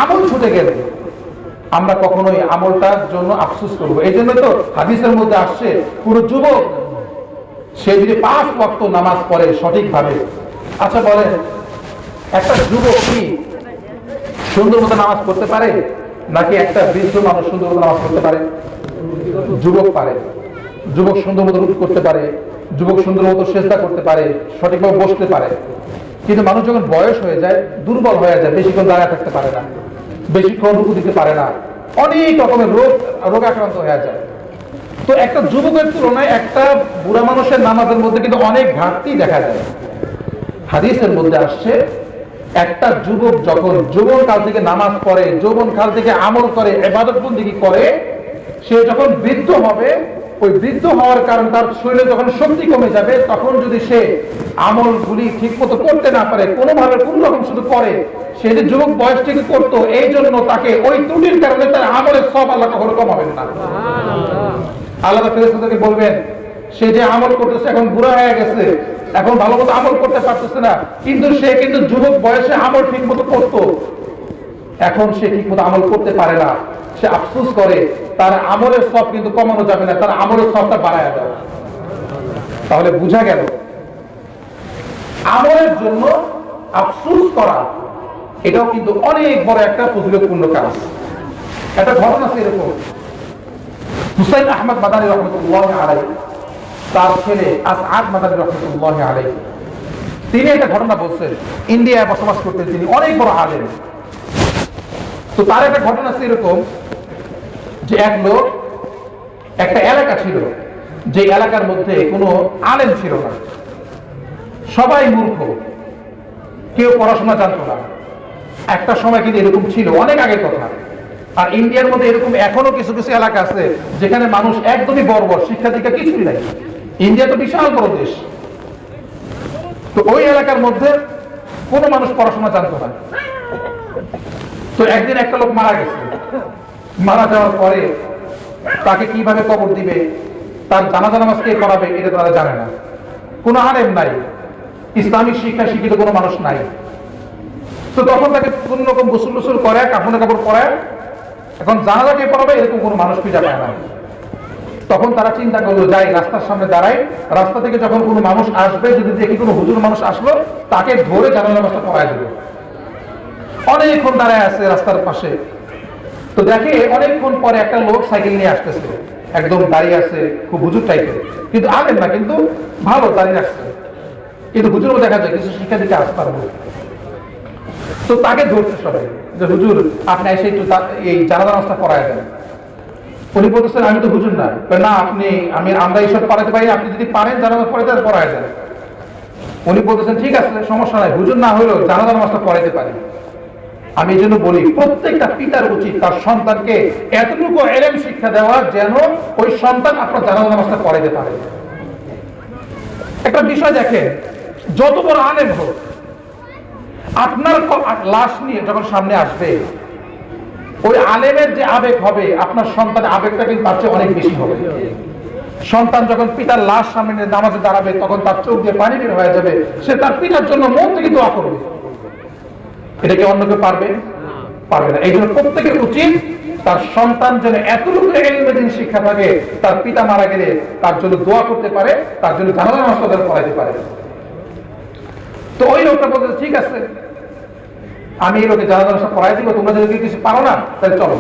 আমল ছুটে গেলে আমরা কখনোই আমলটার জন্য আফসোস করবো। এই জন্য তো হাদিসের মধ্যে আসছে পুরো যুবক সে যদি 5 ওয়াক্ত নামাজ পড়ে সঠিকভাবে। আচ্ছা বলেন, একটা যুবক কি সুন্দর মতো নামাজ পড়তে পারে, নাকি একটা বৃদ্ধ মানুষ সুন্দর মতো নামাজ পড়তে পারে? যুবক পারে। যুবক সুন্দর মতো রুকু করতে পারে, যুবক সুন্দর মতো সেজদা করতে পারে, সঠিকভাবে বসতে পারে। কিন্তু মানুষ যখন বয়স হয়ে যায়, দুর্বল হয়ে যায়, বেশিক্ষণ দাঁড়ায় থাকতে পারে না, বেশিক্ষণ রুকু দিতে পারে না, অনেক রকমের রোগাক্রান্ত হয়ে যায়। তো একটা যুবকের তুলনায় একটা বুড়া মানুষের নামাজের মধ্যে কিন্তু অনেক ঘাটতি দেখা যায়। হাদিসের মধ্যে আসছে একটা যুবক যখন যৌবন কাল থেকে নামাজ পড়ে, যৌবন কাল থেকে আমল করে, ইবাদত বন্দেগী করে, সে যখন বৃদ্ধ হবে, ওই বৃদ্ধ হওয়ার কারণে তার শরীরে যখন শক্তি কমে যাবে, তখন যদি সে আমলগুলি ঠিক মতো করতে না পারে, কোনোভাবে কোন রকম শুধু করে, সে যে যুবক বয়স থেকে করতো, এই জন্য তাকে ওই ত্রুটির কারণে তার আমলের সব আল্লাহ কখনো কমাবেন না। আল্লাহ ফেরেশতাদেরকে বলবেন সে যে আমল করতেছে এখন বুড়া হয়ে গেছে, এখন ভালো মতো আমল করতে পারতেছে না, কিন্তু সে কিন্তু যুবক বয়সে আমল ঠিক মতো করতো, এখন সে ঠিক মতো আমল করতে পারে না, সে আফসোস করে, তার আমলের সব কিন্তু কমানো যাবে না, তার আমলের সবটা বাড়ায় যাবে। তাহলে বোঝা গেল আমলের জন্য আফসোস করা এটাও কিন্তু অনেক বড় একটা ফজিলতপূর্ণ কাজ। একটা ঘটনা আছে এরকম, হুসাইন আহমদ মাদানী রহমতুল্লাহ আলাইহি, তার ছেলে আসআদ মাদানী রহমতুল্লাহ আলাইহি, তিনি একটা ঘটনা বলছেন। ইন্ডিয়ায় বসবাস করতেন তিনি, অনেক বড় আলেম। তো তার একটা ঘটনা আছে এরকম যে এক লোক, একটা এলাকা ছিল, যে এলাকার মধ্যে কোনো আলেম ছিল না, সবাই মূর্খ, কেউ পড়াশোনা জানতো না। একটা সময় কিন্তু এরকম ছিল, অনেক আগের কথা। আর ইন্ডিয়ার মধ্যে এরকম এখনো কিছু কিছু এলাকা আছে যেখানে মানুষ একদমই বর্বর, শিক্ষা দীক্ষা কিছুই নাই। ইন্ডিয়া তো বিশাল বড় দেশ। তো ওই এলাকার মধ্যে কোনো মানুষ পড়াশোনা জানতো না। তো একদিন একটা লোক মারা গেছে। মারা যাওয়ার পরে তাকে কিভাবে কবর দিবে, তার জানাজা নামাজ কে করাবে, এটা তারা জানে না। কোনো আলেম নাই, ইসলামিক শিক্ষা শিক্ষিত কোনো মানুষ নাই। তো তখন তাকে কোন রকম গোসল টোসল করে, কাপড় কাপড় পরায়, এখন জানাজাকে পড়াবে এরকম কোনো মানুষ খুঁজে পায় না। তখন তারা চিন্তা করলো, যাই রাস্তার সামনে দাঁড়ায়, রাস্তা থেকে যখন কোনো মানুষ আসবে, যদি দেখি কোনো হুজুর মানুষ আসলো, তাকে ধরে জানাজা নামাজটা পড়ায় দেবে। অনেকক্ষণ দাঁড়ায় আছে রাস্তার পাশে, তো দেখে অনেকক্ষণ পরে একটা লোক সাইকেল নিয়ে আসতেছে, একদম দাঁড়িয়ে আছে, খুব হুজুর টাইপের, কিন্তু আলেম না, কিন্তু ভালো দাঁড়িয়ে আসছে, কিন্তু হুজুরও দেখা যায় কিছু শিক্ষা দিতে আসতে পারবো। তো তাকে ধরছে সবাই যে হুজুর আপনি এসে একটু এই জানাজা নামাজটা পড়ায় দেন। উনি বলতেছেন আমি তো হুজুর না। না, আমরা এইসব পড়াতে পারি, আপনি যদি পারেন জানাজা পড়াতে পড়ায় দেন। উনি বলতেছেন ঠিক আছে, সমস্যা নাই, হুজুর না হলেও জানাজা নামাজটা পড়াইতে পারি। আমি এই জন্য বলি, প্রত্যেকটা পিতার উচিত তার সন্তানকে এতটুকু ইলম শিক্ষা দেওয়া যেন ওই সন্তান আপনার জানাজা নামাজটা পড়াইতে পারে। একটা বিষয় দেখেন, যত বড় আলেম হোক, আপনার লাশ নিয়ে যখন সামনে আসবে, ওই আলেমের যে আবেগ হবে, আপনার সন্তানের আবেগটা কিন্তু তার চেয়ে অনেক বেশি হবে। সন্তান যখন পিতার লাশ সামনে নামাজে দাঁড়াবে, তখন তার চোখ দিয়ে পানি বের হয়ে যাবে, সে তার পিতার জন্য মন থেকে দোয়া করবে। এটা কি অন্য কেউ পারবে? পারবে না। এই জন্য প্রত্যেকের উচিত তার সন্তান যেন এতটুকু ইলমে দ্বীন শিক্ষা থাকে, তার পিতা মারা গেলে তার জন্য দোয়া করতে পারে, তার জন্য জানাজা নামাজ পড়াইতে পারে। তো ওই লোকটা বলতে ঠিক আছে, আমি এই লোকে জানাজা নামাজ পড়াই দিব, তোমরা যদি কিছু পারো না তাহলে চলো।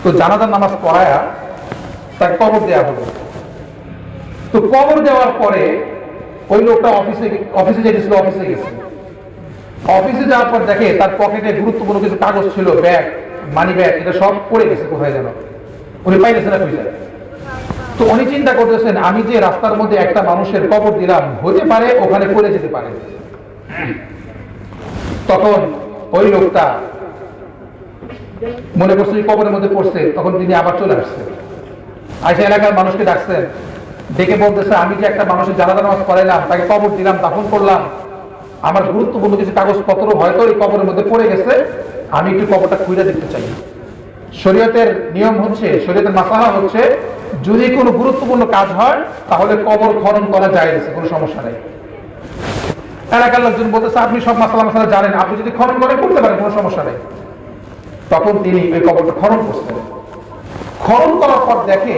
তো জানাজার নামাজ পড়ায়া তাকে কবর দেওয়া হলো। তো কবর দেওয়ার পরে ওই লোকটা অফিসে যেতেছিল, অফিসে যাওয়ার পর দেখে তার পকেটে গুরুত্বপূর্ণ কিছু কাগজ ছিল, ব্যাগ, মানি ব্যাগ, এটা সব পড়ে গেছে কোথায় যেন, উনি পাইতেছে না খুঁজে। তো উনি চিন্তা করতেছেন, আমি যে রাস্তার মধ্যে একটা মানুষের কবর দিলাম, হতে পারে ওখানে পড়ে যেতে পারে। তখন ওই লোকটা মনে করছে কবরের মধ্যে পড়ছে, তখন তিনি আবার চলে আসছে, আইসা এলাকার মানুষকে ডাকছেন, ডেকে বলতেছে আমি যে একটা মানুষের জানাজা নামাজ পড়াইলাম, তাকে কবর দিলাম, দাফন করলাম, আমার গুরুত্বপূর্ণ কিছু কাগজপত্র হয়তো এই কবরের মধ্যে পড়ে গেছে, আমি একটু কবরটা খুঁজে দেখতে চাই। শরীয়তের নিয়ম হচ্ছে, শরীয়তের মাসআলা হচ্ছে, যদি কোনো গুরুত্বপূর্ণ কাজ হয় তাহলে কবর খনন করা যায়, কোনো সমস্যা নেই। এলাকার লোকজন বলতেছে আপনি সব মাসআলা জানেন, আপনি যদি খনন করে করতে পারেন, কোনো সমস্যা নেই। তখন তিনি ওই কবরটা খনন করছেন। খনন করার পর দেখে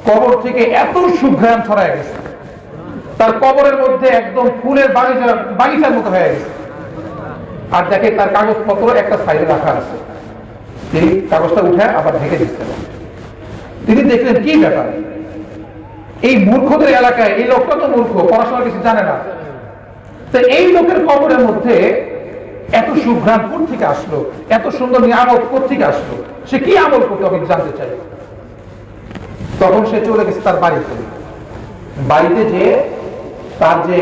কবর থেকে এত সুঘ্রাণ ছড়ায় গেছে, তার কবরের মধ্যে একদম ফুলের বাগিচার মতো হয়ে গেছে। আর দেখে তার কাগজপত্র একটা সাইডে রাখা আছে, তিনি কাগজটা উঠে আবার ঢেকে দিচ্ছেন। তিনি দেখলেন কি ব্যাপার, এই মূর্খদের এলাকায় এই লোকটা তো মূর্খ, পড়াশোনা কিছু জানে না, তো এই লোকের কবরের মধ্যে এত সুঘ্রাণ কোথেকে আসলো, এত সুন্দর নিয়ামত কোথেকে আসলো, সে কি আমল করতে হবে জানতে চাই। তখন সে চলে গেছে তার বাড়িতে যে তার যে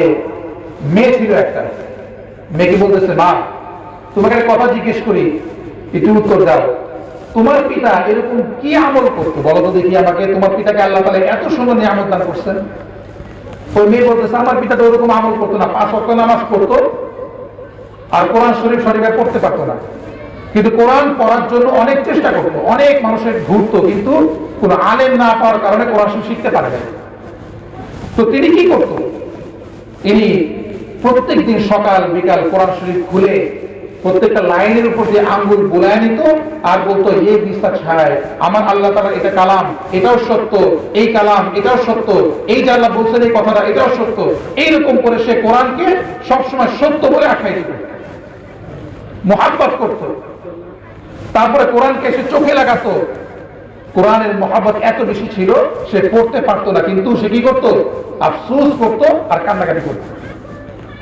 মেয়ে ছিল, একটা মেয়েকে বলতেছে, মা তোমাকে একটা কথা জিজ্ঞেস করি, একটু উত্তর দাও, তোমার পিতা এরকম কি আমল করতো বলো তো দেখি আমাকে, তোমার পিতাকে আল্লাহ তাআলা এত সুন্দর নিয়ামত দান করছেন। ওই মেয়ে বলতেছে আমার পিতা তো ওরকম আমল করতো না, 5 ওয়াক্ত নামাজ পড়তো, আর কোরআন শরীফ সঠিকভাবে পড়তে পারতো না, কিন্তু কোরআন পড়ার জন্য অনেক চেষ্টা করতো, অনেক মানুষের ঘুরতো, কিন্তু কোন আলেম না পাওয়ার কারণে কোরআন শরীফ শিখতে পারে না। তো তিনি কি করতো, তিনি প্রত্যেক দিন সকাল বিকাল কোরআন শরীফ খুলে প্রত্যেকটা লাইনের উপর দিয়ে আঙ্গুল বোলায় নিত, আর বলতো এই বিশ্বাস ছায় আমার আল্লাহ তাআলা এটা কালাম, এটাও সত্য, এই কালাম এটাও সত্য, এই যে আল্লাহ বলছেন এই কথাটা এটাও সত্য। এইরকম করে সে কোরআনকে সবসময় সত্য বলে আখ্যায়িত দিত, মুহাব্বত করত। তারপরে কোরআনকে সে চোখে লাগাতো, কোরআনের মহব্বত এত বেশি ছিল সে পড়তে পারতো না, কিন্তু সে কি করতো, আফসোস করতো আর কান্নাকাটি করতো,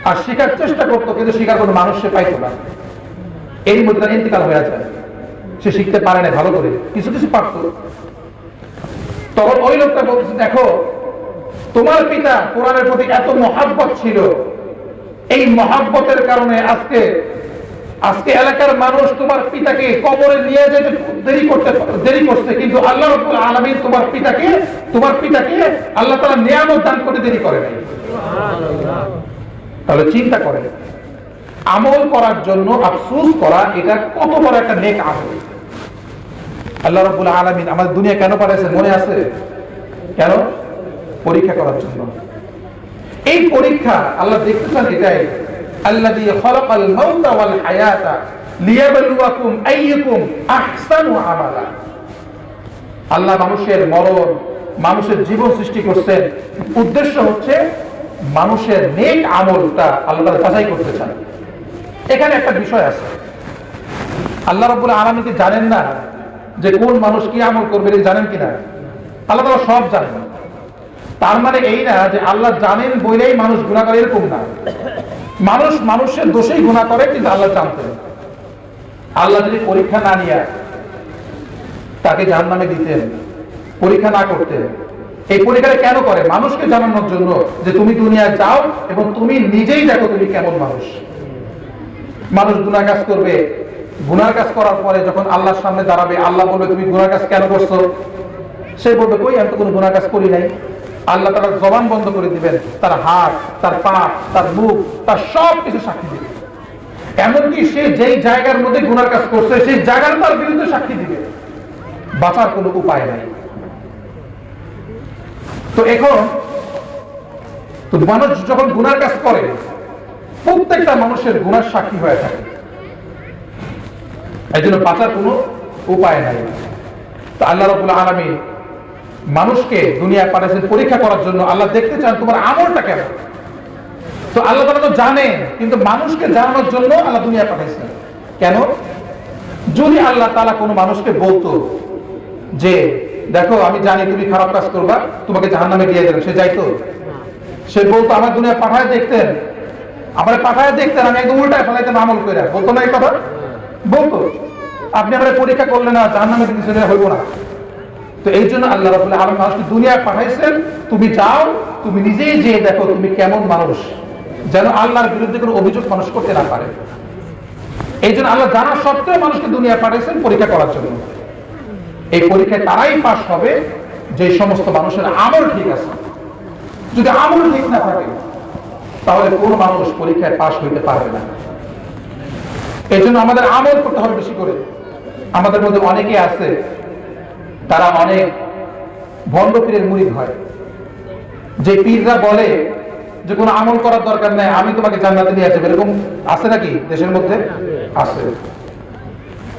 আর শেখার চেষ্টা করতো, কিন্তু শেখার কোনো মানুষ সে পাইতো না। এর মধ্যে তার ইন্তেকাল হয়ে যায়, সে শিখতে পারে না ভালো করে, কিছু কিছু পারতো। তখন ওই লোকটা বলতেছে, দেখো তোমার পিতা কোরআনের প্রতি এত মহব্বত ছিল, এই মহব্বতের কারণে আজকে এলাকার মানুষ তোমার পিতাকে কবরে নিয়ে যেতে দেরি করছে, কিন্তু আল্লাহ রাব্বুল আলামিন তোমার পিতাকে আল্লাহ তাআলা নিয়ামত দান করে দেরি করে নাই। তাহলে চিন্তা করেন, আমল করার জন্য আফসোস করা এটা কত বড় একটা নেক আমল। আল্লাহ রাব্বুল আলামিন আমাদের দুনিয়া কেন পাঠাইছেন মনে আছে? কেন? পরীক্ষা করার জন্য। এই পরীক্ষা আল্লাহ দেখতে চান এটাই, আল্লাযী খালাকাল মাউতা ওয়াল হায়াতা লিয়াবলুয়াকুম আইয়ুকুম আহসানু আমালা। আল্লাহ মানুষের মরণ, মানুষের জীবন সৃষ্টি করছেন, উদ্দেশ্য হচ্ছে মানুষের নেক আমলটা আল্লাহ যাচাই করতে চান। এখানে একটা বিষয় আছে, আল্লাহ রাব্বুল আলামিন কি জানেন না যে কোন মানুষ কি আমল করবে, জানেন কিনা? আল্লাহ তাআলা সব জানেন। তার মানে এই না যে আল্লাহ জানেন বলেই মানুষ গুনাহ করে, এরকম না। মানুষ মানুষের দোষেই গুনাহ করে, কিন্তু আল্লাহ জানতেন। আল্লাহ যদি পরীক্ষা না নিয়ে তাকে জাহান্নামে দিতেন, পরীক্ষা না করতেন। এই পরীক্ষাটা কেন করে? মানুষকে জানানোর জন্য যে তুমি দুনিয়ায় যাও এবং তুমি নিজেই দেখো তুমি কেমন মানুষ। মানুষ গুনাহ কাজ করবে, গুনার কাজ করার পরে যখন আল্লাহর সামনে দাঁড়াবে, আল্লাহ বলবে তুমি গুনার কাজ কেন করছো? সে বলবে কই, আমি তো কোনো গুনার কাজ করি নাই। আল্লাহ তার জবান বন্ধ করে দিবেন, তার হাত, তার পা, তার মুখ, তার সব কিছু সাক্ষী দিবে। এমনকি সে যেই জায়গার মধ্যে গুনার কাজ করছে সেই জায়গার তার বিরুদ্ধে সাক্ষী দিবে। বাঁচার কোনো উপায় নাই। তো এখন তো মানুষ যখন গুনার কাজ করে, প্রত্যেকটা মানুষের গুনার সাক্ষী হয়ে থাকে, এই জন্য বাঁচার কোনো উপায় নাই। তো আল্লাহ রাব্বুল আলামিন মানুষকে দুনিয়ায় পাঠাইছেন পরীক্ষা করার জন্য। আল্লাহ দেখতে চান তোমার আমলটা কেমন। তো আল্লাহ তাআলা তো জানেন, কিন্তু মানুষকে জানানোর জন্য আল্লাহ দুনিয়ায় পাঠাইছেন। কেন? যদি আল্লাহ তাআলা কোনো মানুষকে বলতো যে দেখো আমি জানি তুমি খারাপ কাজ করবা, তোমাকে জাহান্নামে দিয়ে দেব, সে যাইতো? সে বলতো আমার দুনিয়া পাঠায় দেখতেন, আমার পাঠায় দেখতেন, আমি একদম উল্টায় ফেলাইতাম আমল করে, বলতো না? এই কথা বলতো। আপনি আমার পরীক্ষা করলে না, জাহান্নামে দিতে হইব না। তো এই জন্য আল্লাহ রাব্বুল আলামিন মানুষকে দুনিয়ায় পাঠাইছেন, তুমি যাও, তুমি নিজেই যেয়ে দেখো তুমি কেমন মানুষ, যেন আল্লাহর বিরুদ্ধে কোনো অভিযোগ মানুষ করতে না পারে। এই জন্য আল্লাহ জানা সত্ত্বেও মানুষকে দুনিয়ায় পাঠাইছেন পরীক্ষা করার জন্য। এই পরীক্ষায় তারাই পাস হবে যে সমস্ত মানুষের আমল ঠিক আছে। যদি আমল ঠিক না থাকে তাহলে কোন মানুষ পরীক্ষায় পাস হইতে পারবে না। এই জন্য আমাদের আমল করতে হবে বেশি করে। আমাদের মধ্যে অনেকে আছে তারা অনেক ভণ্ড পীরের মুরিদ হয়, যে পীররা বলে যে কোনো আমল করার দরকার নাই, আমি তোমাকে জান্নাতে নিয়ে যাবো। এরকম আছে নাকি দেশের মধ্যে? আছে।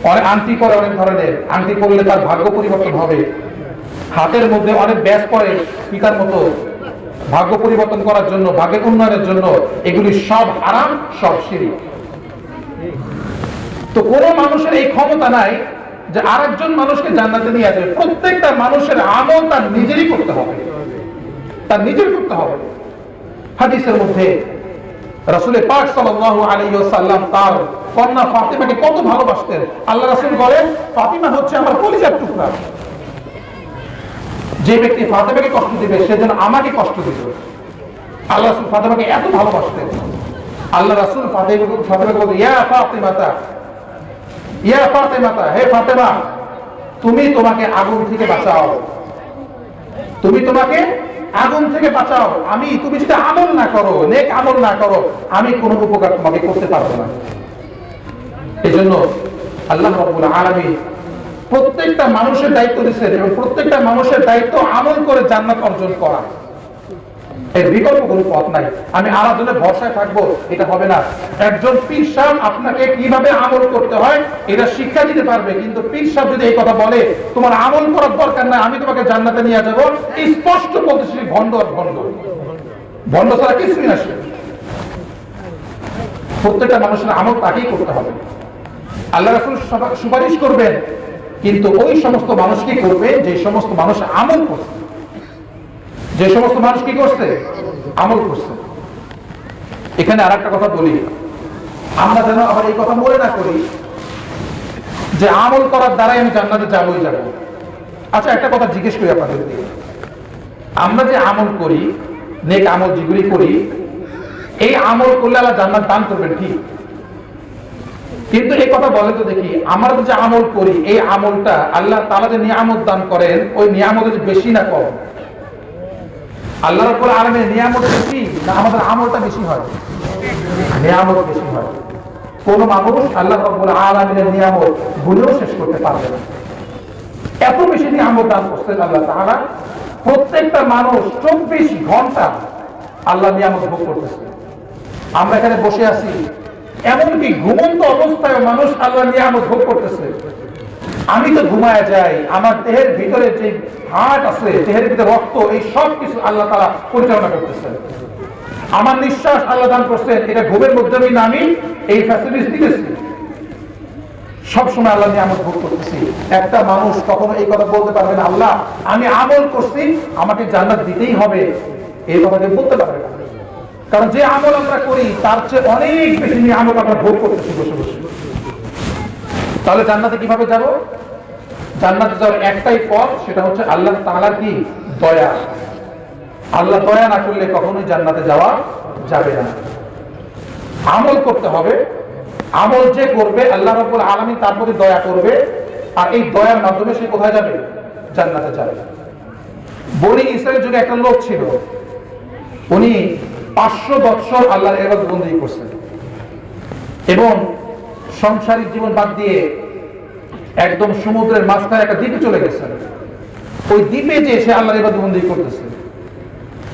অনেক আংটি করে, অনেক ধরনের আংটি করলে তার ভাগ্য পরিবর্তন হবে। হাতের মধ্যে অনেক ব্যাস করে পিতার মতো, ভাগ্য পরিবর্তন করার জন্য, ভাগ্যের উন্নয়নের জন্য। এগুলি সব হারাম, সব শিরক। তো কোন মানুষের এই ক্ষমতা নাই যে আরেকজন মানুষকে জান্নাতে নিয়ে যাবে। প্রত্যেকটা মানুষের আমল তার নিজেরই করতে হবে, তার নিজের করতে হবে। হাদিসের মধ্যে রাসূল পাক সাল্লাল্লাহু আলাইহি ওয়াসাল্লাম তার কন্যা ফাতিমাকে কত ভালোবাসতেন। আল্লাহ রাসূল বলেন ফাতিমা হচ্ছে আমার কলিজার টুকরা। যে ব্যক্তি ফাতিমাকে কষ্ট দিবে সে যেন আমাকে কষ্ট দিবে। আল্লাহ রাসূল ফাতিমাকে এত ভালোবাসতেন। আল্লাহ রাসূল ফাতিমাকে বলতেন ইয়া ফাতিমাতা, ইয়া ফাতিমাতা, হে ফাতিমা তুমি তোমাকে আগুন থেকে বাঁচাও, তুমি তোমাকে আগুন থেকে বাঁচাও। তুমি যদি আমল না করো, নেক আমল না করো, আমি কোনো উপকার তোমাকে করতে পারবো না। এই জন্য আল্লাহ রাব্বুল আলামিন প্রত্যেকটা মানুষের দায়িত্ব দিচ্ছেন, এবং প্রত্যেকটা মানুষের দায়িত্ব আমল করে জান্নাত অর্জন করা। এর বিকল্প কোনো পথ নাই। আমি আরেকজনের ভরসায় থাকবো, এটা হবে না। একজন পীর সাহেব আপনাকে কিভাবে আমল করতে হয় এটা শিক্ষা দিতে পারবে, কিন্তু পীর সাহেব যদি এই কথা বলে তোমার আমল করার দরকার নাই, আমি তোমাকে জান্নাতে নিয়ে যাবো, স্পষ্ট বলতেছি ভণ্ড আর ভণ্ড। ভণ্ড ছাড়া কিছুই না। প্রত্যেকটা মানুষের আমল তাকেই করতে হবে। আল্লাহ রাসূল সুপারিশ করবেন, কিন্তু ওই সমস্ত মানুষকে করবে যে সমস্ত মানুষ আমল করছে, যে সমস্ত মানুষ কি করছে? আমল করছে। এখানে আর একটা কথা বলি, আমরা যেন আবার এই কথা মনে না করি যে আমল করার দ্বারাই আমি জান্নাতে যাবই যাব। আচ্ছা একটা কথা জিজ্ঞেস করি আপনাদের, আমরা যে আমল করি, নেক আমল যেগুলি করি, এই আমল করলে আল্লাহ জান্নাত দান করবেন, ঠিক। কিন্তু এই কথা বলে তো দেখি, আমরা যে আমল করি এই আমলটা আল্লাহ তাআলা যে নিয়ামত দান করেন ওই নিয়ামত বেশি না কম? আল্লাহ রাব্বুল আলামিনের নিয়ামত বেশি না আমাদের আমলটা বেশি হয়? নিয়ামত বেশি হয়। কোন মানুষ আল্লাহ রাব্বুল আলামিনের নিয়ামত ভুলেও শেষ করতে পারবে না। এত বেশি নিয়ামত দান করছেন আল্লাহ তাআলা। প্রত্যেকটা মানুষ 24 ঘন্টা আল্লাহ নিয়ামত ভোগ করতেছে। আমরা এখানে বসে আছি, এমনকি ঘুমন্ত অবস্থায় মানুষ আল্লাহ নিয়ামত ভোগ করতেছে। আমি তো ঘুমায় যাই, আমার দেহের ভিতরে যে হার্ট আছে, দেহের ভিতরে রক্ত, এই সব কিছু আল্লাহ তাআলা পরিচালনা করতেছেন। আমার নিঃশ্বাস আল্লাহ দান করছেন, এটা ঘুমের মধ্যে আমি এই ফ্যাসিলিটি দিতেছি। সবসময় আল্লাহ নিয়ামত ভোগ করতেছি। একটা মানুষ কখনো এই কথা বলতে পারবে না, আল্লাহ আমি আমল করছি, আমাকে জান্নাত দিতেই হবে, এই কথাকে বলতে পারবে না। কারণ যে আমল আমরা করি তার চেয়ে অনেক বেশি নিয়ামত আমরা ভোগ করতেছি বসে বসে। তাহলে জান্নাতে কিভাবে যাব? জান্নাতে যাওয়ার একটাই পথ, সেটা হচ্ছে আল্লাহ তাআলার কি দয়া। আল্লাহ দয়া না করলে কখনোই জান্নাতে যাওয়া যাবে না। আমল করতে হবে, আমল যে করবে আল্লাহ রাব্বুল আলামিন তার প্রতি দয়া করবে, আর এই দয়ার মাধ্যমে সে কোথায় যাবে? জান্নাতে যাবে। বনি ইসরাইলের যুগে একটা লোক ছিল, উনি 500 বছর আল্লাহর ইবাদত বন্দেগী করছেন এবং সংসারিক জীবন বাদ দিয়ে একদম সমুদ্রের মাঝখানে একটা দ্বীপে চলে গেছেন। ওই দ্বীপে যে সে আল্লাহর ইবাদত বন্দেগী করতেছে,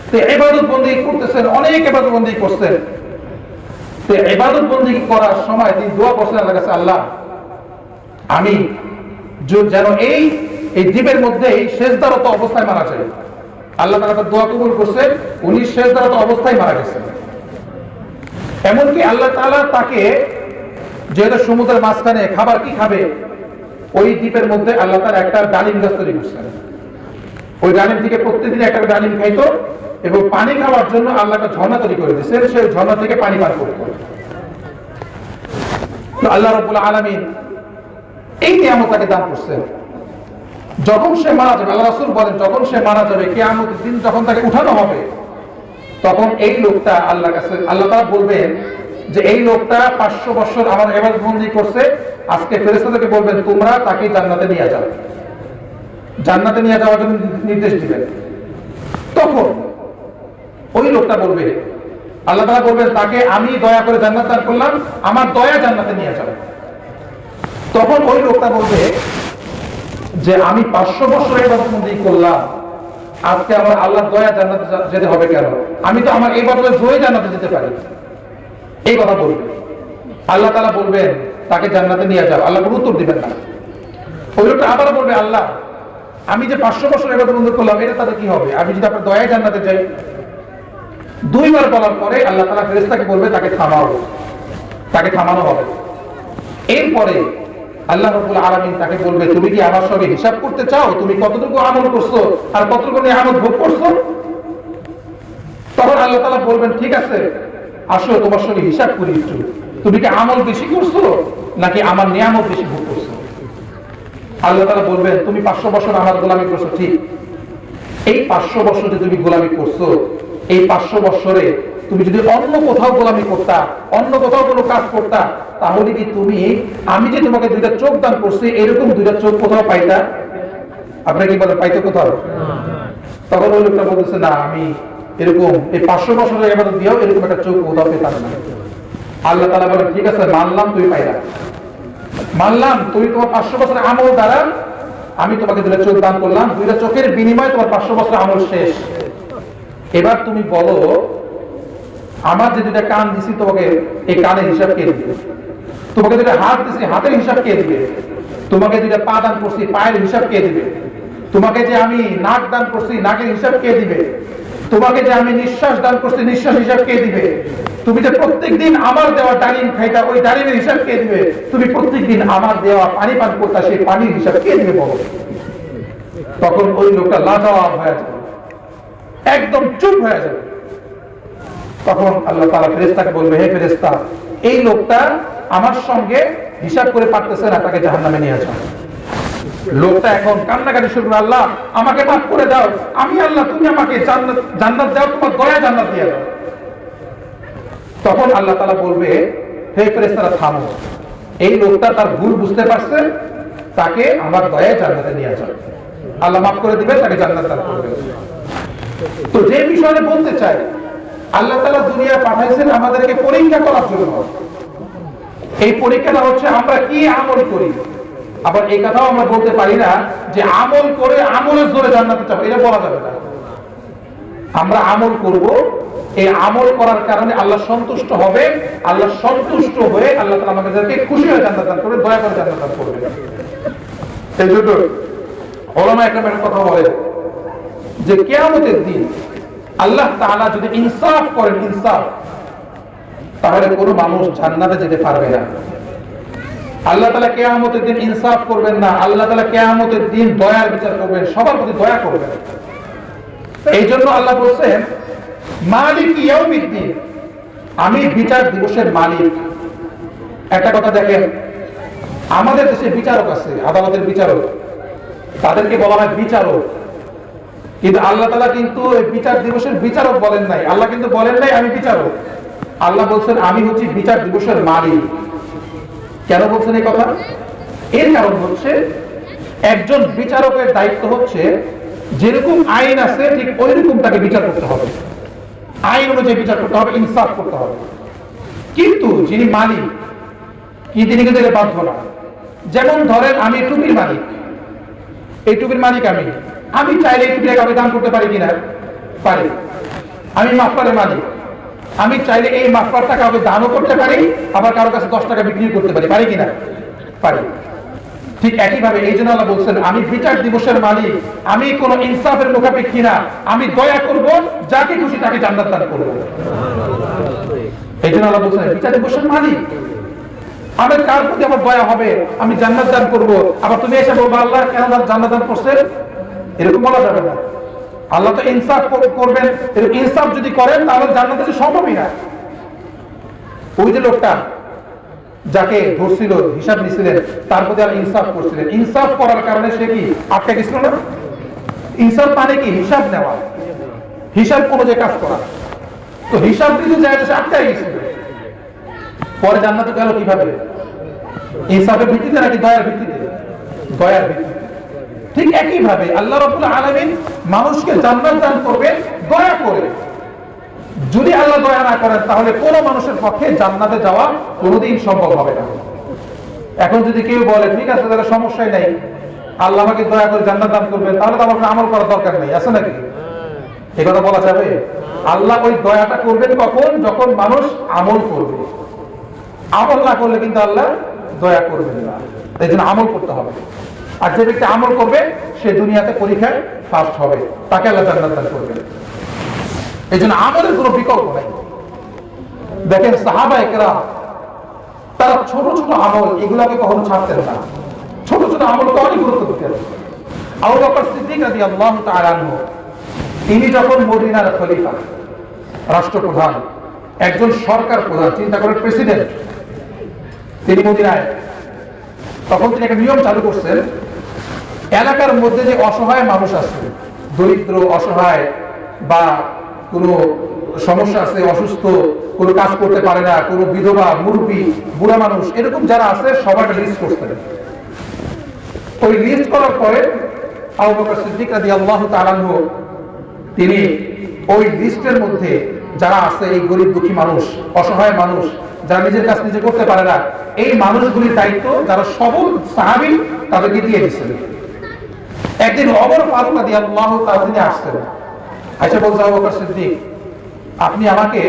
তো ইবাদত বন্দেগী করতেছেন, অনেক ইবাদত বন্দেগী করছেন। তো ইবাদত বন্দেগী করার সময় তিনি দোয়া করছেন আল্লাহর কাছে, আল্লাহ আমি যেন এই দ্বীপের মধ্যে এই সেজদারত অবস্থায় মারা যায়। আল্লাহ তাআলা তার দোয়া কবুল করছেন, উনি সেজদারত অবস্থায় মারা গেছেন। এমনকি আল্লাহ তাআলা তাকে, যেহেতু সমুদ্রের মাঝখানে খাবার কি খাবে, ওই দ্বীপের মধ্যে আল্লাহ তাআলা একটা ডালিম গাছ তৈরি করছেন। ওই ডালিম থেকে প্রত্যেকদিন একটা ডালিম খাইতো এবং পানি খাওয়ার জন্য আল্লাহ একটা ঝর্ণা তৈরি করে দিয়েছেন, সেই ঝর্ণা থেকে পানি পান করতো। তো আল্লাহ রাব্বুল আলামিন এই নিয়ামত তাকে দান করছেন। যখন সে মারা যাবে, আল্লাহ রাসূল বলেন, যখন সে মারা যাবে, কিয়ামতের দিন যখন তাকে উঠানো হবে, তখন এই লোকটা আল্লাহর কাছে, আল্লাহ তাআলা বলবেন যে এই লোকটা 500 বছর আমার ইবাদত বন্দেগী করছে, আজকে ফেরেশতাদেরকে বলবেন তোমরা তাকে জান্নাতে নিয়ে যাও, জান্নাতে নিয়ে যাওয়ার জন্য নির্দেশ দিবেন। তখন ওই লোকটা বলবে, আল্লাহ তাআলা বলবেন তাকে আমি দয়া করে জান্নাত দান করলাম, আমার দয়া জান্নাতে নিয়ে যাও। তখন ওই লোকটা বলবে যে আমি 500 বছর ইবাদত বন্দেগী করলাম, আজকে আমার আল্লাহর দয়া জান্নাতে যেতে হবে কেন? আমি তো আমার ইবাদতের জোরে জান্নাতে যেতে পারি। এই কথা বলবে। আল্লাহ তাআলা বলবেন তাকে জান্নাতে নিয়ে যাও, আল্লাহ কোনো উত্তর দিবেন না। ওই লোকটা আবার বলবে, আল্লাহ আমি যে 500 বছর ইবাদত বন্দেগী করলাম, এটা তাতে কি হবে? আমি যদি আপনার দয়ায় জান্নাতে যাই। দুইবার বলার পরে আল্লাহ তাআলা ফেরেশতাকে বলবে তাকে থামাও, তাকে থামানো হবে। এরপরে আল্লাহ রাব্বুল আলামিন তাকে বলবে তুমি কি আমার সঙ্গে হিসাব করতে চাও, তুমি কতটুকু আমল করছো আর কতটুকু নিয়ামত ভোগ করছো? তখন আল্লাহ তাআলা বলবেন ঠিক আছে, আসো তোমার সঙ্গে হিসাব করি একটু, তুমি কি আমল বেশি করছো নাকি আমার নিয়ামত বেশি ভোগ করছো? আল্লাহ তাআলা বলবেন তুমি 500 বছর আমার গোলামি করছো, ঠিক। এই 500 বছর যে তুমি গোলামি করছো, এই 500 বছরে তুমি যদি অন্য কোথাও গোলামি করতা, অন্য কোথাও কোনো কাজ করতা, তাহলে কি তুমি, আমি যে তোমাকে 2টা চোখ দান করছি, এরকম 2টা চোখ কোথাও পাইতা? আপনারা কি বলেন পাইতো কোথাও? তখন ওই লোকটা বলতেছে না, আমি এরকম এই 500 বছরের ইবাদত দিয়েও এরকম একটা চোখ কোথাও পেতাম না। আল্লাহ তাআলা বলেন ঠিক আছে, মানলাম তুমি পাইলা, মানলাম তুমি তোমার 500 বছরের আমল দ্বারা আমি তোমাকে 2টা চোখ দান করলাম, 2টা চোখের বিনিময়ে তোমার 500 বছরের আমল শেষ। এবার তুমি বলো, আমার যে 2টা কান দিছি তোমাকে, এই কানের হিসাব কে দিবে? তোমাকে 2টা হাত দিছি, হাতের হিসাব কে দিবে? তোমাকে 2টা পা দান করছি, পায়ের হিসাব কে দিবে? তোমাকে যে আমি নাক দান করছি, নাকের হিসাব কে দিবে? তোমাকে যে আমি নিঃশ্বাস দান করছি, নিঃশ্বাস হিসাব কে দিবে? তুমি যে প্রত্যেকদিন আমার দেওয়া ডালিম খাইতা, ওই ডালিমের হিসাব কে দিবে? তুমি প্রত্যেকদিন আমার দেওয়া পানি পান করতা, সেই পানির হিসাব কে দিবে বলো? তখন ওই লোকটা লাজবাব হয়ে যাবে, একদম চুপ হয়ে যাবে। তখন আল্লাহ তাআলা ফেরেশতাকে বলবে, হে ফেরেশতা, এই লোকটা আমার সঙ্গে হিসাব করে পারতেছে না, তাকে জাহান্নামে নিয়ে যাও। লোকটা এখন কান্নাকাটি শুরু করে, আল্লাহ আমাকে মাফ করে দাও, আমি আল্লাহ, তুমি আমাকে জান্নাত দাও, তোমার দয়া জান্নাত দিয়ে দাও। তখন আল্লাহ তাআলা বলবে, হে ফেরেশতারা থামো, এই লোকটা তার ভুল বুঝতে পারছে, তাকে আমার দয়ায় জান্নাতে নিয়ে যাও। আল্লাহ মাফ করে দিবে, তাকে জান্নাত দান করবে। তো যে বিষয়ে বলতে চাই, আল্লাহ তাআলা দুনিয়া পাঠাইছেন আমাদেরকে পরীক্ষা করার জন্য। এই পরীক্ষাটা হচ্ছে আমরা কি আমল করি। আবার এই কথাও আমরা বলতে পারি না যে আমল করে আমলের জোরে জান্নাতে যাবো, এটা বলা যাবে না। আমরা আমল করব, এই আমল করার কারণে আল্লাহ সন্তুষ্ট হবে, আল্লাহ সন্তুষ্ট হয়ে আল্লাহ তাআলা আমাদেরকে খুশি হয়ে জান্নাত দান করবেন, দয়া করে জান্নাত দান করবেন। এই জন্য উলামা একরামের কথা বলে যে কিয়ামতের দিন আল্লাহ তাআলা যদি ইনসাফ করেন, ইনসাফ, তাহলে কোনো মানুষ জান্নাতে যেতে পারবে না। আল্লাহ তাআলা কিয়ামতের দিন ইনসাফ করবেন না, আল্লাহ তাআলা কিয়ামতের দিন দয়ার বিচার করবেন, সবার প্রতি দয়া করবেন। এই জন্য আল্লাহ বলছেন মালিক ইয়াউমিদ্দিন, আমি বিচার দিবসের মালিক। একটা কথা দেখেন, আমাদের দেশে বিচারক আছে, আদালতের বিচারক, তাদেরকে বলা হয় বিচারক, কিন্তু আল্লাহ তাআলা কিন্তু বিচার দিবসের বিচারক বলেন নাই। আল্লাহ কিন্তু বলেন নাই আমি বিচারক, আল্লাহ বলছেন আমি হচ্ছি বিচার দিবসের মালিক। কেন বলছেন এই কথা? এর কারণ হচ্ছে একজন বিচারকের দায়িত্ব হচ্ছে যেরকম আইন আছে ঠিক ওই রকম তাকে বিচার করতে হবে, আইন অনুযায়ী বিচার করতে হবে, ইনসাফ করতে হবে। কিন্তু যিনি মালিক কি তিনি কিন্তু এটা বাধ্য না। যেমন ধরেন আমি টুপির মালিক, এই টুপির মালিক আমি চাইলে এই টুপিটাকে আমি দান করতে পারি কিনা? পারি। আমি মাফলারের মালিক, আমি চাইলে এই মাফলারটাকে আমি দানও করতে পারি, আবার কারো কাছে 10 টাকা বিক্রি করতে পারি, পারি কিনা? পারি। ঠিক একইভাবে এই জন্য আল্লাহ বলছেন আমি বিচার দিবসের মালিক, আমি কোন ইনসাফের মুখাপেক্ষী না, আমি দয়া করব, যাকে খুশি তাকে জান্নাত দান করব। এই জন্য আল্লাহ বলছেন বিচার দিবসের মালিক, আমার কার প্রতি আমার দয়া হবে, আমি জান্নাত দান করব। আবার তুমি এসে বলবো আল্লাহ কেন জান্নাত দান করছেন, এরকম বলা যাবে না। আল্লাহ তো ইনসাফ করবেন, ইনসাফ যদি করেন তাহলে জান্নাত তো সম্ভবই না। ওই যে লোকটা যাকে ধরছিল, হিসাব নিছিলেন, তার প্রতি আর ইনসাফ করছিলেন, ইনসাফ করার কারণে সে কি আটকে গেছিল না? ইনসাফ মানে কি? হিসাব নেওয়া, হিসাব অনুযায়ী কাজ করা। তো হিসাব দিতে যায় সে আটকে গেছিল, পরে জান্নাতে গেল কিভাবে? ইনসাফের ভিত্তিতে নাকি দয়ার ভিত্তিতে? দয়ার ভিত্তিতে। ঠিক একইভাবে আল্লাহ রাব্বুল আলামিন মানুষকে জান্নাত দান করবেন দয়া করে। যদি আল্লাহ দয়া না করেন তাহলে কোন মানুষের পক্ষে জান্নাতে যাওয়া কোনোদিন সম্ভব হবে না। এখন যদি কেউ বলে ঠিক আছে তাহলে সমস্যাই নাই, আল্লাহ আমাকে দয়া করে জান্নাত দান করবেন, তাহলে তো আমার আমল করার দরকার নেই, আছে নাকি? এই কথা বলা যাবে? আল্লাহ ওই দয়াটা করবেন কখন? যখন মানুষ আমল করবে। আমল না করলে কিন্তু আল্লাহ দয়া করবেন না। এই জন্য আমল করতে হবে। আর যে ব্যক্তি আমল করবে সে দুনিয়াতে পরীক্ষায় ফার্স্ট হবে, তাকে আল্লাহ জান্নাত দান করবেন। এই জন্য আমলের কোনো বিকল্প নাই। দেখেন সাহাবায়ে কেরাম তারা ছোট ছোট আমল এগুলাকে কখনো ছাড়তেন না, ছোট ছোট আমলকে অনেক গুরুত্ব দিতেন। আবু বকর সিদ্দিক রাদিয়াল্লাহু তাআলা আনহু তিনি যখন মদিনার খলিফা, রাষ্ট্রপ্রধান, একজন সরকার প্রধান, চিন্তা করেন প্রেসিডেন্ট, তিনি মদিনায়, তখন তিনি একটা নিয়ম চালু করছেন, এলাকার মধ্যে যে অসহায় মানুষ আছে, দরিদ্র, অসহায় বা কোনো সমস্যা আছে, অসুস্থ, কোনো কাজ করতে পারে না, কোনো বিধবা, মুরব্বী, বুড়া মানুষ, এরকম যারা আছে সবার লিস্ট করতেন। ওই লিস্ট করার পরে আবু বকর সিদ্দিক রাদিয়াল্লাহু তাআলা আনহু তিনি ওই লিস্টের মধ্যে যারা আছে এই গরিব দুঃখী মানুষ, অসহায় মানুষ, যারা নিজের কাজ নিজে করতে পারে না, এই মানুষগুলির দায়িত্ব যারা সবল সাহাবী তাদেরকে দিয়ে দিয়েছিলেন। একদিন ওমর ফারুক রাদিয়াল্লাহু তাআলা তিনি আসছেন, আচ্ছা বলছে আবু বকর সিদ্দিক আপনি আমাকে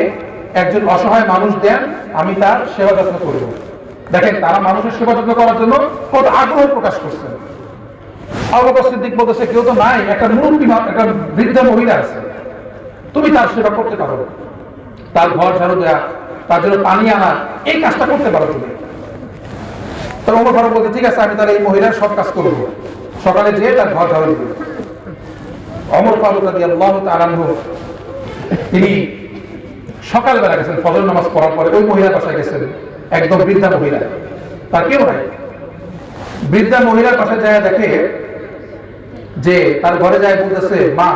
একজন অসহায় মানুষ দেন, আমি তার সেবা যত্ন করব। দেখেন তারা মানুষের সেবা যত্ন করার জন্য কত আগ্রহ প্রকাশ করছেন। আবু বকর সিদ্দিক বলতেছে কেউ তো নাই, একটা মুরব্বী, একটা বৃদ্ধা মহিলা আছে, তুমি তার সেবা করতে পারো, তার ঘর ঝাড়ু দেয়া, তার জন্য পানি আনা, এই কাজটা করতে পারো তুমি। তবে ওমর ফারুক বলতে ঠিক আছে আমি তার এই মহিলার সব কাজ করবো, সকালে যেয়ে তার ঘর ঝাড়ু দিবে। ওমর ফারুক রাদিয়াল্লাহু তাআলা আনহু তিনি সকালবেলা গেছেন, ফজর নামাজ পড়ার পরে ওই মহিলার বাসায় গেছেন, একদম বৃদ্ধা মহিলা, তার কেউ নাই। বৃদ্ধা মহিলার বাসায় যায় দেখে যে তার ঘরে যায়, বলতেছে মা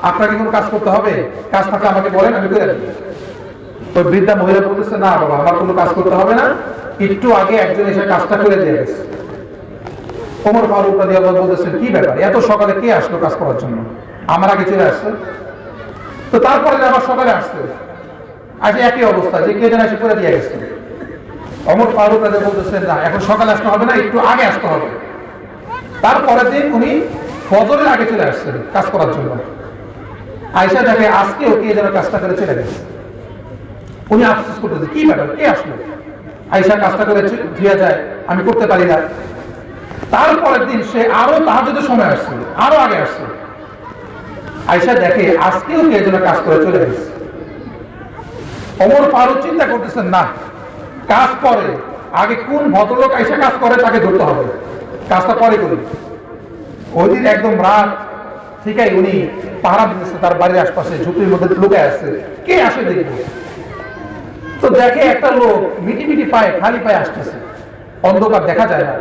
আপনাকে কোনো কাজ করতে হবে, কাজ থাকলে আমাকে বলেন আমি করে দেব। ওই বৃদ্ধা মহিলা বলতেছে না বাবা আমার কোনো কাজ করতে হবে না, একটু আগে একজন এসে কাজটা করে দিয়ে গেছে। ওমর ফারুক রাদিয়াল্লাহু আনহু বলতেছেন কি ব্যাপার, এত সকালে কে আসলো কাজ করার জন্য? আমার আগে চলে আসছে। তো তারপরে আবার সকালে আসছে, আজ একই অবস্থা যে কে যেন এসে করে দিয়ে গেছে। ওমর ফারুক রাদিয়াল্লাহু আনহু বলতেছেন না এখন সকালে আসতে হবে না, একটু আগে আসতে হবে। তারপরের দিন উনি ফজরের আগে চলে আসছেন কাজ করার জন্য। আয়েশা দেখে আজকেও কে যেন কাজটা করে চলে গেছে। উনি আফসোস করতেছে, কি ব্যাপার, কে আসলো? আয়েশা কাজটা করে ধুয়ে যায়, আমি করতে পারি না। তারপরের দিন সে আরো তাহাজ্জুদের সময় আসছে, আরো আগে আসছে। আয়েশা দেখে আজকেও কে যেন কাজ করে চলে গেছে। ওমর ফারুক চিন্তা করতেছেন, না, কাজ করে, আগে কোন ভদ্রলোক আয়েশা কাজ করে তাকে ধরতে হবে, কাজটা পরে করি। ওই দিন একদম রাত ঠিকই উনি পাহারা দিতেছে তার বাড়ির আশপাশে, ঝুঁকির মধ্যে লুকায় আসছে, কে আসে দেখবে। তো দেখে একটা লোক মিটি মিটি পায়ে, খালি পায়ে আসতেছে, অন্ধকার দেখা যায় না।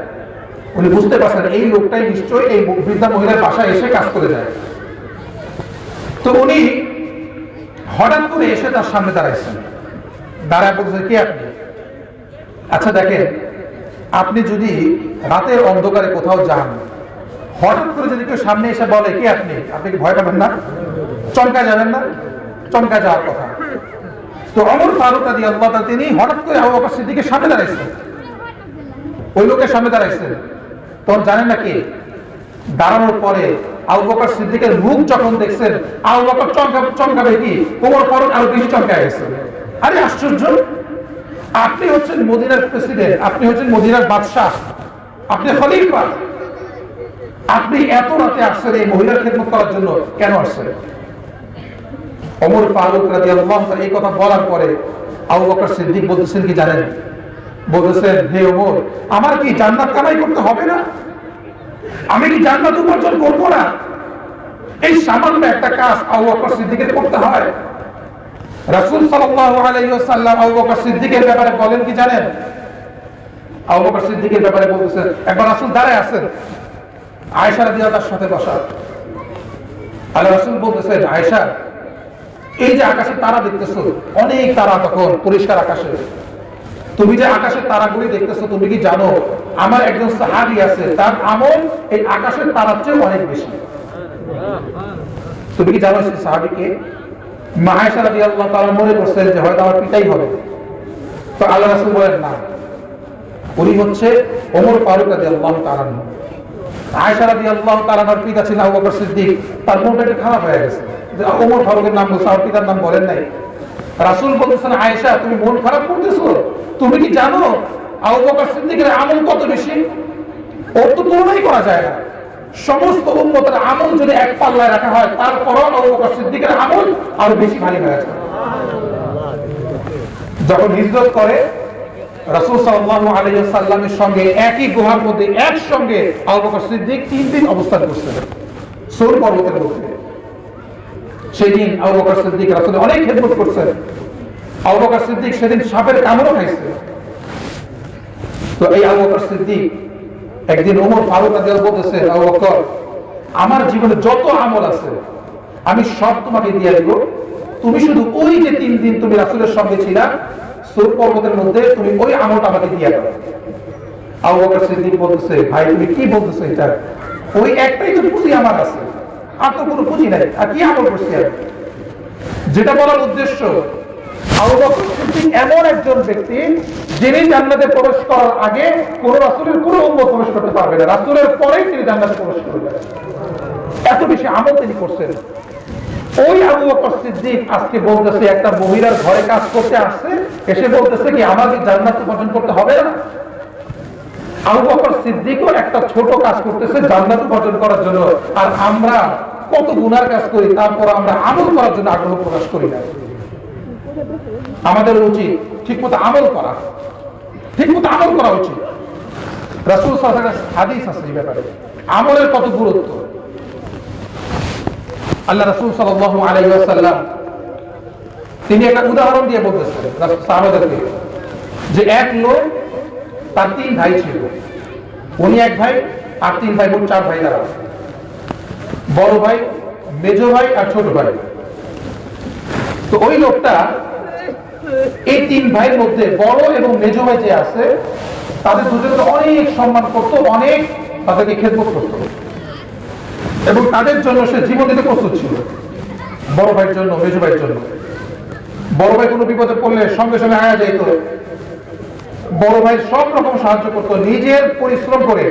উনি বুঝতে পারছেন এই লোকটাই নিশ্চয়ই এই বৃদ্ধা মহিলার বাসায় এসে কাজ করে যায়। তো উনি হঠাৎ করে এসে তার সামনে দাঁড়াইছেন, দাঁড়ায় বলতেছে, কে আপনি? আচ্ছা দেখেন, আপনি যদি রাতের অন্ধকারে কোথাও যান, হঠাৎ করে যদি কেউ সামনে এসে বলে কে আপনি, আপনি কি ভয় পাবেন না? চমকা যাবেন না? চমকা যাওয়ার কথা। তো ওমর ফারুক রাদিয়াল্লাহু তাআলা তিনি হঠাৎ করে আবু বকর সিদ্দিকের সামনে দাঁড়াইছেন, ওই লোকের সামনে দাঁড়াইছেন। তখন জানেন না কি, দাঁড়ানোর পরে আবু বকর সিদ্দিকের মুখ যখন দেখছেন, আবু বকর চমকাবে কি, ওমর ফারুক আরো বেশি চমকায় গেছে। আরে আশ্চর্য, আপনি হচ্ছেন মদিনার প্রেসিডেন্ট, আপনি হচ্ছেন মদিনার বাদশাহ, আপনি খলিফা, আপনি এত রাতে আসছেন এই মহিলার খেদমত করার জন্য, কেন আসছেন? ওমর ফারুক রাদিয়াল্লাহু তাআলা এই কথা বলার পরে আবু বকর সিদ্দিক বলতেছেন কি জানেন? বলতেছেন, হে ওমর, আমার কি জান্নাত কামাই করতে হবে না? আমি কি জান্নাত উপার্জন করবো না? এই সামান্য একটা কাজ আবু বকর সিদ্দিকের করতে হয়? রাসূল সাল্লাল্লাহু আলাইহি ওয়াসাল্লাম আবু বকর সিদ্দিকের ব্যাপারে বলেন কি জানেন? আবু বকর সিদ্দিকের ব্যাপারে বলতেছেন, একবার রাসূল দাঁড়ায় আছেন, আয়েশা রাদিয়াল্লাহু তার সাথে বসা। আল্লাহ রাসূল বলতেছেন, আয়েশা, এই যে আকাশের তারা দেখতেছো, অনেক তারা, তখন পরিষ্কার আকাশে, তুমি যে আকাশের তারাগুলি দেখতেছো, তুমি কি জানো আমার একজন সাহাবী আছে, তার আমল এই আকাশের তারার চেয়ে অনেক বেশি? তুমি কি জানো সেই সাহাবীকে? মা আয়েশা রাদিয়াল্লাহু তাআলা মনে করছেন যে হয়তো আমার পিতাই হবে। তো আল্লাহ রাসূল বলেন, না, উনি হচ্ছে ওমর ফারুক রাদিয়াল্লাহু তাআলা। আয়েশা রাদিয়াল্লাহু তাআলার পিতা ছিলেন আবু বকর সিদ্দিক। তার মনটা একটু খারাপ হয়ে গেছে যে ওমর ফারুকের নাম বলছে, আর পিতার নাম বলেন নাই। রাসূল বলতেছেন, আয়েশা, তুমি মন খারাপ করতেছো? তুমি কি জানো আবু বকর সিদ্দিকের আমল কত বেশি? ওর তো তুলনাই করা যায় না। সমস্ত উম্মতের আমল যদি এক পাল্লায় রাখা হয়, তারপরও আবু বকর সিদ্দিকের আমল আরো বেশি ভারী হয়ে যায়। যখন হিজরত করে রাসূল সাল্লাল্লাহু আলাইহি ওয়াসাল্লামের সঙ্গে একই গুহার মধ্যে একসঙ্গে আবু বকর সিদ্দিক 3 দিন অবস্থান করছিলেন সূর পর্বতের মধ্যে। সেই দিন আবু বকর সিদ্দিক রাসূলের অনেক খেদমত করছেন। আবু বকর সিদ্দিক সেদিন সাপের কামড়ও খাইছে। তো এই আবু বকর সিদ্দিক একদিন ওমর ফারুক রাদিয়াল্লাহু বলতেছে, আবু বকর, আমার জীবনে যত আমল আছে আমি সব তোমাকে দিয়ে দেব, তুমি শুধু ওই যে 3 দিন তুমি রাসূলের সঙ্গে ছিলা সূর পর্বতের মধ্যে, তুমি ওই আমলটা আমাকে দিয়ে দাও। আবু বকর সিদ্দিক বলতেছে, ভাই তুমি কি বলতেছো? এটা ওই একটাই তো পুঁজি আমার আছে, আর তো কোনো পুঁজি নাই, আর কি আমল করছি আমি? যেটা বলার উদ্দেশ্য, আবু বকর সিদ্দিক এমন একজন ব্যক্তি যিনি জান্নাতে প্রবেশ করার আগে কোন রাসূলের কোন উম্মত প্রবেশ করতে পারবে না, রাসূলের পরেই তিনি জান্নাতে প্রবেশ করবেন। এত বেশি আমল তিনি করছেন। ওই আবু বকর সিদ্দিক আজকে বলতেছে একটা মহিলার ঘরে কাজ করতে আসছে, এসে বলতেছে কি আমাকে জান্নাত উপার্জন করতে হবে না? আবু বকর সিদ্দিকও একটা ছোট কাজ করতেছে জান্নাত উপার্জন করার জন্য, আর আমরা কত গুনার কাজ করি, তারপর আমরা আমল করার জন্য আগ্রহ প্রকাশ করি না। আমাদের উচিত ঠিকমতো আমল করা, ঠিকমতো আমল করা উচিত। রাসূল সাল্লাল্লাহু আলাইহি ওয়াসাল্লাম হাদিস আছে এই ব্যাপারে, আমলের কত গুরুত্ব। আল্লাহ রাসূল সাল্লাল্লাহু আলাইহি ওয়াসাল্লাম তিনি একটা উদাহরণ দিয়ে বলতেছেন সাহাবাদেরকে, যে এক লোক, তার 3 ভাই ছিল, উনি এক ভাই আর 3 ভাই, মোট 4 ভাই তারা, বড় ভাই, মেজো ভাই আর ছোট ভাই। তো ওই লোকটা এই 3 ভাইয়ের মধ্যে বড় এবং মেজো ভাই যে আছে তাদের দুজনকে অনেক সম্মান করত, অনেক তাদেরকে খেদমত করত এবং তাদের জন্য সে জীবন দিতে প্রস্তুত ছিল। বড় ভাইয়ের জন্য, মেজো ভাইয়ের জন্য। বড় ভাই কোনো বিপদে পড়লে সঙ্গে সঙ্গে আয়া যাইত, বড় ভাই সব রকম সাহায্য করত, নিজের পরিশ্রম করে,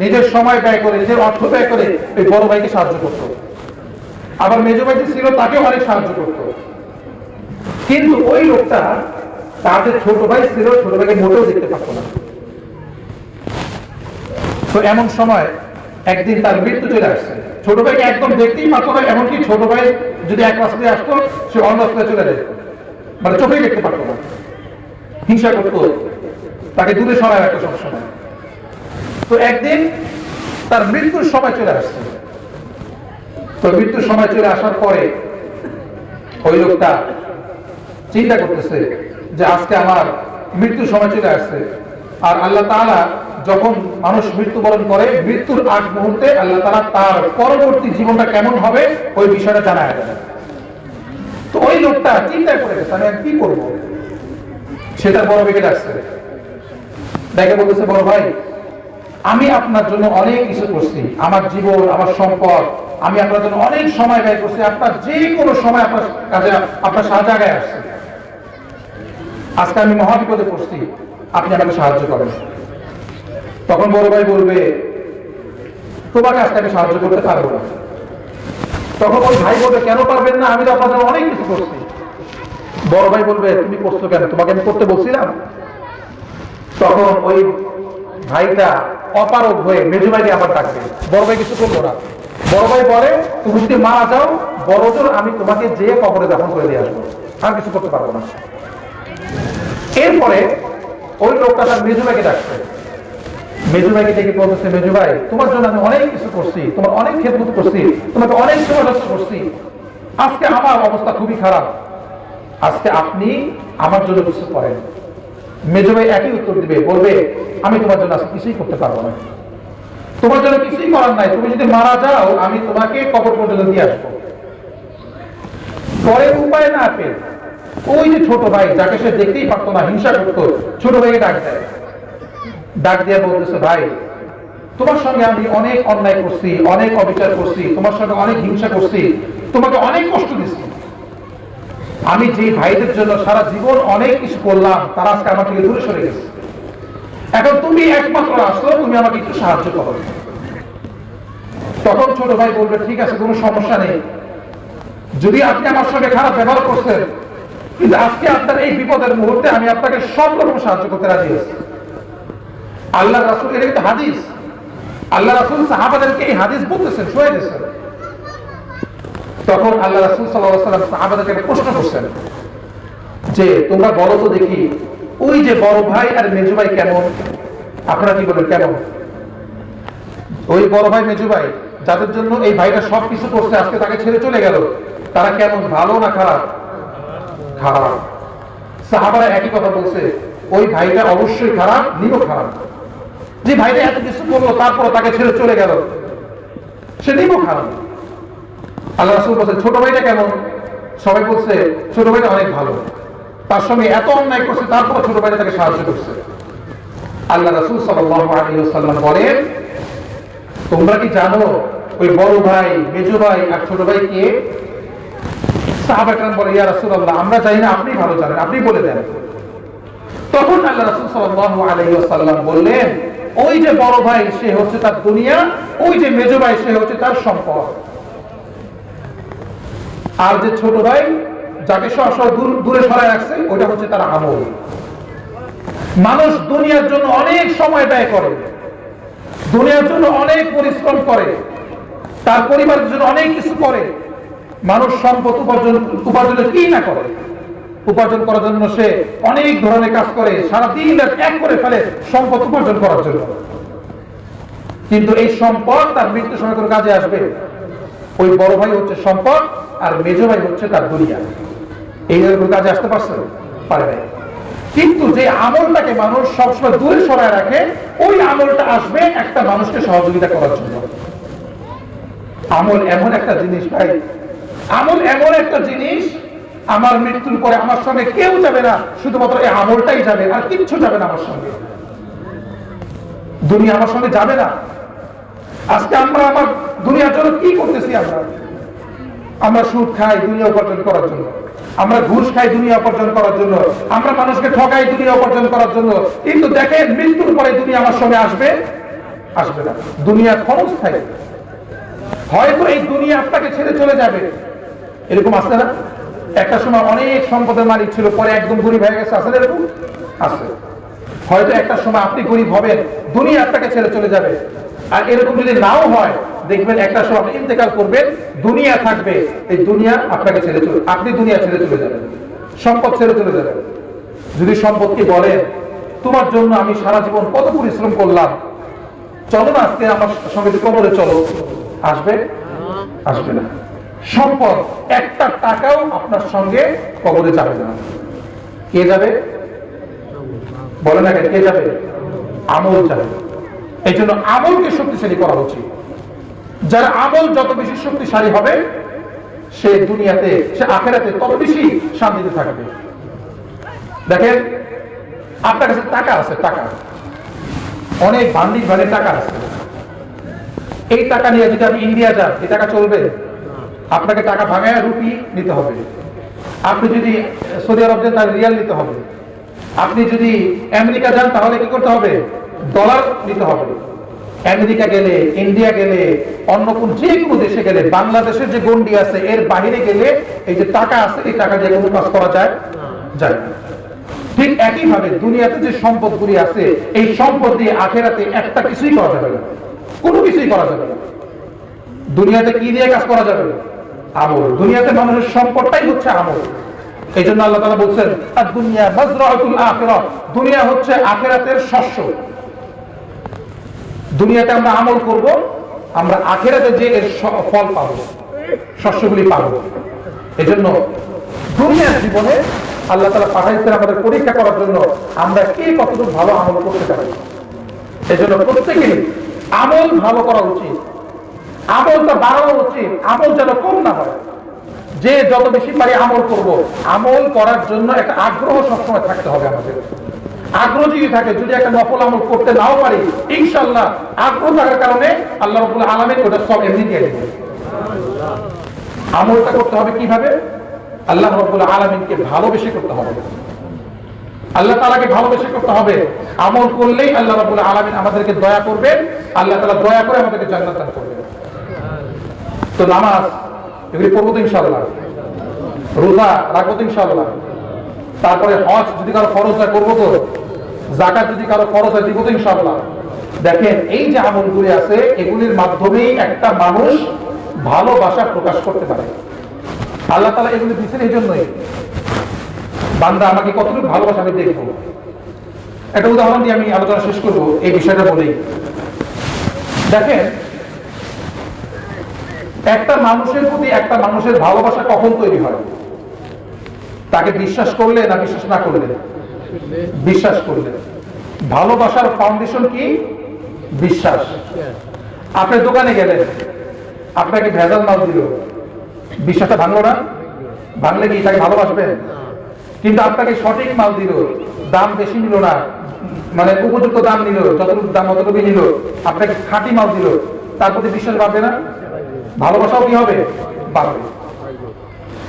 নিজের সময় ব্যয় করে, নিজের অর্থ ব্যয় করে এই বড় ভাইকে সাহায্য করত। আবার মেজো ভাই যে ছিল তাকেও অনেক সাহায্য করতো। কিন্তু ওই লোকটা তার যে ছোট ভাই ছিল, ছোট ভাইকে মোটেও দেখতে পারতো না। তো এমন সময় একদিন তার মৃত্যু চলে আসছে। ছোট ভাইকে একদম দেখতেই পারতো না, এমনকি ছোট ভাই যদি এক রাস্তায় আসতো সে অন্য রাস্তায় চলে যেত, মানে চোখেই দেখতে পারতো না, হিংসা করতো, তাকে দূরে সরায় রাখতো সবসময়। তো একদিন তার মৃত্যুর সময় চলে আসছে। তো মৃত্যুর সময় চলে আসার পরে ওই লোকটা চিন্তা করতেছে যে আজকে আমার মৃত্যুর সময় চলে আসছে, আর আল্লাহ তাআলা যখন মানুষ মৃত্যুবরণ করে মৃত্যুর আগ মুহূর্তে আল্লাহ তাআলা তার পরবর্তী জীবনটা কেমন হবে ওই বিষয়টা জানায় দেন। তো ওই লোকটা চিন্তা করে গেছে আমি কি করব। সেটা বড় ভাইকে ডাকছে, দেখে বলতেছে, বড় ভাই আমি আপনার জন্য অনেক কিছু করছি, আমার জীবন, আমার সম্পদ, আমি আপনার জন্য অনেক সময় ব্যয় করছি, আপনার যে কোনো সময় আপনার কাছে আপনার সাহায্যে আসছে, আজকে আমি মহাবিপদে পড়ছি, আপনি আমাকে সাহায্য করেন। তখন বড় ভাই বলবে, তোমাকে আজকে আমি সাহায্য করতে পারবো না। তখন ওই ভাই বলবে, কেন পারবেন না, আমি তো আপনার জন্য অনেক কিছু করছি। বড় ভাই বলবে, তুমি করছো কেন, তোমাকে আমি করতে বলছিলাম। তখন ওই ভাইটা অপারগ হয়ে মেজু ভাইকে আবার ডাকবে। বড় ভাই কিছু করলো না। বড় ভাই বলে, তুমি যদি মারা যাও বড়জোর আমি তোমাকে যে কবরে দাফন করে দিয়ে আসবো, আর কিছু করতে পারবো না। এরপরে ওই লোকটা তার মেজু ভাইকে ডাকছে। মেজু ভাইকে ডেকে বলতেছে, মেজু ভাই তোমার জন্য আমি অনেক কিছু করছি, তোমার অনেক খেদমত করছি, তোমাকে অনেক সেবা করছি, আজকে আমার অবস্থা খুবই খারাপ, আজকে আপনি আমার জন্য কিছু করেন। মেজু ভাই একই উত্তর দিবে, বলবে, আমি তোমার জন্য আজকে কিছুই করতে পারবো না, তোমার জন্য কিছুই করার নাই, তুমি যদি মারা যাও আমি তোমাকে কবর পর্যন্ত দিয়ে আসবো। পরে উপায় না পেয়ে ওই যে ছোট ভাই যাকে সে দেখতেই পারতো না, হিংসা করতো, ছোট ভাইকে ডাক দেয়। ডাক দিয়ে বলতেছে, ভাই তোমার সঙ্গে আমি অনেক অন্যায় করছি, অনেক অবিচার করছি, তোমার সঙ্গে অনেক হিংসা করছি, তোমাকে অনেক কষ্ট দিচ্ছি, আমি যে ভাইদের জন্য সারা জীবন অনেক কিছু করলাম তারা আজকে আমার থেকে দূরে সরে গেছে, এখন তুমি একমাত্র আসো, তুমি আমাকে একটু সাহায্য করো। তখন ছোট ভাই বলবে, ঠিক আছে কোনো সমস্যা নেই, যদি আপনি আমার সঙ্গে খারাপ ব্যবহার করছেন, কিন্তু আজকে আপনার এই বিপদের মুহূর্তে আমি আপনাকে সব রকম সাহায্য করতে রাজি আছি। আল্লাহ রাসূলের এই হাদিস, আল্লাহ রাসূল সাহাবাদেরকে এই হাদিস বলতেছেন, শোনাই দিয়েছেন। তখন আল্লাহ রাসূল সাল্লাল্লাহু আলাইহি ওয়াসাল্লাম সাহাবাদেরকে প্রশ্ন করছেন যে তোমরা বলো তো দেখি, ওই যে বড় ভাই আর মেজু ভাই কেমন, আপনারা কি বলেন কেমন? ওই বড় ভাই মেজু ভাই যাদের জন্য এই ভাইটা সবকিছু করছে, আজকে তাকে ছেড়ে চলে গেল, তারা কেমন, ভালো না খারাপ? খারাপ। সাহাবারা একই কথা বলছে, ওই ভাইটা অবশ্যই খারাপ, নিরো খারাপ। যে ভাইটা এত কিছু করলো তারপর তাকে ছেড়ে চলে গেল, সে নিরো খারাপ। আল্লাহ রাসূল বলছেন, ছোট ভাইটা কেমন? সবাই বলছে ছোট ভাইটা অনেক ভালো, তার সঙ্গে এত অন্যায় করছে তারপর ছোট ভাইটা তাকে সাহায্য করছে। আল্লাহ রাসূল সাল্লাল্লাহু আলাইহি ওয়াসাল্লাম বলেন, তোমরা কি জানো ওই বড় ভাই, মেজো ভাই আর ছোট ভাই কে? সাহাবায়ে কেরাম বলে, ইয়া রাসূলুল্লাহ আমরা জানি না, আপনি ভালো জানেন, আপনি বলে দেন। তখন আল্লাহ রাসূল সাল্লাল্লাহু আলাইহি ওয়াসাল্লাম বললেন, ওই যে বড় ভাই সে হচ্ছে তার দুনিয়া, ওই যে মেজো ভাই সে হচ্ছে তার সম্পদ, আর যে ছোট ভাই যাকে সবসময় দূরে সরায় রাখছে ওটা হচ্ছে তার আমল। মানুষ দুনিয়ার জন্য অনেক সময় ব্যয় করে, দুনিয়ার জন্য অনেক পরিশ্রম করে, তার পরিবারের জন্য অনেক কিছু করে। মানুষ সম্পদ উপার্জনের কি না করে, উপার্জন করার জন্য সে অনেক ধরনের কাজ করে, সারাদিন এক করে ফেলে সম্পদ উপার্জন করার জন্য। কিন্তু এই সম্পদ তার মৃত্যুর সময় কোনো কাজে আসবে? ওই বড় ভাই হচ্ছে সম্পদ আর মেজো ভাই হচ্ছে তার দুনিয়া, এই কোনো কাজে আসতে পারবে। কিন্তু যে আমলটাকে মানুষ সবসময় দূরে সরায় রাখে, ওই আমলটা আসবে একটা মানুষকে সহযোগিতা করার জন্য। আমল এমন একটা জিনিস ভাই, আমল এমন একটা জিনিস, আমার মৃত্যুর পরে আমার সঙ্গে কেউ যাবে না, শুধুমাত্র এই আমলটাই যাবে, আর কিচ্ছু যাবে না আমার সঙ্গে, দুনিয়া আমার সঙ্গে যাবে না। আজকে আমরা আমার দুনিয়ার জন্য কি করতেছি? আমরা সুদ খাই দুনিয়া উপার্জন করার জন্য, আমরা ঘুষ খাই দুনিয়া উপার্জন করার জন্য, আমরা মানুষকে ঠকাই দুনিয়া উপার্জন করার জন্য। কিন্তু দেখেন মৃত্যুর পরে দুনিয়া আমার সঙ্গে আসবে না। দুনিয়া ক্ষণস্থায়ী, হয়তো এই দুনিয়া আপনাকে ছেড়ে চলে যাবে, এরকম আছে না? একটা সময় অনেক সম্পদের মালিক ছিল, পরে একদম গরিব হয়ে গেছে, আছে না এরকম? আছে। হয়তো একটা সময় আপনি গরিব হবেন, দুনিয়া আপনাকে ছেড়ে চলে যাবে। আর এরকম যদি নাও হয়, দেখবেন একটা সময় আপনি ইন্তেকাল করবেন, দুনিয়া থাকবে, এই দুনিয়া আপনাকে ছেড়ে চলে, আপনি দুনিয়া ছেড়ে চলে যাবেন, সম্পদ ছেড়ে চলে যাবেন। যদি সম্পদকে বলেন তোমার জন্য আমি সারা জীবন কত পরিশ্রম করলাম, চলো না আজকে আমার সঙ্গে কবরে চলো, আসবে? আসবে না। সম্পদ একটা টাকাও আপনার সঙ্গে কবরে যাবে না। কে যাবে? বলে না, কে যাবে? আমল যাবে। এই জন্য আমলকে শক্তিশালী করা উচিত। যার আমল যত বেশি শক্তিশালী হবে, সে দুনিয়াতে, সে আখেরাতে তত বেশি শান্তিতে থাকবে। দেখেন, আপনার কাছে টাকা আছে, টাকা অনেক ভান্ডিক ভান্ডিক টাকা আছে, এই টাকা নিয়ে যদি আপনি ইন্ডিয়া যান, এই টাকা চলবে? আপনাকে টাকা ভাঙায় রুপি নিতে হবে। আপনি যদি সৌদি আরব যান, তাহলে রিয়াল নিতে হবে। আপনি যদি আমেরিকা যান, তাহলে কি করতে হবে? ডলার নিতে হবে। আমেরিকা গেলে, ইন্ডিয়া গেলে, অন্য কোন যে কোনো দেশে গেলে, বাংলাদেশের যে গন্ডি আছে এর বাইরে গেলে এই যে টাকা আছে, এই টাকা দিয়ে কোনো কাজ করা যায়? যায় না। ঠিক একইভাবে দুনিয়াতে যে সম্পদগুলি আছে, এই সম্পদ দিয়ে আখেরাতে একটা কিছুই করা যাবে না, কোনো কিছুই করা যাবে না। দুনিয়াতে কি দিয়ে কাজ করা যাবে? আমল। দুনিয়াতে মানুষের সম্পদটাই হচ্ছে আমল। এই জন্য আল্লাহ তাআলা বলছেন, আর দুনিয়া মাজরাতুল আখিরাহ, দুনিয়া হচ্ছে আখিরাতের শস্য। দুনিয়াতে আমরা আমল করব, আমরা আখিরাতে যে এর ফল পাবো, শস্যগুলি পাবো। এই জন্য দুনিয়ার জীবনে আল্লাহ তাআলা পাঠাইছেন আমাদের পরীক্ষা করার জন্য, আমরা কে কতটুকু ভালো আমল করতে পারি। এই জন্য প্রত্যেকেই আমল ভালো করা উচিত, আমলটা বাড়ানো উচিত, আমল যেন কম না হয়। যে যত বেশি পারি আমল করব, আমল করার জন্য একটা আগ্রহ সবসময় থাকতে হবে আমাদের। আগ্রহ যদি থাকে, যদি একটা নফল আমল করতে নাও পারি, ইনশাআল্লাহ আগ্রহ থাকার কারণে আল্লাহ রাব্বুল আলামিন ওটা সব এমনি দিয়ে দেবেন। আমলটা করতে হবে কিভাবে? আল্লাহ রাব্বুল আলামিনকে ভালোবেসে করতে হবে, আল্লাহ তাআলাকে ভালোবেসে করতে হবে। আমল করলেই আল্লাহ রাব্বুল আলামিন আমাদেরকে দয়া করবেন, আল্লাহ তাআলা দয়া করে আমাদেরকে জান্নাত দান করবেন। তো নামাজ এগুলি পড়বো তো ইনশাআল্লাহ, রোজা রাখবো তো ইনশাআল্লাহ, তারপরে হজ যদি কারো ফরজ হয় করবো তো, যাকাত যদি কারো ফরজ হয় দিব তো ইনশাআল্লাহ। দেখেন, এই যে আমলগুলি আছে, এগুলির মাধ্যমেই একটা মানুষ ভালোবাসা প্রকাশ করতে পারে। আল্লাহ তাআলা এগুলি দিচ্ছেন এই জন্যই, বান্দা আমাকে কতটুকু ভালোবাসা আমি দেখবো। একটা উদাহরণ দিয়ে আমি আলোচনা শেষ করবো, এই বিষয়টা বলেই। দেখেন, একটা মানুষের প্রতি একটা মানুষের ভালোবাসা কখন তৈরি হয়? তাকে বিশ্বাস করলে না বিশ্বাস না করলে? বিশ্বাস করলে। ভালোবাসার ফাউন্ডেশন কি? বিশ্বাস। আপনি দোকানে গেলেন, আপনাকে ভেজাল মাল দিল, বিশ্বাসটা ভাঙলো না? ভাঙলে কি তাকে ভালোবাসবেন? কিন্তু আপনাকে সঠিক মাল দিল, দাম বেশি নিল না, মানে উপযুক্ত দাম নিল, যতটুকু দাম অতটুকু নিল, আপনাকে খাঁটি মাল দিল, তার প্রতি বিশ্বাস বাড়বে না? ভালোবাসাও কি হবে? বাড়বে।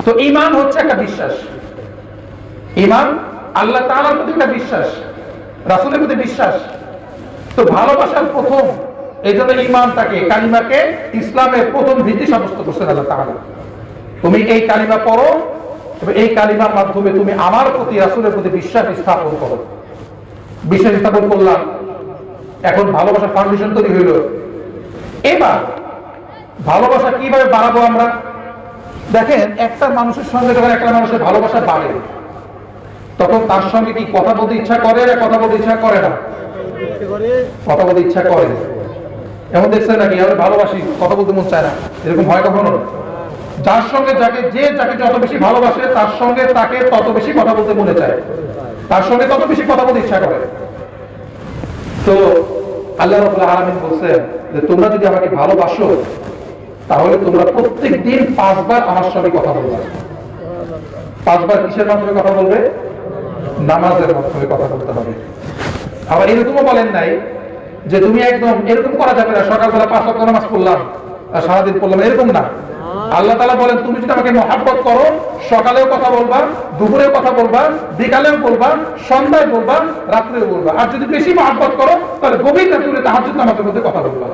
তো ঈমান হচ্ছে একটা বিশ্বাস। ঈমান আল্লাহ তাআলার প্রতি একটা বিশ্বাস, রাসূলের প্রতি বিশ্বাস। তো ভালোবাসার প্রথম, এই জন্য ঈমানটাকে, কালিমাকে ইসলামের প্রথম ভিত্তি সাব্যস্ত করছেন আল্লাহ তাআলা। তুমি এই কালিমা পড়ো, তবে এই কালিমার মাধ্যমে তুমি আমার প্রতি, রাসূলের প্রতি বিশ্বাস স্থাপন করো। বিশ্বাস স্থাপন করলাম, এখন ভালোবাসার ফাউন্ডেশন তৈরি হইল। এবার ভালোবাসা কিভাবে বাড়াবো আমরা? দেখেন, একটা মানুষের সঙ্গে যখন একটা মানুষের ভালোবাসা বাড়ে, তখন তার সঙ্গে কি কথা বলতে ইচ্ছা করে না কথা বলতে ইচ্ছা করে না? কথা বলতে ইচ্ছা করে। এমন দেখছেন নাকি আমি ভালোবাসি, কথা বলতে মন চায় না? এরকম হয় কখনো? যার সঙ্গে যাকে যত বেশি ভালোবাসে, তার সঙ্গে তাকে তত বেশি কথা বলতে মনে চায়, তার সঙ্গে তত বেশি কথা বলতে ইচ্ছা করে। তো আল্লাহ রাব্বুল আলামিন বলছেন যে তোমরা যদি আমাকে ভালোবাসো, তাহলে তোমরা প্রত্যেক দিন 5 বার আমার সঙ্গে কথা বলবে। 5 বার কিসের মাধ্যমে কথা বলবে? নামাজের মাধ্যমে কথা বলতে হবে। আবার এরকমও বলেন নাই যে তুমি একদম এরকম করা যাবে না, সকালবেলা 5 ওয়াক্ত নামাজ পড়লাম, আর সারাদিন পড়লাম, এরকম না। আল্লাহ তাআলা বলেন তুমি যদি আমাকে মহব্বত করো, সকালেও কথা বলবা, দুপুরেও কথা বলবা, বিকালেও বলবা, সন্ধ্যায় বলবা, রাত্রেও বলবা। আর যদি বেশি মহব্বত করো তাহলে গভীর রাতে উঠে তাহাজ্জুদ নামাজের মধ্যে কথা বলবা।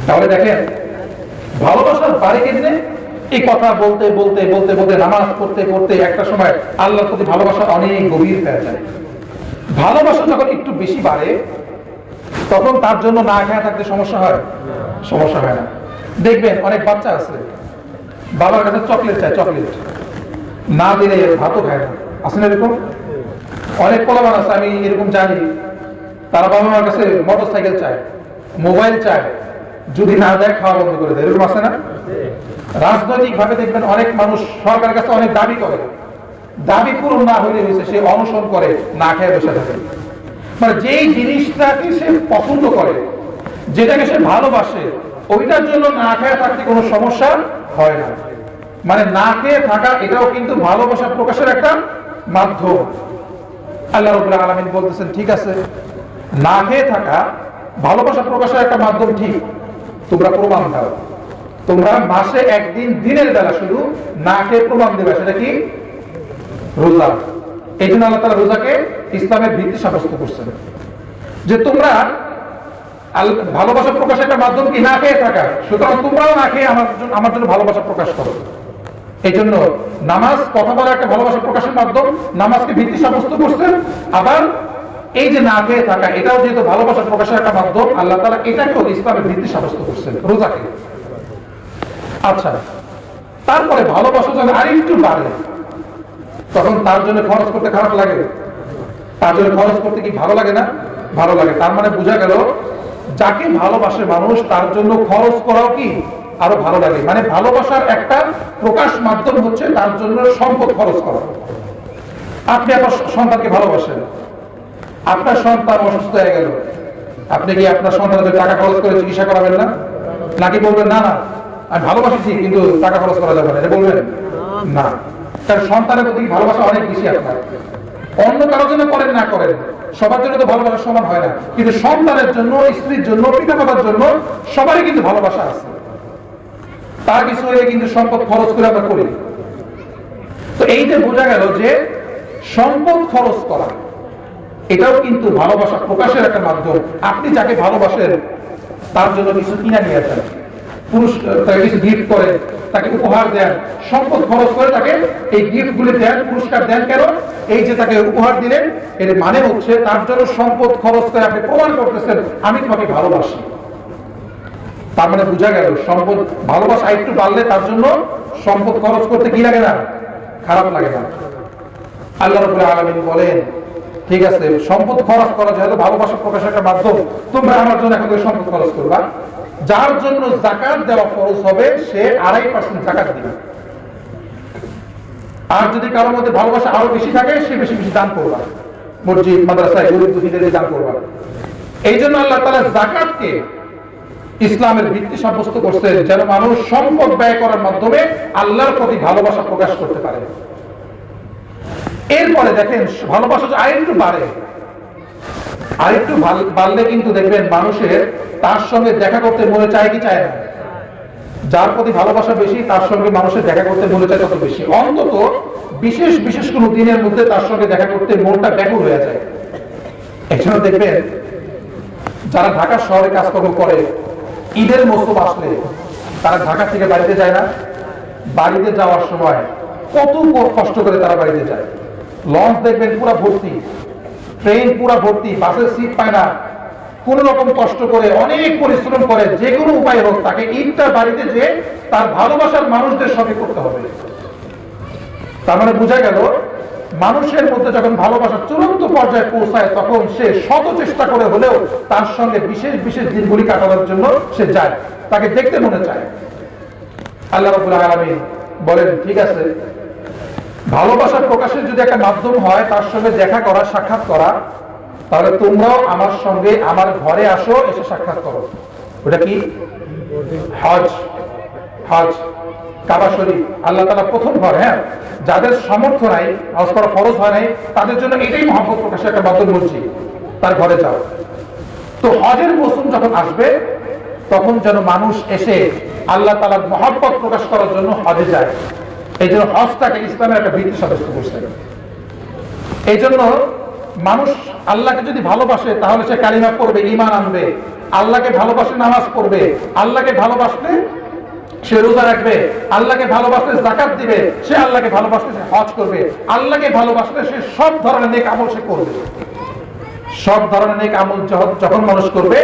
তাহলে দেখেন ভালোবাসার বাড়ি কেমনে? এই কথা বলতে বলতে বলতে বলতে নামাজ পড়তে পড়তে একটা সময় আল্লাহর প্রতি ভালোবাসা অনেক গভীর হয়ে যায়। ভালোবাসা যখন একটু বেশি বাড়ে তখন তার জন্য না খেয়ে থাকতে সমস্যা হয়? সমস্যা হয় না। দেখবেন অনেক বাচ্চা আছে বাবার কাছে চকলেট চায়, চকলেট না দিলে ভাতও খায় না, আছে না এরকম? অনেক পোলাপান আছে আমি এরকম জানি, তারা বাবা মার কাছে মোটর সাইকেল চায়, মোবাইল চায়, যদি না দেয় খাওয়া বন্ধ করে দেয়, এরকম আছে না? রাজনৈতিক ভাবে দেখবেন অনেক মানুষ সরকারের কাছে অনেক দাবি করে, দাবি পূরণ না হলে হয়েছে সে অনশন করে, না খেয়ে বসে থাকে। মানে যেই জিনিসটাকে সে পছন্দ করে, যেটাকে সে ভালোবাসে, ওইটার জন্য না খেয়ে থাকতে কোনো সমস্যা হয় না। মানে না খেয়ে থাকা এটাও কিন্তু ভালোবাসা প্রকাশের একটা মাধ্যম। আল্লাহ রাব্বুল আলামিন বলতেছেন ঠিক আছে, না খেয়ে থাকা ভালোবাসা প্রকাশের একটা মাধ্যম, ঠিক, তোমরা প্রমাণ দাও। তোমরা মাসে একদিন দিনের বেলা শুধু না খেয়ে প্রমাণ দেবে, সেটা কি? রোজা। এই জন্য আল্লাহ তাআলা রোজাকে ইসলামের ভিত্তি সাব্যস্ত করছেন যে তোমরা ভালোবাসা প্রকাশের একটা মাধ্যম কি? না খেয়ে থাকা। সুতরাং তোমরাও না খেয়ে আমার জন্য ভালোবাসা প্রকাশ করো। এই জন্য নামাজ কথা বলা একটা ভালোবাসা প্রকাশের মাধ্যম, নামাজকে ভিত্তি সাব্যস্ত করছেন। আবার এই যে না খেয়ে থাকা এটাও যেহেতু ভালোবাসা প্রকাশের একটা মাধ্যম, আল্লাহ তাআলা এটাকেও ইসলামের ভিত্তি সাব্যস্ত করছেন, রোজাকে। আচ্ছা, তারপরে ভালোবাসা যখন আরেকটু বাড়ে তখন তার জন্য খরচ করতে খারাপ লাগে? তার জন্য খরচ করতে কি ভালো লাগে না? ভালো লাগে। তার মানে বোঝা গেল যাকে ভালোবাসে মানুষ তার জন্য খরচ করাও কি আরো ভালো লাগে। মানে ভালোবাসার একটা প্রকাশ মাধ্যম হচ্ছে তার জন্য সম্পদ খরচ করা। আপনি আপনার সন্তানকে ভালোবাসেন, আপনার সন্তান অসুস্থ হয়ে গেল, আপনি কি আপনার সন্তানের টাকা খরচ করে চিকিৎসা করাবেন না? নাকি বলবেন না না আমি ভালোবাসি ঠিক কিন্তু টাকা খরচ করা যাবে না, এটা বলবেন না? কারণ সন্তানের প্রতি ভালোবাসা অনেক বেশি আপনার। অন্য কারোর জন্য করেন না করেন, সবার জন্য তো ভালোবাসা সমান হয় না, কিন্তু সন্তানের জন্য, স্ত্রীর জন্য, পিতা মাতার জন্য সবারই কিন্তু ভালোবাসা আছে। তার কিছু হয়ে কিন্তু সম্পদ খরচ করে আমরা করি। তো এই যে বোঝা গেল যে সম্পদ খরচ করা এটাও কিন্তু ভালোবাসা প্রকাশের একটা মাধ্যম। আপনি যাকে ভালোবাসেন তার জন্য কিছু কিনা নিয়ে আসেন, তাকে কিছু গিফট করে, তাকে উপহার দেন, সম্পদ খরচ করে তাকে এই গিফট গুলি দেন, পুরস্কার দেন। কেন? এই যে তাকে উপহার দিলেন এর মানে হচ্ছে তার জন্য সম্পদ খরচ করে আপনি প্রমাণ করতেছেন আমি তোমাকে ভালোবাসি। তার মানে বোঝা গেল সম্পদ ভালোবাসা একটু বাড়লে তার জন্য সম্পদ খরচ করতে কি লাগে না? খারাপ লাগে না। আল্লাহ রাব্বুল আলামিন বলেন ঠিক আছে, সম্পদ খরচ করা যেহেতু ভালোবাসা প্রকাশের একটা মাধ্যম, তোমরা আমার জন্য এখন সম্পদ খরচ করবা। যার জন্য যাকাত দেওয়া খরচ হবে সে 2.5% যাকাত দিবে। আর যদি কারোর মধ্যে ভালোবাসা আরো বেশি থাকে সে বেশি বেশি দান করবা, মসজিদ মাদ্রাসায় গরিব দুঃখীদের দান করবা। এই জন্য আল্লাহ তাআলা যাকাতকে ইসলামের ভিত্তি সাব্যস্ত করছেন যেন মানুষ সম্পদ ব্যয় করার মাধ্যমে আল্লাহর প্রতি ভালোবাসা প্রকাশ করতে পারে। এরপরে দেখেন ভালোবাসা আরেকটু বাড়ে, আরেকটু বাড়লে কিন্তু দেখবেন মানুষের তার সঙ্গে দেখা করতে মনে চায় কি চায় না? যার প্রতি ভালোবাসা বেশি তার সঙ্গে মানুষের দেখা করতে মনে চায় তত বেশি। অন্তত বিশেষ বিশেষ কোন দিনের মধ্যে তার সঙ্গে দেখা করতে মনটা ব্যাকুল হয়ে যায়। এছাড়া দেখবেন যারা ঢাকা শহরে কাজকর্ম করে ঈদের মৌসুম আসলে তারা ঢাকা থেকে বাড়িতে যায় না? বাড়িতে যাওয়ার সময় কত কষ্ট করে তারা বাড়িতে যায়। লঞ্চ দেখবেন পুরো ভর্তি, ট্রেন পুরো ভর্তি, বাসের সিট পায় না, কোন রকম কষ্ট করে অনেক পরিশ্রম করে যে কোনো উপায় হোক তাকে ঈদটা বাড়িতে যে তার ভালোবাসার মানুষদের সঙ্গে করতে হবে। তার মানে বোঝা গেল মানুষের মধ্যে যখন ভালোবাসা চূড়ান্ত পর্যায়ে পৌঁছায় তখন সে শত চেষ্টা করে হলেও তার সঙ্গে বিশেষ বিশেষ দিনগুলি কাটানোর জন্য সে যায়, তাকে দেখতে মনে চায়। আল্লাহ রাব্বুল আলামিন বলেন ঠিক আছে, ভালোবাসা প্রকাশের যদি একটা মাধ্যম হয় তার সঙ্গে দেখা করা, সাক্ষাৎ করা, তাহলে তোমরাও আমার সঙ্গে আমার ঘরে আসো, এসে সাক্ষাৎ করো। ওটা কি? হজ। হজ কাবা শরীফ আল্লাহ তাআলা প্রথম ঘর। হ্যাঁ, যাদের সামর্থ্য নাই, হজ করা ফরজ হয় নাই, তাদের জন্য এটাই মহব্বত প্রকাশের একটা মাধ্যম বলছি, তার ঘরে যাও। তো হজের মৌসুম যখন আসবে তখন যেন মানুষ এসে আল্লাহ তাআলার মহব্বত প্রকাশ করার জন্য হজে যায়। এই জন্য হজটাকে ইসলামের একটা বৃত্তি সাব্যস্ত করতে হবে। এই জন্য মানুষ আল্লাহকে যদি ভালোবাসে তাহলে সে কালিমা পড়বে, ঈমান আনবে। আল্লাহকে ভালোবাসে নামাজ পড়বে, আল্লাহকে ভালোবাসলে সে রোজা রাখবে, আল্লাহকে ভালোবাসলে যাকাত দিবে, সে আল্লাহকে ভালোবাসলে সে হজ করবে, আল্লাহকে ভালোবাসলে সে সব ধরনের নেক আমল সে করবে। সব ধরনের নেক আমল যখন মানুষ করবে